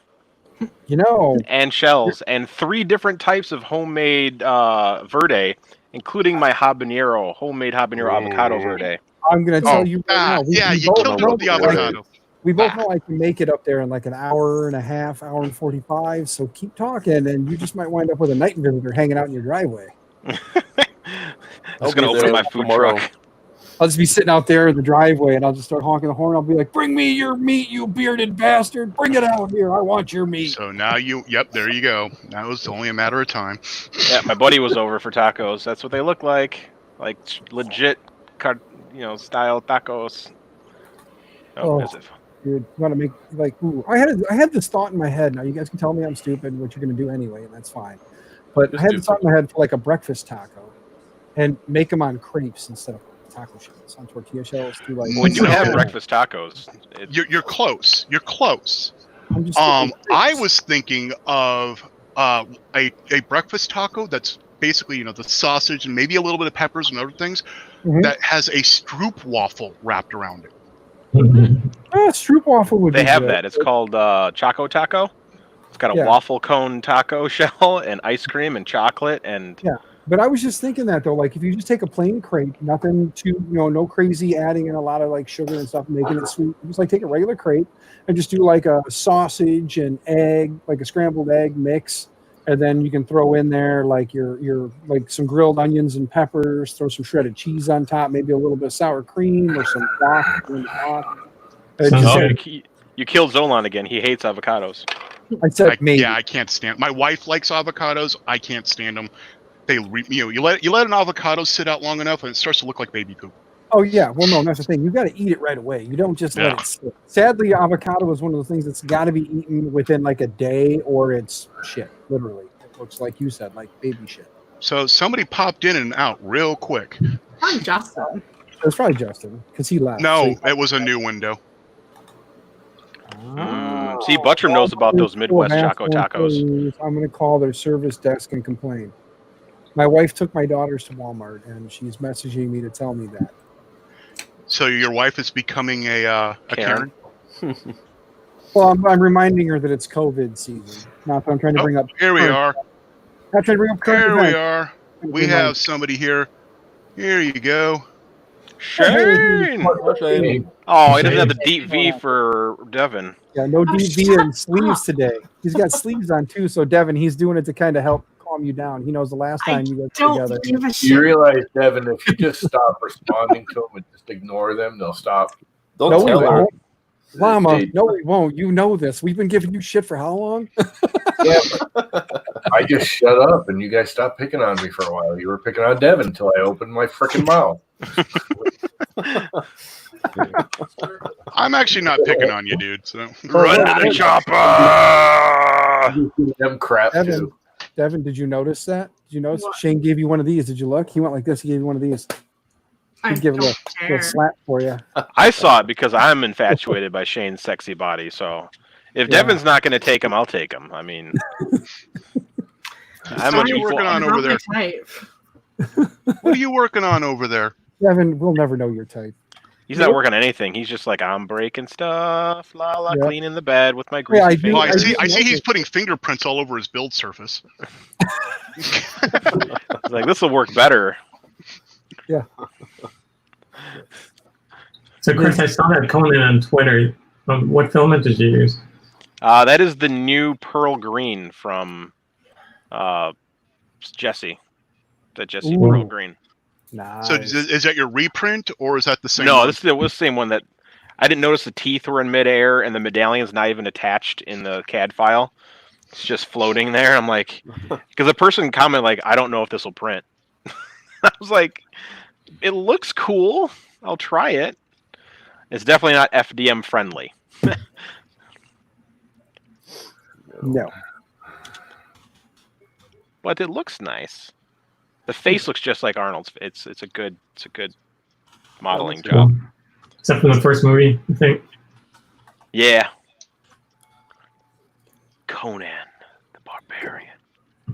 And shells, and 3 different types of homemade verde, including my homemade habanero avocado verde. I'm gonna tell you right now. You killed it with the avocado. We both know I can make it up there in like an hour and a half, hour and 45. So keep talking, and you just might wind up with a night visitor hanging out in your driveway. I was gonna open my food truck. I'll just be sitting out there in the driveway, and I'll just start honking the horn. I'll be like, "Bring me your meat, you bearded bastard! Bring it out here! I want your meat." So now there you go. Now it's only a matter of time. Yeah, my buddy was over for tacos. That's what they look like legit, style tacos. Oh, dude, you want to make like? Ooh, I had this thought in my head. Now you guys can tell me I'm stupid, what you're going to do anyway, and that's fine. But I had this thought in my head for like a breakfast taco, and make them on crepes instead of taco shells, on tortilla shells. When you have breakfast tacos, you're close. You're close. I'm just I was thinking of a breakfast taco that's basically the sausage and maybe a little bit of peppers and other things that has a stroop waffle wrapped around it. Stroop waffle would They be have good. that. It's called Choco Taco. It's got a waffle cone taco shell and ice cream and chocolate and But I was just thinking that though, like if you just take a plain crepe, nothing too, no crazy adding in a lot of like sugar and stuff, making it sweet. Just like take a regular crepe and just do like a sausage and egg, like a scrambled egg mix, and then you can throw in there like your like some grilled onions and peppers, throw some shredded cheese on top, maybe a little bit of sour cream or some guac on top. You killed Zolan again. He hates avocados. I said maybe. Yeah, I can't stand. My wife likes avocados. I can't stand them. You let an avocado sit out long enough and it starts to look like baby poop. Oh yeah, well no, that's the thing. You got to eat it right away. You don't just let it sit. Sadly, avocado is one of those things that's got to be eaten within like a day, or it's shit. Literally, it looks like you said, like baby shit. So somebody popped in and out real quick. Probably Justin. It was probably Justin because he left. No, it was a new window. See, Buttram knows about those Midwest Choco Tacos. I'm going to call their service desk and complain. My wife took my daughters to Walmart, and she's messaging me to tell me that. So your wife is becoming a Karen? Well, I'm reminding her that it's COVID season. Not that I'm trying to bring up. Here we are. Not trying to bring up COVID. Here we are. We have somebody here. Here you go. Shane! Oh, he doesn't have the deep V for Devin. Yeah, no deep V and sleeves today. He's got sleeves on too, so Devin, he's doing it to kind of help calm you down. He knows the last time you guys were together. You realize, Devin, if you just stop responding to them and just ignore them, they'll stop. Don't tell her. Llama, no, we won't. You know this. We've been giving you shit for how long? Yeah, I just shut up and you guys stopped picking on me for a while. You were picking on Devin until I opened my freaking mouth. I'm actually not picking on you, dude. So run to the chopper. Them crap too. Devin, did you notice that? Did you notice Shane gave you one of these? Did you look? He went like this. He gave you one of these. He'd give a little slap for you. I saw it because I'm infatuated by Shane's sexy body. So if Devin's not going to take him, I'll take him. I mean, what are you working on over there? What are you working on over there? Devin, we'll never know your type. He's not working on anything. He's just like, I'm breaking stuff, cleaning the bed with my greasy fingers. Oh, I see he's putting fingerprints all over his build surface. It's like, this will work better. Yeah. So, Chris, I saw that Conan on Twitter. What filament did you use? That is the new Pearl Green from Jesse. The Jesse Pearl Green. Nice. So is that your reprint, or is that the same? No, one? this is the same one that I didn't notice the teeth were in midair and the medallion's not even attached in the CAD file. It's just floating there. I'm like, because a person commented like, I don't know if this will print. I was like, it looks cool. I'll try it. It's definitely not FDM friendly. No. But it looks nice. The face looks just like Arnold's. It's a good modeling job. Except for the first movie, I think. Yeah. Conan the Barbarian.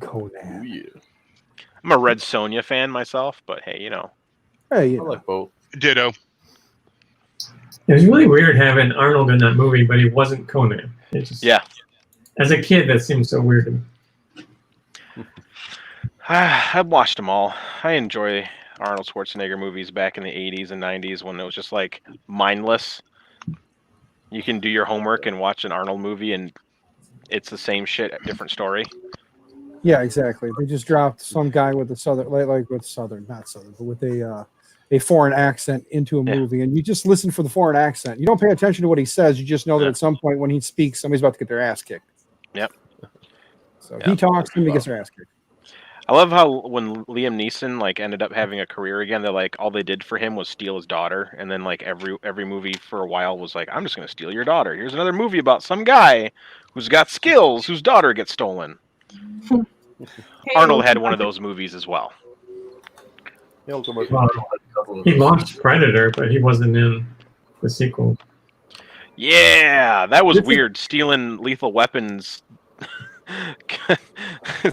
Conan. Ooh, yeah. I'm a Red Sonja fan myself, but hey, you know. Hey, I like both. Ditto. It was really weird having Arnold in that movie, but he wasn't Conan. It just, yeah. As a kid, that seemed so weird to me. I've watched them all. I enjoy Arnold Schwarzenegger movies back in the 80s and 90s when it was just like mindless. You can do your homework and watch an Arnold movie and it's the same shit, different story. Yeah, exactly. They just dropped some guy with a southern, not southern, but with a foreign accent into a movie, and you just listen for the foreign accent. You don't pay attention to what he says. You just know that at some point when he speaks, somebody's about to get their ass kicked. Yep. So he talks, somebody gets their ass kicked. I love how when Liam Neeson like ended up having a career again, they're like all they did for him was steal his daughter, and then like every movie for a while was like, I'm just gonna steal your daughter. Here's another movie about some guy who's got skills whose daughter gets stolen. Arnold had one of those movies as well. Well, he launched Predator, but he wasn't in the sequel. Yeah, that was weird. Stealing Lethal Weapon's,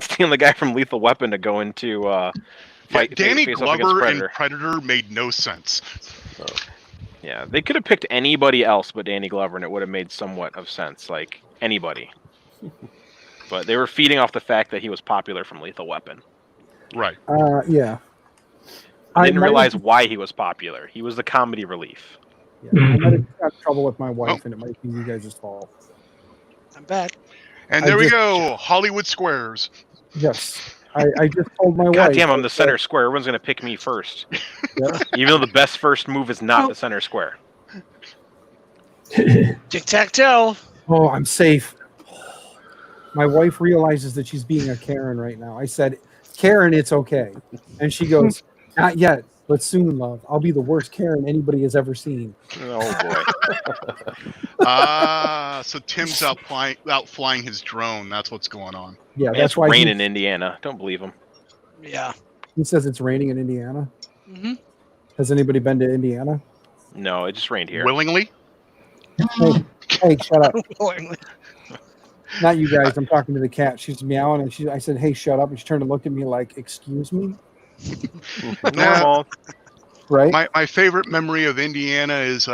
stealing the guy from Lethal Weapon to go into fight. Danny face off against Glover Predator. in Predator made no sense. Yeah, they could have picked anybody else but Danny Glover, and it would have made somewhat of sense. Like anybody. But they were feeding off the fact that he was popular from Lethal Weapon. Right. Yeah. I didn't realize why he was popular. He was the comedy relief. Yeah, I might have got in trouble with my wife, and it might be you guys' fault. I'm back. And there we go, Hollywood Squares. Yes. I just told my wife. God damn, I'm the center square. Everyone's going to pick me first. Yeah. Even though the best first move is not the center square. Tic-tac-toe. Oh, I'm safe. My wife realizes that she's being a Karen right now. I said, Karen, it's okay. And she goes, not yet, but soon, love. I'll be the worst Karen anybody has ever seen. Oh, boy. So Tim's out flying his drone. That's what's going on. Yeah, Man, that's it's why rain in Indiana. Don't believe him. Yeah. He says it's raining in Indiana. Mm-hmm. Has anybody been to Indiana? No, it just rained here. Willingly? Hey, shut up. Not you guys. I'm talking to the cat. She's meowing, and I said, "Hey, shut up!" And she turned and looked at me like, "Excuse me." Normal. Right. My favorite memory of Indiana is we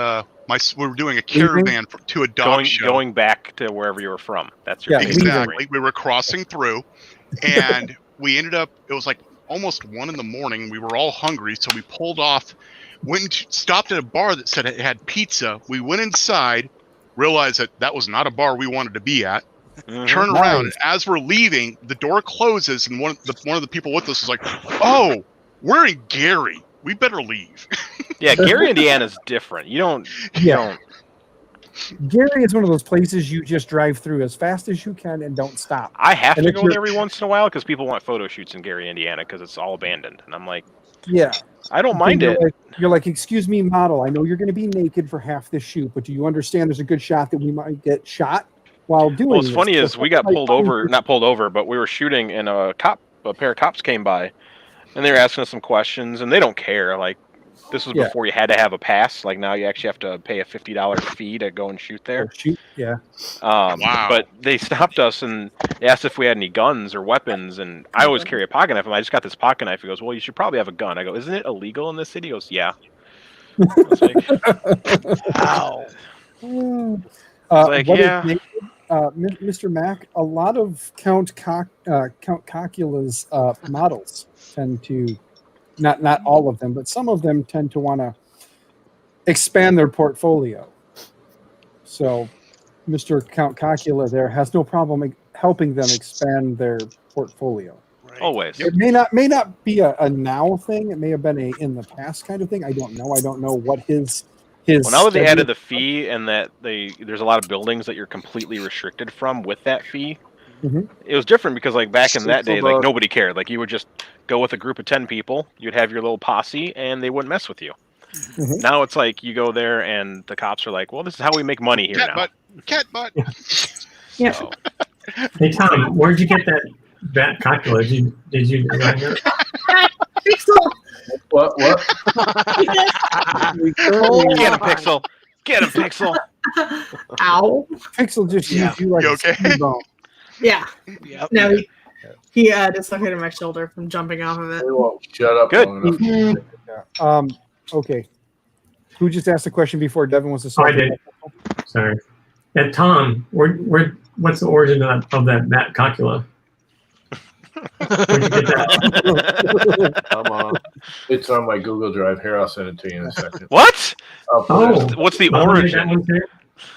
were doing a caravan to a dog show. Going back to wherever you were from. That's your favorite exactly. memory. We were crossing through, and we ended up. It was like almost 1 a.m. We were all hungry, so we pulled off. Stopped at a bar that said it had pizza. We went inside, realized that was not a bar we wanted to be at. Turn around, and as we're leaving, the door closes, and one of the people with us is like, "Oh, we're in Gary. We better leave." Yeah, Gary, Indiana's different. You don't. Gary is one of those places you just drive through as fast as you can and don't stop. I have to go there every once in a while because people want photo shoots in Gary, Indiana, because it's all abandoned, and I'm like, yeah, I don't mind it. You're like, excuse me, model. I know you're going to be naked for half this shoot, but do you understand there's a good shot that we might get shot while doing? Well, what's funny is we got not pulled over, but we were shooting, and a pair of cops came by, and they were asking us some questions, and they don't care. Like, this was before you had to have a pass. Like, now you actually have to pay a $50 fee to go and shoot there. Wow. But they stopped us and they asked if we had any guns or weapons, and I always carry a pocket knife. And I just got this pocket knife. He goes, "Well, you should probably have a gun." I go, "Isn't it illegal in this city?" He goes, "Yeah." I was like, wow. Mr. Mac, a lot of Count Cocula's models tend to, not all of them, but some of them tend to want to expand their portfolio. So Mr. Count Cocula there has no problem helping them expand their portfolio. Right. Always. It may not be a now thing. It may have been a in the past kind of thing. I don't know. I don't know what his. Well, now that they added the fee and that there's a lot of buildings that you're completely restricted from with that fee. Mm-hmm. It was different because, like, back in that day, like, nobody cared. Like, you would just go with a group of 10 people, you'd have your little posse, and they wouldn't mess with you. Mm-hmm. Now it's like you go there, and the cops are like, "Well, this is how we make money here now." Cat butt. Yeah. So. Hey Tom, where'd you get that Cocula? Did you design it? Pixel. What? Get him, Pixel. Get him, Pixel. Ow. Pixel just used you like you okay? a speed bump. Yeah. Yep. No, he dislocated my shoulder from jumping off of it. They won't shut up. Good. Okay. Who just asked a question before Devin was to I did. Sorry. And Tom, what's the origin of that Cocula? Where'd you get that? Come on. It's on my Google Drive. Here, I'll send it to you in a second. What? Oh, what's the origin?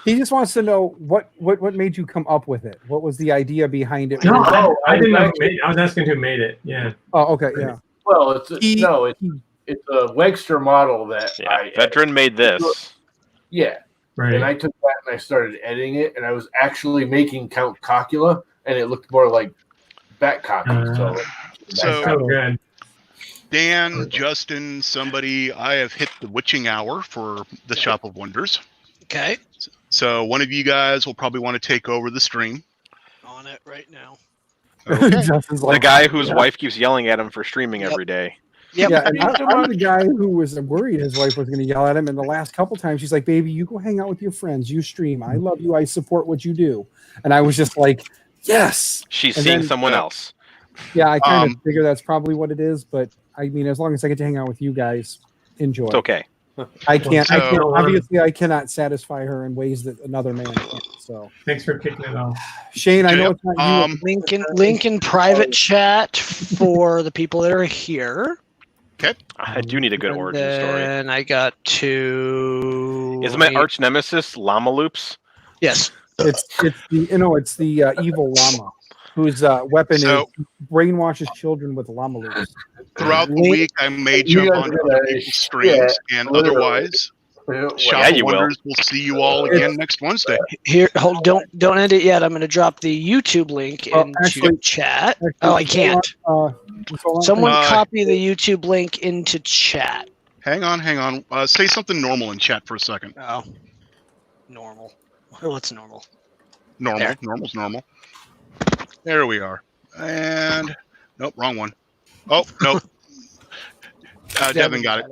He just wants to know what made you come up with it. What was the idea behind it? No, I didn't know. I was asking who made it. Yeah. Oh, okay. Yeah. Well, it's a Wegster model that Veteran made this. Yeah. Right. And I took that and I started editing it, and I was actually making Count Cocula, and it looked more like Bat Cocky. So good. Dan, Justin, somebody, I have hit the witching hour for the Shop of Wonders. Okay. So one of you guys will probably want to take over the stream. On it right now. Okay. The guy whose wife keeps yelling at him for streaming every day. Yep. Yeah, and I'm the guy who was worried his wife was going to yell at him. And the last couple times, she's like, "Baby, you go hang out with your friends. You stream. I love you. I support what you do." And I was just like, "Yes." She's seeing someone else. Yeah, I kind of figure that's probably what it is. But I mean, as long as I get to hang out with you guys, enjoy. It's okay. I can't. Obviously, I cannot satisfy her in ways that another man can. So thanks for kicking it off, Shane. I know it's not you. Link in private chat for the people that are here. Okay. I do need a good origin story. And I got to. Is my arch nemesis Llama Loops? Yes. It's the evil llama whose weapon is brainwashes children with llama loops. Throughout the week, I may jump on people's streams, and otherwise, Shop of Wonders will see you all again next Wednesday. Here, don't end it yet. I'm going to drop the YouTube link into chat. I can't. Someone copy the YouTube link into chat. Hang on. Say something normal in chat for a second. Oh, normal. What's normal? Normal's normal. There we are. And nope, wrong one. Oh, nope. Devin got it.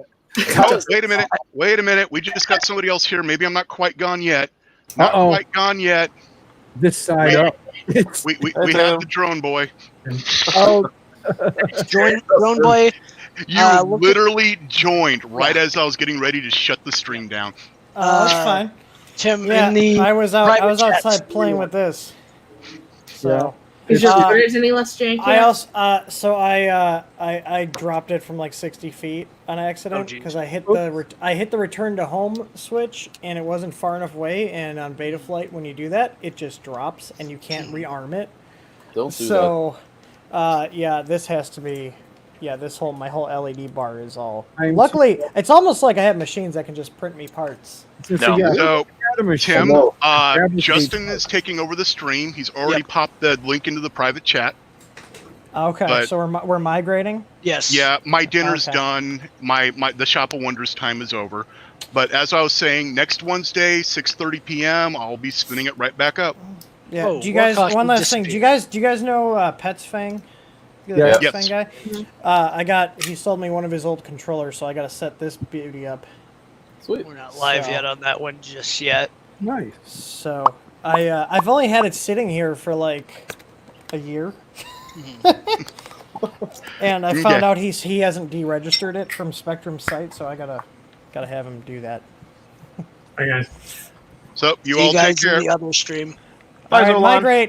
Oh, wait a minute. We just got somebody else here. Maybe I'm not quite gone yet. Not quite gone yet. This side up. We have the drone boy. Oh, Drone boy. You look literally joined right as I was getting ready to shut the stream down. That's fine. Tim, Yeah, in the I was private chat, outside playing with this. So Is your footage any less janky? I also I dropped it from like 60 feet on accident because I hit the return to home switch and it wasn't far enough away. And on Betaflight, when you do that, it just drops and you can't rearm it. Don't do that. Yeah, this has to be. Yeah, my whole LED bar is all. Luckily, it's almost like I have machines that can just print me parts. So, Tim, Justin is taking over the stream. He's already popped the link into the private chat. Okay, But- so we're migrating. Yes. Yeah, my dinner's Okay. done. The Shop of Wonders time is over. But as I was saying, next Wednesday, 6:30 p.m., I'll be spinning it right back up. Yeah. Oh, do you guys? Warcock One last thing. Do you guys know Pets Fang? You the Yeah. Pets Yes. Fang guy. He sold me one of his old controllers, so I got to set this beauty up. Sweet. We're not live So- yet on that one just yet. Nice. So I've only had it sitting here for like a year. And I found out he hasn't deregistered it from Spectrum's site, so I gotta have him do that. Hi guys. So you See all you guys take care. in the other stream. All right, Zolon. migrate.